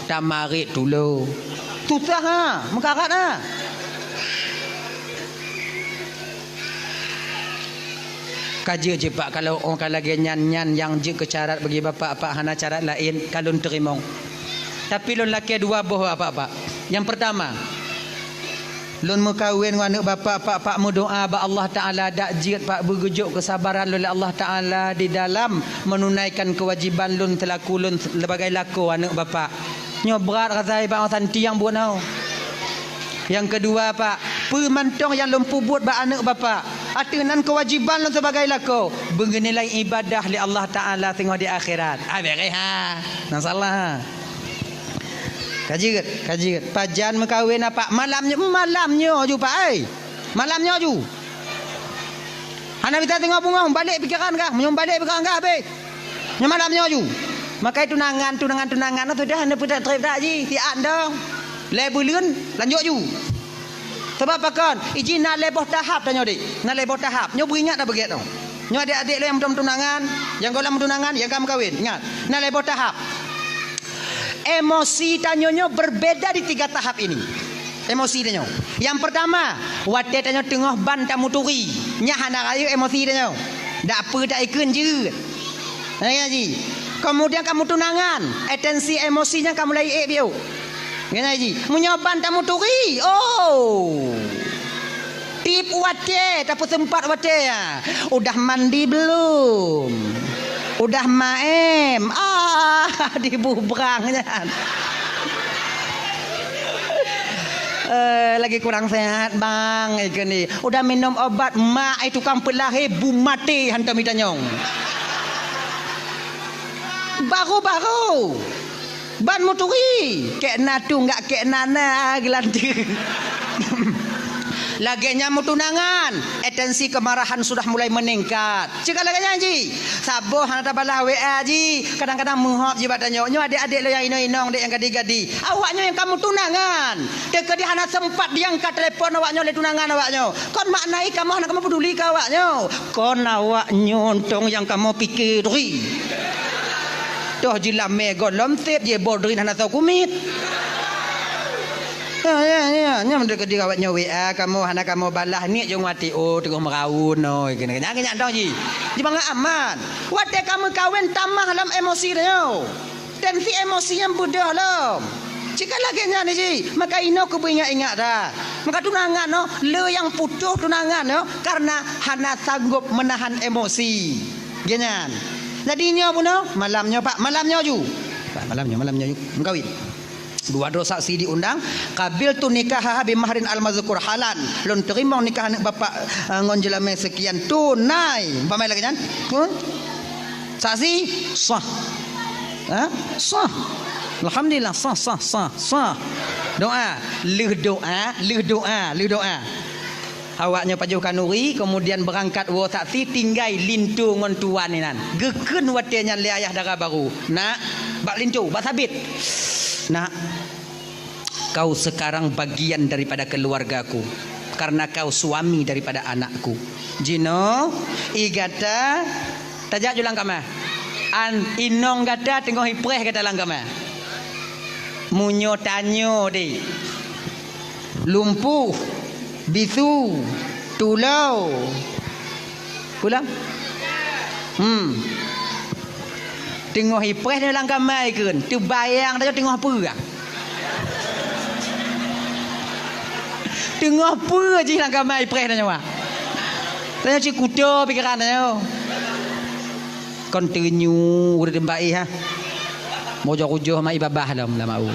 tamarit tulau. Susah ha, mekarat ha. Kaji je pak kalau orang lagi nyan-nyan yang je ke syarat bagi bapak hana syarat lain kalun terimong. Tapi lon laki dua boh apa-apa. Yang pertama, lon mekawin dengan bapak pak mu doa ba Allah Taala dak jiat pak bergejuk kesabaran oleh Allah Taala di dalam menunaikan kewajiban lon telaku lon sebagai laku anak bapak. Nyo berat rasai bang santi yang buat. Yang kedua pak, pemantong yang lempu buat ba anak bapak. Atunan kewajiban lon sebagai laku bernilai ibadah li Allah Taala tengok di akhirat. Beres ha. Nang salah. Kaji pajan mekawin apa malamnya ju pak malamnya ju anak kita tengok bunga balik pikiran kah balik pikiran kah be malamnya ju maka tunangan tu dah anda putar trip tak ji siap dah lebulan lanjut ju sebab apa kan izin nak leboh tahap tanya dik nak leboh tahap nyo beringat dah begitu nyo adik-adik lo yang belum tunangan yang kau lama tunangan yang kamu kawin ingat nak leboh tahap emosi tanyonyo berbeda di 3 tahap ini. Emosi tanyo. Yang pertama, wate tanyo tengah ban tamu turi. Nyah anak ayu emosi tanyo. Dak apa tak ikun je. Ya ji. Kemudian kamu tunangan, atensi emosinya kamu lai biu. Ya ji. Menyoban tamu turi. Oh. Tip wate, tapi sempat wate ya. Udah mandi belum? Udah maem. Dibubrangnya. Lagi kurang sehat bang ikan ni. Udah minum obat mak itu tukang pelahir bu mati hantar mitanyong. Baru ban moturi kek natu enggak kek nana gelanti. Laginya mau tunangan, atensi kemarahan sudah mulai meningkat. Cakap laginya ji, saboh hana tabalah WA ji. Kadang-kadang menghop je badannya. Nyo adik-adik lo yang inong-inong, dek yang gadi-gadi. Awaknya yang kamu tunangan. Dek dia hana sempat diangkat telefon awaknya le tunangan awaknya. Kon maknai kamu hana kamu peduli ke awaknya. Kon awaknya untung yang kamu pikiri. Toh jilam mego lomtip je bodrin hana tahu kumit. Ya, mendekat di kawatnya WA kamu hana kamu balah ni jong wati tengah meraun no kena tau ji. Di bangga aman. Wate kamu kawin tamah dalam emosi dia. Tensi emosinya budah lo. Jika lagi ni ji, maka ino ku ingat dah. Maka tunangan no, le yang putus tunangan no karena hana sanggup menahan emosi. Genyan. Jadinya pun no, malamnya Pak, malamnya ju. Pak, malamnya ju. Mengkawin. 2 saksi diundang. Kabil tu nikah bi mahrin al-mazkur halan. Lon terima nikahan bapak ngonjelame sekian tunai. Pamai lagi kan? Saksi sah. Sah. Alhamdulillah sah. Doa. Leh doa. Awaknya pajuh kanuri kemudian berangkat wo saksi tinggai lintu ngon tuan ni nan. Geken watenya le ayah dara baru. Nak bak lintu, bak sabit. Nak, kau sekarang bagian daripada keluargaku karena kau suami daripada anakku. Jino, igata, tajak julang kama. An inong gata tengok hipreh kata lang kama. Munyo tanyo di. Lumpuh, bisu, tulau. Pulang? Tengok hipreh dalam kamai kan. Tu bayang dah tengok apa ah? Tengok apa je dalam kamai hipreh dah nyawa. Tanya cik kuda pikiran dah. Continue udah tembai ha. Mojo-mojo mai babah dalam mau.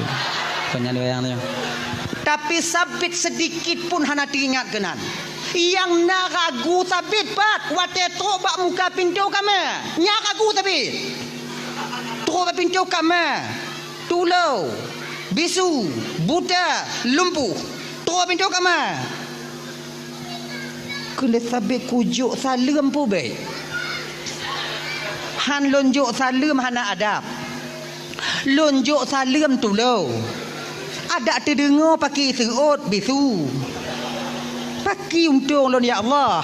Kanya bayang dah. Tapi sabit sedikit pun hana teringat kenan. Yang nak ragu sabit pat wate trobak muka pintu kami. Nyak ragu sabit. Trobak pintu kami. Tulau, bisu, buta, lumpuh. Trobak pintu kami. Kulit sabit kujuk salam pu be. Han lonjuk salam hana adab. Lonjuk salam tulau. Ada terdengar pakai serut bisu. Pakai untung lon ya Allah.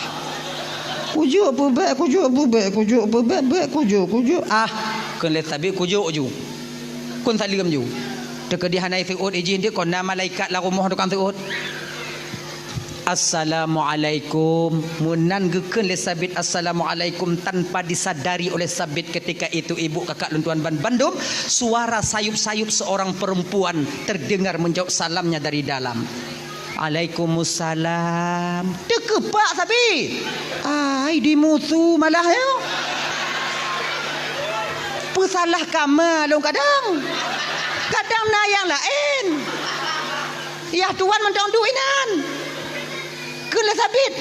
Kujuk bebek. Kun le sabi kujuk ju. Kun salim ju. Teka di hanai serut izin dia kon nama malaikat la rumah tukang serut. Assalamualaikum. Munan gekeun le sabit assalamualaikum tanpa disadari oleh sabit ketika itu ibu kakak luntuan ban Bandung, suara sayup-sayup seorang perempuan terdengar menjawab salamnya dari dalam. Waalaikumsalam. Dekepak sabit. Ai dimusuh malah ya. Pesalah kama long kadang. Kadang na yang lain. Ya tuan mentong duinan. Kena sabit.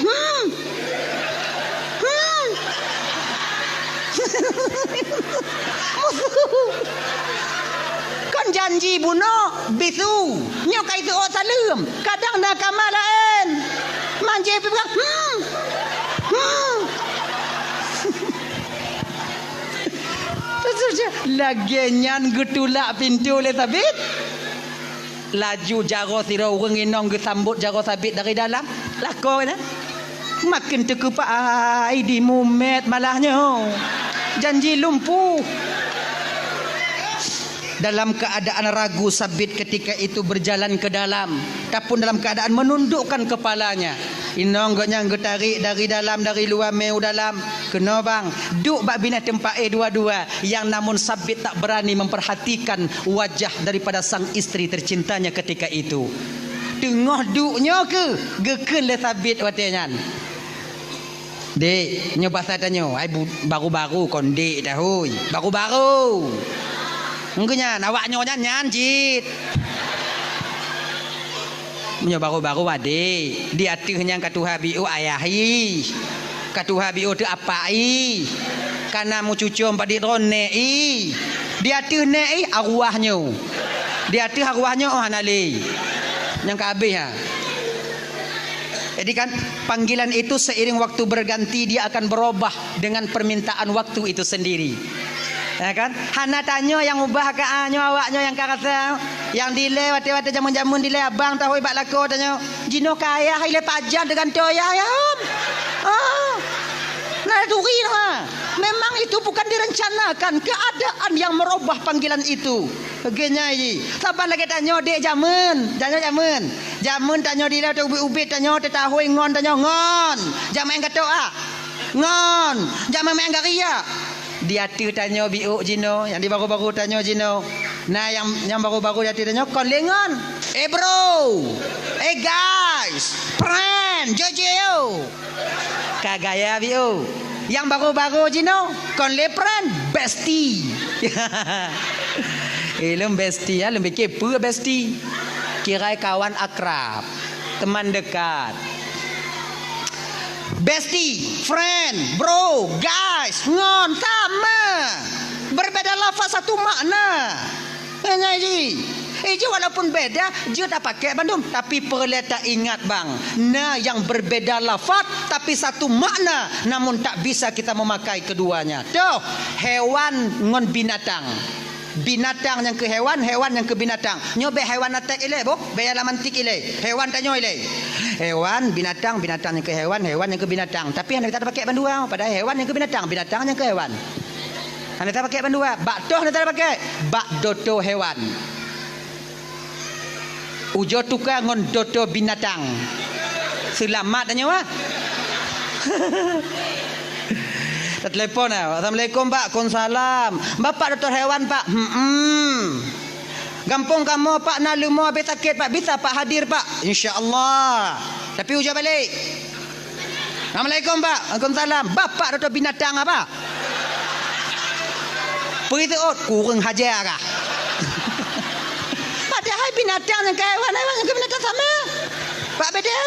Kan janji bunuh bisu nyokai tu ot salam kadang nak kamal lain manje pegang lagi nyan getulak pintu le sabit laju jaro sira urang inong gesambut jaro sabit dari dalam lako na makin terkepak ai di mumet malahnya janji lumpuh dalam keadaan ragu sabit ketika itu berjalan ke dalam, ataupun dalam keadaan menundukkan kepalanya. Inong goknya tarik dari dalam, dari luar meu dalam. Kena bang, duk bak bina tempat dua-dua, yang namun sabit tak berani memperhatikan wajah daripada sang isteri tercintanya ketika itu. Tengah duknya ke geken le sabit watenyan. Dek, nyoba saya tanya, ai baru-baru kon dek dah hoi. Baru-baru. Engkenya awak nyonya nyanjit. Menyo baru-baru adik. Di atihnya katuha biu ayahi. Katuha biu tu apai. Kana mu cucum padi ronei. Di atih nei arwahnya. Di atih arwahnya oh hanali. Yang kabeh ha. Jadi kan panggilan itu seiring waktu berganti dia akan berubah dengan permintaan waktu itu sendiri. Ya kan? Hana tanya yang ubah ke anyo awaknya yang karasa yang dile wate-wate jamun-jamun dile abang tahu ibak lako tanya jino kaya ile pajan dengan toya ya. Nah duri ha. Memang itu bukan direncanakan, keadaan yang merubah panggilan itu. Begini ji. Sabar lagi tanya dek jamun, Jamun tanya dia tu ubi tanya tahu ngon tanya ngon. Jamun yang kata ngon. Jamun yang garia. Dia tu tanya biuk jino, yang di baru-baru tanya jino. Nah yang baru-baru dia tanya kon lengon. Bro. Guys. Friend, jojo. Kagaya biuk. Yang baru-baru jino kon le friend bestie. Lem bestie ya, lebih kepo bestie. Kira kawan akrab, teman dekat. Bestie, friend, bro, guys, ngon sama. Berbeda lafaz satu makna. Hanya ji. Walaupun beda, dia tak pakai bandung, tapi perlu tak ingat bang. Nah, yang berbeda lafaz tapi satu makna, namun tak bisa kita memakai keduanya. Tuh, hewan ngon binatang. Binatang yang ke hewan, hewan yang ke binatang. Nyobe hewan atak ile, bo, bayar lamantik ile. Hewan tanyo ile. Hewan, binatang, binatang yang ke hewan, hewan yang ke binatang. Tapi anda tak pakai bandua, pada hewan yang ke binatang, binatang yang ke hewan. Anda tak pakai bandua, bak doh anda tak pakai, bak doto hewan. Ujo tukar ngon doto binatang. Selamat tanya wah. Telepon Assalamualaikum pak. Konsalam. Bapak doktor hewan pak. Gampung kamu pak nak lumo habis sakit pak. Bisa pak hadir pak. InsyaAllah. Tapi ujo balik. Assalamualaikum pak. Waalaikumsalam. Bapak doktor binatang apa? Pergi kurang hajar kah? Padahal binatang dengan hewan, hewan dengan binatang sama. Pak beda.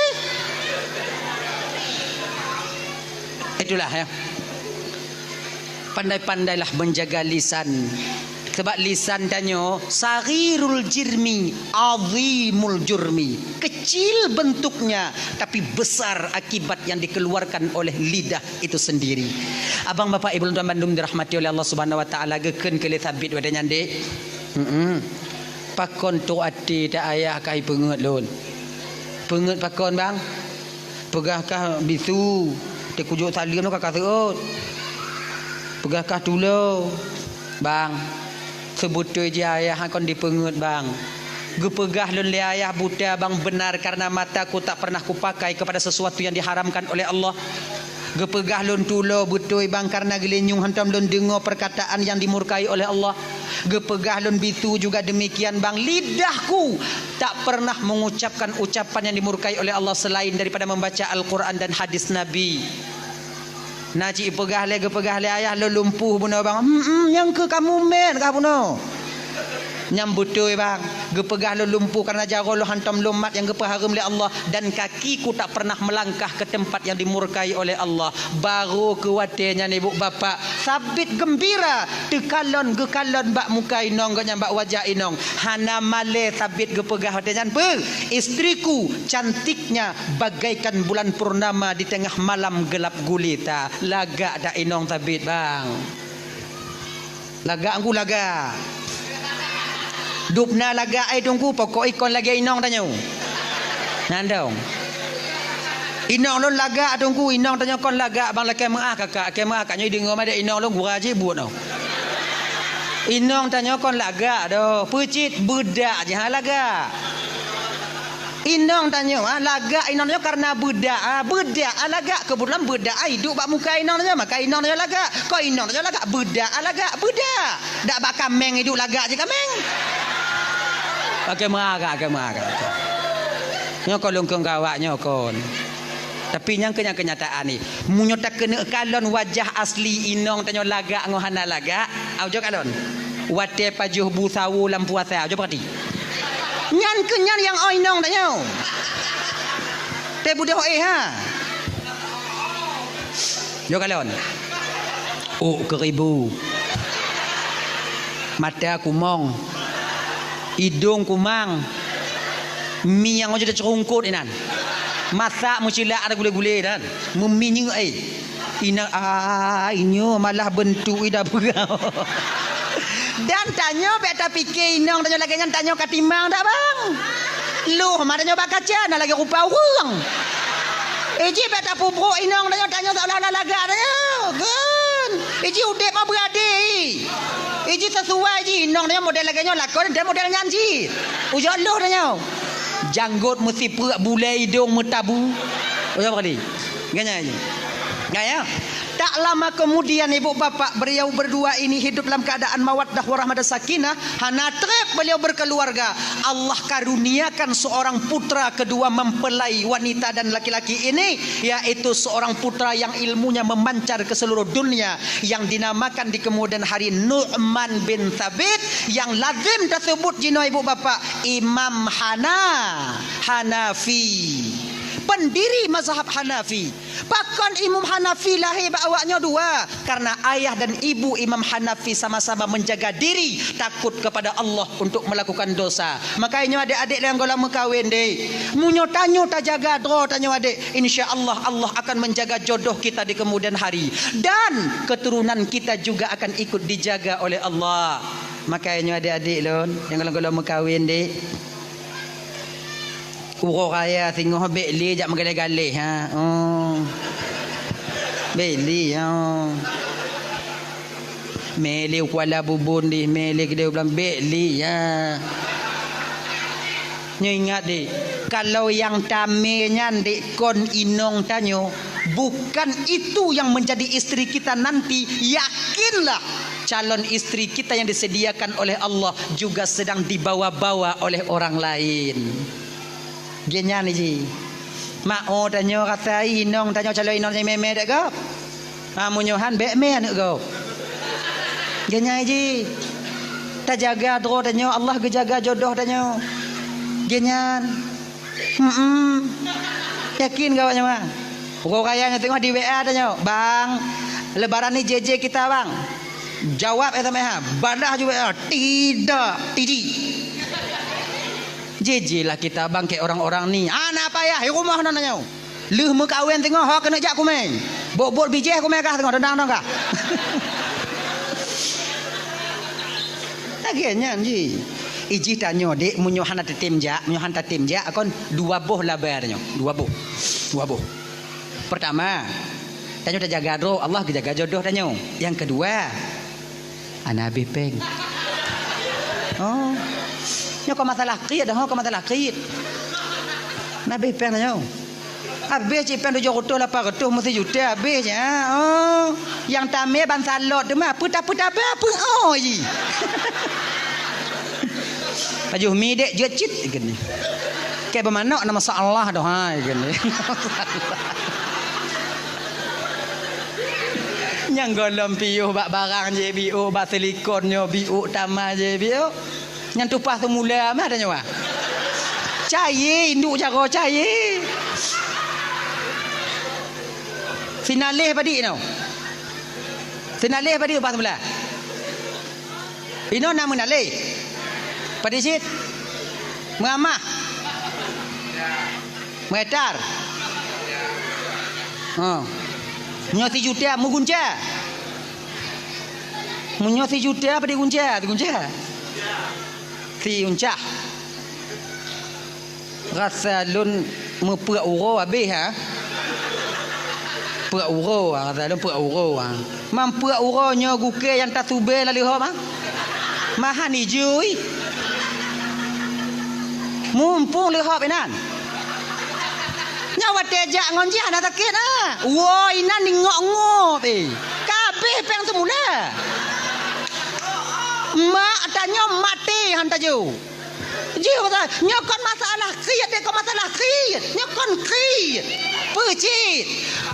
Itulah ya. Pandai-pandailah menjaga lisan. Sebab lisan tanya sarirul jirmi azimul jurmi. Kecil bentuknya tapi besar akibat yang dikeluarkan oleh lidah itu sendiri. Abang bapak ibu tuan bandung dirahmati oleh Allah Subhanahu wa taala, geken kele sabit wadanya dek. Pakon tu ati tak ayah kai pengut lun. Pengut pakon bang. Pegahkah bisu. Te kujuk salim tu kakak seut. Pegahkah tulo. Bang. Sebutui je ayah kon dipengut bang. Gepegah lun le ayah buta bang benar karena mataku tak pernah kupakai kepada sesuatu yang diharamkan oleh Allah. Gepegah lun tulo butui bang karena gelenyung hantam lun dengar perkataan yang dimurkai oleh Allah. Gepegah lun bitu juga demikian bang. Lidahku tak pernah mengucapkan ucapan yang dimurkai oleh Allah selain daripada membaca Al-Quran dan hadis Nabi. Naji pegah le gepegah le ayah lo lumpuh buno bang. Yang ke kamu men kah buno? Nyambutui bang. Gepegah lo lumpuh karena jaro lo hantam lumat yang gepaharum oleh Allah, dan kakiku tak pernah melangkah ke tempat yang dimurkai oleh Allah. Baru kuatnya ni ibu bapa sabit gembira tekalon gekalon bak muka inong ganya bak wajah inong. Hana male sabit gepegah hatinya pe. Istriku cantiknya bagaikan bulan purnama di tengah malam gelap gulita. Lagak dak inong sabit bang. Lagak aku lagak. Dupna laga ai tungku pokok ikon lagi inong tanya. Nandong. Inong lon laga tungku inong tanya kon laga bang laki maah kakak ke maah kaknya dengar ada inong lon gura je buat tau. Inong tanya kon lagak doh. Pecit bedak je lagak. Inong tanya lagak inong tanya karena bedak. Bedak lagak kebetulan bedak hidup bak muka inong tanya maka inong tanya lagak. Kau inong tanya lagak bedak lagak bedak. Dak bak kameng hidup lagak je kameng. Pakai marah. Nyo kolong kong gawak nyo kon. Tapi yang kenyataan ni, munyo tak kena kalon wajah asli inong tanya lagak ngohana lagak. Au jo kalon. Wate pajuh busawu lam puasa. Jo perhati. Nyan kenyan yang inong tanya. Te budak ha. Jo kalon. Oh keribu. Mata kumong. Hidung kumang. Mi yang ojo cerungkut inan. Masak mucilak ada gule-gule dan meminyung ina inyo malah bentuk ida berau. Dan tanya beta fikir inong tanya lagi nyan tanya katimang dak bang. Lu madanya bak kaca nak lagi rupa orang. Eji beta pubruk inong tanya seolah-olah lagak tanya. Kan. Eji udep mah beradik. Eji sesuai ji inong tanya model lagi nyo lakon dan model nyan ji. Ujo lu tanya. Janggut mesti perak bulai hidung metabu. Oh apa kali? Ganya aja. Gaya. Tak lama kemudian ibu bapa beliau berdua ini hidup dalam keadaan mawaddah warahmah dan sakinah. Hana trep beliau berkeluarga. Allah karuniakan seorang putra kedua mempelai wanita dan laki-laki ini, yaitu seorang putra yang ilmunya memancar ke seluruh dunia, yang dinamakan di kemudian hari Nu'man bin Thabit, yang lazim tersebut jino ibu bapa Imam Hanafi, pendiri mazhab Hanafi. Bahkan Imam Hanafi lahir awaknya dua, karena ayah dan ibu Imam Hanafi sama-sama menjaga diri takut kepada Allah untuk melakukan dosa. Makanya adik-adik yang golong kahwin deh, munyo tanyo tak jaga dro tanyo adik, insya-Allah Allah akan menjaga jodoh kita di kemudian hari, dan keturunan kita juga akan ikut dijaga oleh Allah. Makanya adik-adik lon yang golong kahwin deh, urok raya tengok beli jak mengalih-galih beli meli kuala bubun di meli dia bilang beli nyo ingat deh, kalau yang tamenya dek kon inong tanyo bukan itu yang menjadi istri kita nanti, yakinlah calon istri kita yang disediakan oleh Allah juga sedang dibawa-bawa oleh orang lain. Genya ni ji. Mak tanyo kata inong tanyo calon inong saya meme dak gap. Munyohan bek me anak gap. Genya ji. Ta jaga dro tanyo Allah ge jaga jodoh tanyo. Genya. Yakin gawaknya mah. Pokok kayanya tengok di WA tanyo. Bang, lebaran ni JJ kita bang. Jawab SMS badah juga tidak tidi. JJ lah kita bang kayak orang-orang ni. Anak apa ya? Rumah nanya. Leh mekawin tengok ha kena jak kumeng. Bok-bok biji kumeng kah tengok dendang kah. Akhirnya ji. Iji tanyo dek munyohan tatim jak, munyohan tatim jak akon dua boh labarnya. Dua boh. Pertama, tanyo tak jaga doh, Allah jaga jodoh tanyo. Yang kedua, anak bepeng. Oh. Nyo kau masalah qid dah, kau masalah qid. Nabi pen nyo. Habis cipen 700 800 mesti juta habis oh. Yang tamir ban salot tu mah putar-putar apa oh ji. Baju mi dek jecit gini. Kayak bermakna nama masalah dah ha gini. Yang golong piuh bak barang je biu bak silikonnya biu tamah je biu. Yang tupas semula mah ada nyawa. Cair induk cara cair. Finalih padi no. Finalih padi tupas semula. Ino nama nalih. Padi sit. Mengamah. Metar. Nyoti juta mugunca. Menyoti juta padi gunca, si uncah rasa lun mepuk uro habis puk uro rasa lun puk uro mampuk uronyo guke yang tak subel lalu ha Mahan ijui. Mumpung lehop inan. Nyawa tejak ngonji hana sakit ah. Woi inan ni ngok-ngok kabeh peng semula. Mak tanya mati hantar je. Je kata nyokon masalah kiyat dia kau masalah kiyat. Nyokon kiyat. Pecit.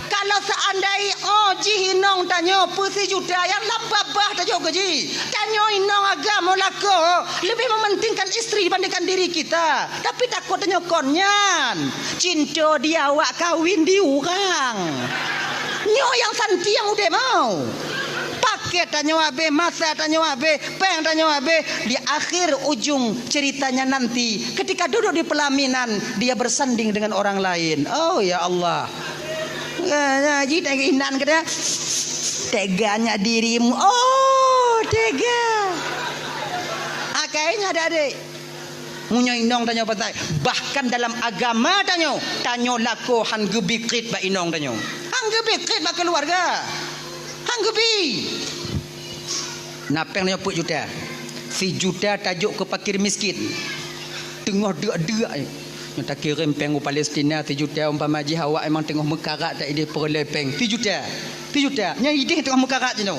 Kalau seandai ji hinong tanya pesi juta yang labah tanya ke ji. Tanya hinong agama lako lebih mementingkan isteri dibandingkan diri kita. Tapi takut tanya konyan. Cinta dia awak kawin di orang. Nyo yang santi yang udah mau. Paket tanya abe, masa tanya abe, peng tanya abe. Di akhir ujung ceritanya nanti ketika duduk di pelaminan dia bersanding dengan orang lain. Oh ya Allah. Jadi tega inan kata teganya dirimu. Oh tega. Kayaknya ada adik. Munya inong tanya pasal. Bahkan dalam agama tanya lako han gebikrit ba inong tanya. Han gebikrit ba keluarga. Han gebi. Napeng tanya put juta. Si juta tajuk ke fakir miskin. Tengah deak-deak. Yang tak kirim peng ke Palestina 3 juta umpama haji awak memang tengah mekarat tak ide perlepeng 3 juta nya ide tengah mekarat je no.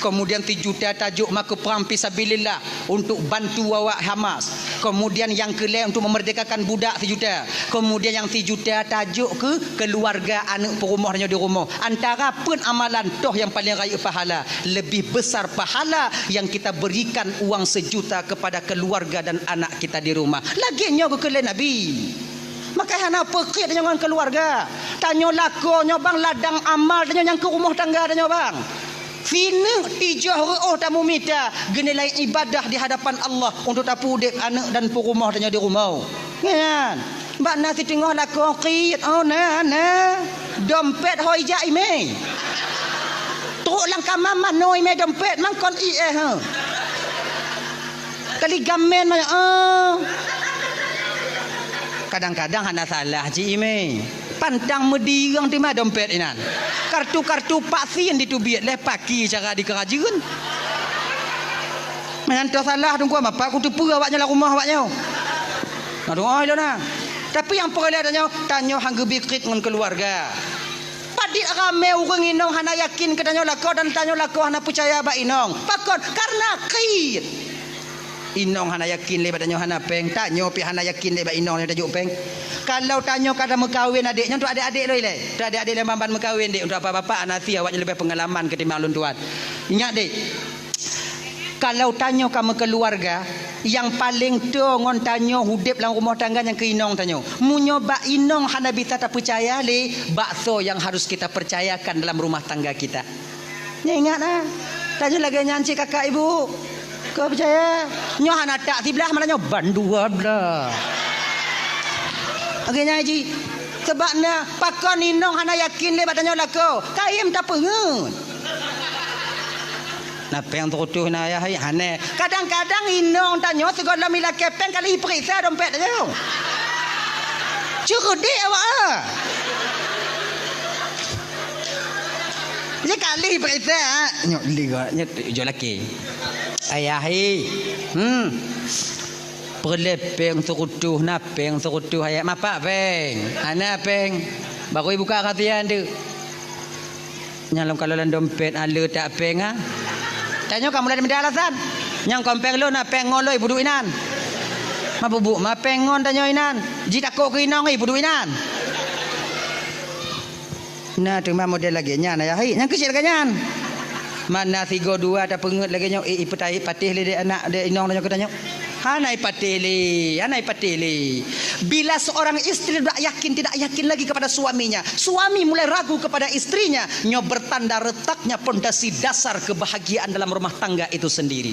Kemudian 3 juta tajuk maka perang fisabilillah untuk bantu awak Hamas. Kemudian yang kelima untuk memerdekakan budak 3 juta. Kemudian yang 3 juta tajuk ke keluarga anak perumahnya di rumah. Antara pun amalan toh yang paling raya pahala, lebih besar pahala yang kita berikan uang 1 juta kepada keluarga dan anak kita di rumah. Laginya ke kelai Nabi. Maka hana pekit dengan keluarga. Tanya lako nyobang ladang amal tanya yang ke rumah tangga tanya bang. Fina tijah ru'uh tamu minta genilai ibadah di hadapan Allah untuk tapu dek anak dan perumah tanya di rumah. Kan? Mbak nasi tengah lako qiyat. Oh na. Dompet hoi jai me. Teruk langkah mama noi me dompet mangkon ha. Kali gamen mah kadang-kadang hana salah ji ime. Pantang medirang di mah dompet inan. Kartu-kartu paksin ditubiat leh pagi cara di kerajaan. Menantu salah tunggu apa aku tu pura awaknya lah rumah awaknya. Aduh oi lona. Tapi yang perlu tanya hang gebikrit dengan keluarga. Padik rame urang inong hana yakin katanya lako dan tanya lako hana percaya ba inong. Pakon karena kit. Inong hana yakin lebat tanya hana peng tanya pi hana yakin lebat inong dia tajuk peng. Kalau tanya kada mekawin adiknya untuk adik-adik loi le. Untuk adik-adik lemban mekawin dik untuk apa-apa anasi awaknya lebih pengalaman ketimbang lun tuan. Ingat dik. Kalau tanya kamu keluarga yang paling tu ngon tanya hudip dalam rumah tangga yang ke inong tanya. Munyo ba inong hana bisa tak percaya le bakso yang harus kita percayakan dalam rumah tangga kita. Nya ingatlah. Tanya lagi nyanci kakak ibu. Kau percaya? Nyo hana tak sebelah malah nyo bandua belah. Okey nyaji. Sebabnya pakon inong hana yakin le batanya lako. Kaim tak pengut. Napa yang terutuh na ya hane. Kadang-kadang inong tanya segala mila kepeng kali periksa dompet dia. Cerdik awak ah. Dia kali periksa nyok liga nyok laki. Ayah perlepeng terutuh napeng terutuh ayat mapak peng. Ana peng. Baru buka kasihan tu. Nyalong kalau dompet ala tak peng ah. Tanya kamu ada benda alasan. Yang kompeng lu nak pengoloi budu inan. Ma bubuk ma pengon tanya inan. Ji takut ke inang budu inan. Nah tu ma model lagi nya na hai. Yang kecil kanyan. Mana 3 2 ada pengut lagi nya petai patih le anak de inang tanya katanya. Hanai patili. Bila seorang istri tidak yakin lagi kepada suaminya, suami mulai ragu kepada istrinya, nyo bertanda retaknya pondasi dasar kebahagiaan dalam rumah tangga itu sendiri.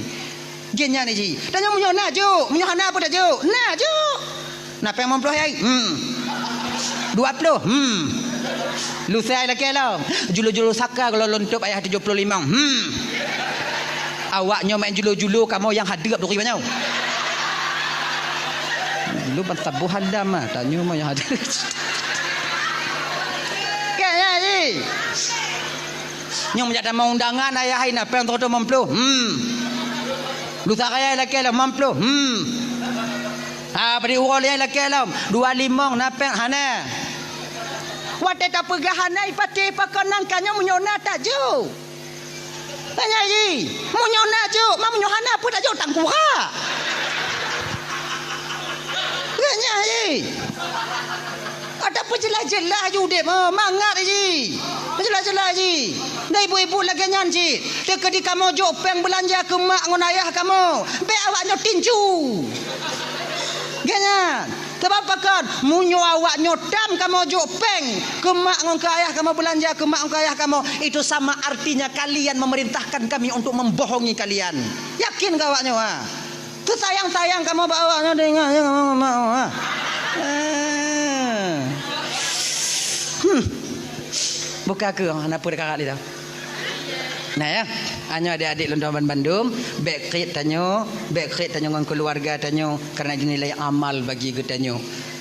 Genya ni ji. Tanya munyo naju, munyo hana apa dah ju? Naju. Napa yang memploh ai? 20. Lu saya lagi lah. Julu-julu saka kalau lontok ayah 75. Awaknya main julu-julu kamu yang hadir duri banyak. Lu bantabuh hadam ah tanya mau yang ada. Kaya ni. Nyong menjadi mau undangan ayah hai napa yang tu memplu. Lu tak kaya laki lah mamplu. Pada urol yang laki lah 25 napeng hana. Wate tak pegahana ipati pakanang kanyo munyona tak ju. Tanya ji, munyona ju, ma munyohana pun tak ju tangkura. Tanya ji. Ada apa jelas-jelas ju dek mangat ji. Jelas-jelas ji. Dah ibu-ibu lagi nyanyi. Dekat di kamu jopeng belanja ke mak ngon ayah kamu. Be awaknya tinju. Ganyan. Sebab kan munyo awak nyotam kamu jopeng ke mak ngon ke ayah kamu belanja ke mak ngon ke ayah kamu. Itu sama artinya kalian memerintahkan kami untuk membohongi kalian. Yakin ke awaknya ha? Tu sayang-sayang kamu bawanya dengar kamu. Buka ke anak pun dekat dia. Nah ya, hanya adik-adik Lontaman Bandung, backcrate tanyo dengan keluarga tanyo karena dinilai amal bagi getanyo.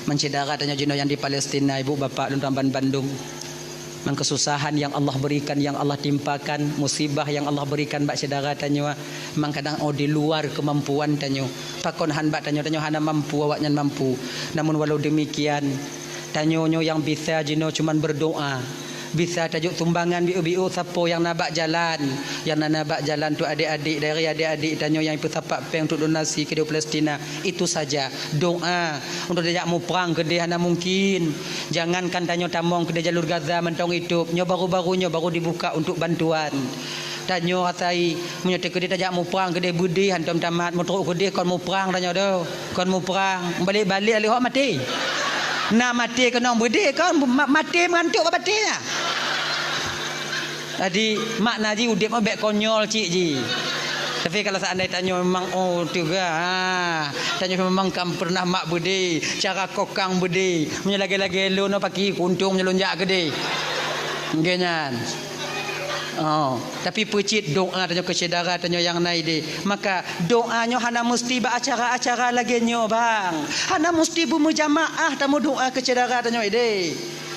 Mencedera tanyo jino yang di Palestina, ibu bapa Lontaman Bandung. Kesusahan yang Allah berikan, yang Allah timpakan, musibah yang Allah berikan bak saudara tanyo, memang kadang di luar kemampuan tanyo. Pakon han bak tanyo hana mampu, awaknya mampu. Namun walau demikian, tanyo yang bisa jino cuman berdoa. Bisa tajuk sumbangan biu-biu siapa yang nak jalan. Yang nak jalan tu adik-adik dari adik-adik tanyo yang pesapak peng untuk donasi ke Palestina. Itu saja doa untuk dia mau perang ke dia hana mungkin. Jangankan tanyo tamong ke jalur Gaza mentong hidup. Nyo baru-barunya baru dibuka untuk bantuan. Tanyo rasai menyata ke dia tajak mau perang ke dia budi hantam tamat mau teruk ke dia kon mau perang tanyo dah. Kon mau perang balik-balik alih hok mati. Nak mati ke nong budi kon mati mengantuk apa matinya. Tadi mak naji udip mah bek konyol cik ji. Tapi kalau seandainya tanya memang juga tanya memang kam pernah mak budi cara kokang budi menyelagi-lagi lu no pagi kuntung menyelunjak gede. Genyan. Tapi pecit doa tanya ke saudara tanya yang naik deh. Maka doanya hana mesti ba acara-acara lagi nyo bang. Hana mesti berjamaah tamu doa ke saudara tanya deh.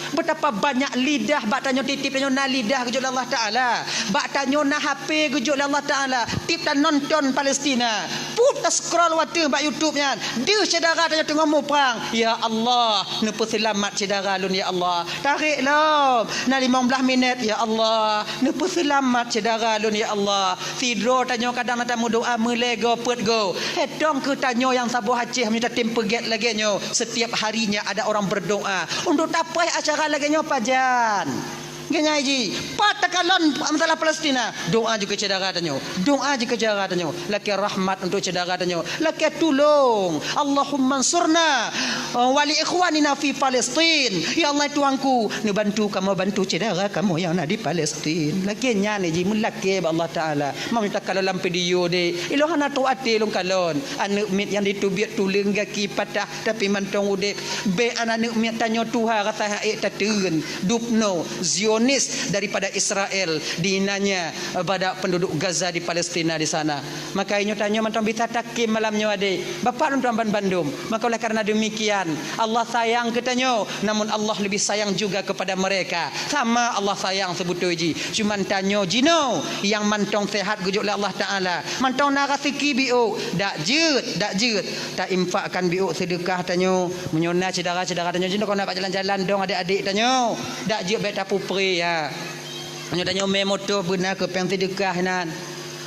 Betapa banyak lidah bak tanyo titip tanyo na lidah ke Allah Taala. Bak tanyo na HP ke Allah Taala. Tip dan nonton Palestina. Putar scroll watu bak YouTube-nya. Dia saudara tanyo tengah mau perang. Ya Allah, nepo selamat saudara lun ya Allah. Tarik lo. Na 15 minit ya Allah. Nepo selamat saudara lun ya Allah. Tidro tanyo kadang tamu doa melego put go. Hedong ke tanyo yang sabu Aceh minta tim peget lagi nyo. Setiap harinya ada orang berdoa untuk tapai acara lagi nyo pajan. Genya ji, patakalon masalah Palestina. Doa juga saudara tanyo. Doa juga saudara tanyo. Laki rahmat untuk saudara tanyo. Laki tolong. Allahumma ansurna wali ikhwanina fi Palestin. Ya Allah tuanku, ni bantu kamu bantu saudara kamu yang ada di Palestin. Laki nyane ji mulaki Allah Taala. Mau minta kalau lam video de. Ilohana tu ati long kalon. Anu mit yang ditubiat tuling gaki patah tapi mantong ude. Be anak mit tanyo Tuhan kata haik tatun. Dupno Zionis daripada Israel dinanya pada penduduk Gaza di Palestina di sana. Maka inyo tanya mantong bisa takim malamnya ade. Bapak Lontaman Bandung. Maka oleh karena demikian Allah sayang ketanyo, namun Allah lebih sayang juga kepada mereka. Sama Allah sayang sebutu ji. Cuman tanyo jino yang mantong sehat gujuk oleh Allah Taala. Mantong narasiki biu dak jeut tak infakkan biu sedekah tanyo menyona saudara-saudara tanyo jino kau nak jalan-jalan dong adik-adik tanyo. Dak jeut bet tapu pri ya. Hanya tanya motor benar ke peng sedekah nan.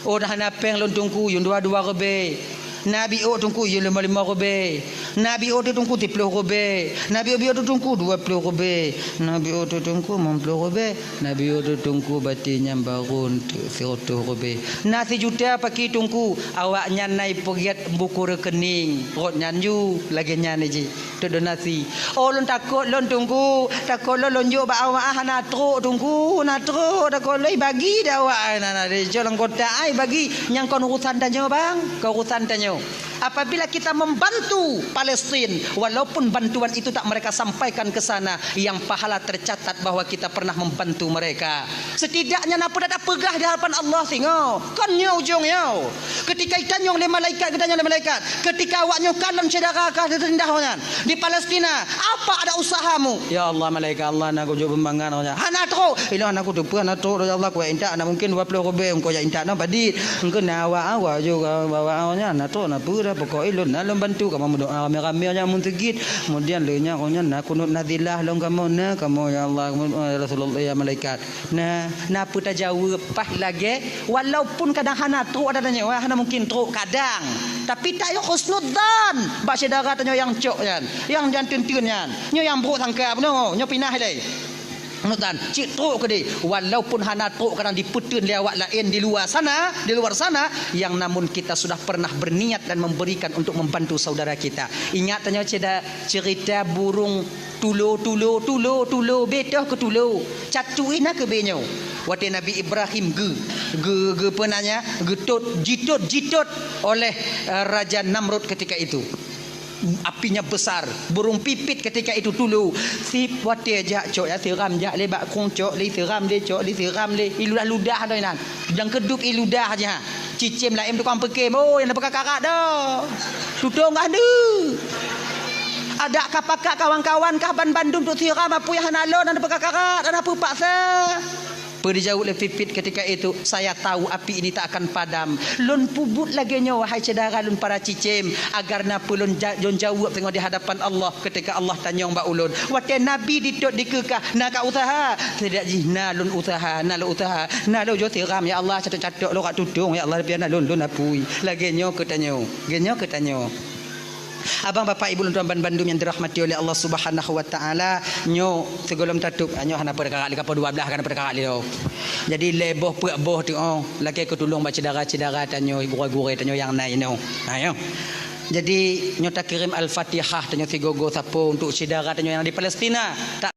Oh dah nak peng lontungku yung 22 rebe. Nabi o tungku ye 55 rebe. Nabi o tungku 30 rebe. Nabi o tungku 20 rebe. Nabi o tungku 50 rebe. Nabi o tungku batinya barun 100 rebe. Nasi juta pakai tungku awaknya naik pegiat buku rekening. Rot nyanju lagi nyan ji. Tu donasi. Oh lon takut lon tungku, takut lon jo ba awak na tro tungku, na tro takut loi bagi dah awak na de jalan kota ai bagi yang kon urusan tanyo bang, kau urusan tanyo. apabila kita membantu Palestin, walaupun bantuan itu tak mereka sampaikan ke sana, yang pahala tercatat bahwa kita pernah membantu mereka. Setidaknya napa dah pegah di hadapan Allah singo. Kan nyo ujungnya. Ketika itanyong le malaikat, ketanya le malaikat. Ketika awaknya kalam saudara kah terendahnya di Palestina, apa ada usahamu? Ya Allah malaikat Allah nak ujuk pembangan nya. Hana tro, ilo anak aku depan anak tro ya Allah ku inta na mungkin 20 lebih engko ya inta na badit. Engko na awak juga bawa nya na tro na pura pokok ilun na bantu kamu doa rame-rame nya mun tegit. Kemudian le nya konya na kunut nadilah long kamu na kamu ya Allah Rasulullah ya malaikat. Nah, napa tak jawab pas lagi walaupun kadang hana tro ada tanya wah hana mungkin tro kadang. Tapi tak yo husnudzan. Bak saudara tanya yang cok yan, yang jantin-tin yan. Nyo yang buruk sangka no, nyo pinah dai. Nutan, cik truk ke dia. Walaupun hana truk kadang diputun lewat lain di luar sana, yang namun kita sudah pernah berniat dan memberikan untuk membantu saudara kita. Ingat tanya cerita burung tulo betah ke tulo. Catuin ke benyo. Waktu Nabi Ibrahim ge penanya, jitot oleh Raja Namrud ketika itu. Apinya besar, burung pipit ketika itu dulu sip wate aja cok ya tiram ja le bak kong cok le tiram le cok le tiram le iludah dah nan yang keduk iludah aja cicim lain tukang pekim oh yang dapat kakak dah tutung ada kapakak kawan-kawan kaban Bandung tu tiram apa yang hanalon dan dapat kakak dan apa paksa Dijauh oleh pipit ketika itu, saya tahu api ini tak akan padam. Lun pubut lagi nyo wahai saudara lun para cicim agar napa lun jawab tengok di hadapan Allah ketika Allah tanya mbak ulun. Waktu Nabi ditok dikekah nak usaha tidak jihna lun usaha na lu usaha na lu jo tiram ya Allah catok-catok lu kat tudung ya Allah biar lun apui. Lagi nyo ketanyo. Genyo ketanyo. Abang bapak ibu tuan Bandung yang dirahmati oleh Allah Subhanahu wa taala, nyo segolom tatuk nyo hana pada kakak dekat 12 kan pada kakak dia. Jadi leboh puak boh tu laki aku tolong baca cidara tanyo gure-gure tanyo yang naik no. Ayo. Jadi nyo tak kirim al-Fatihah tanyo sigogo sapo untuk cidara tanyo yang di Palestina.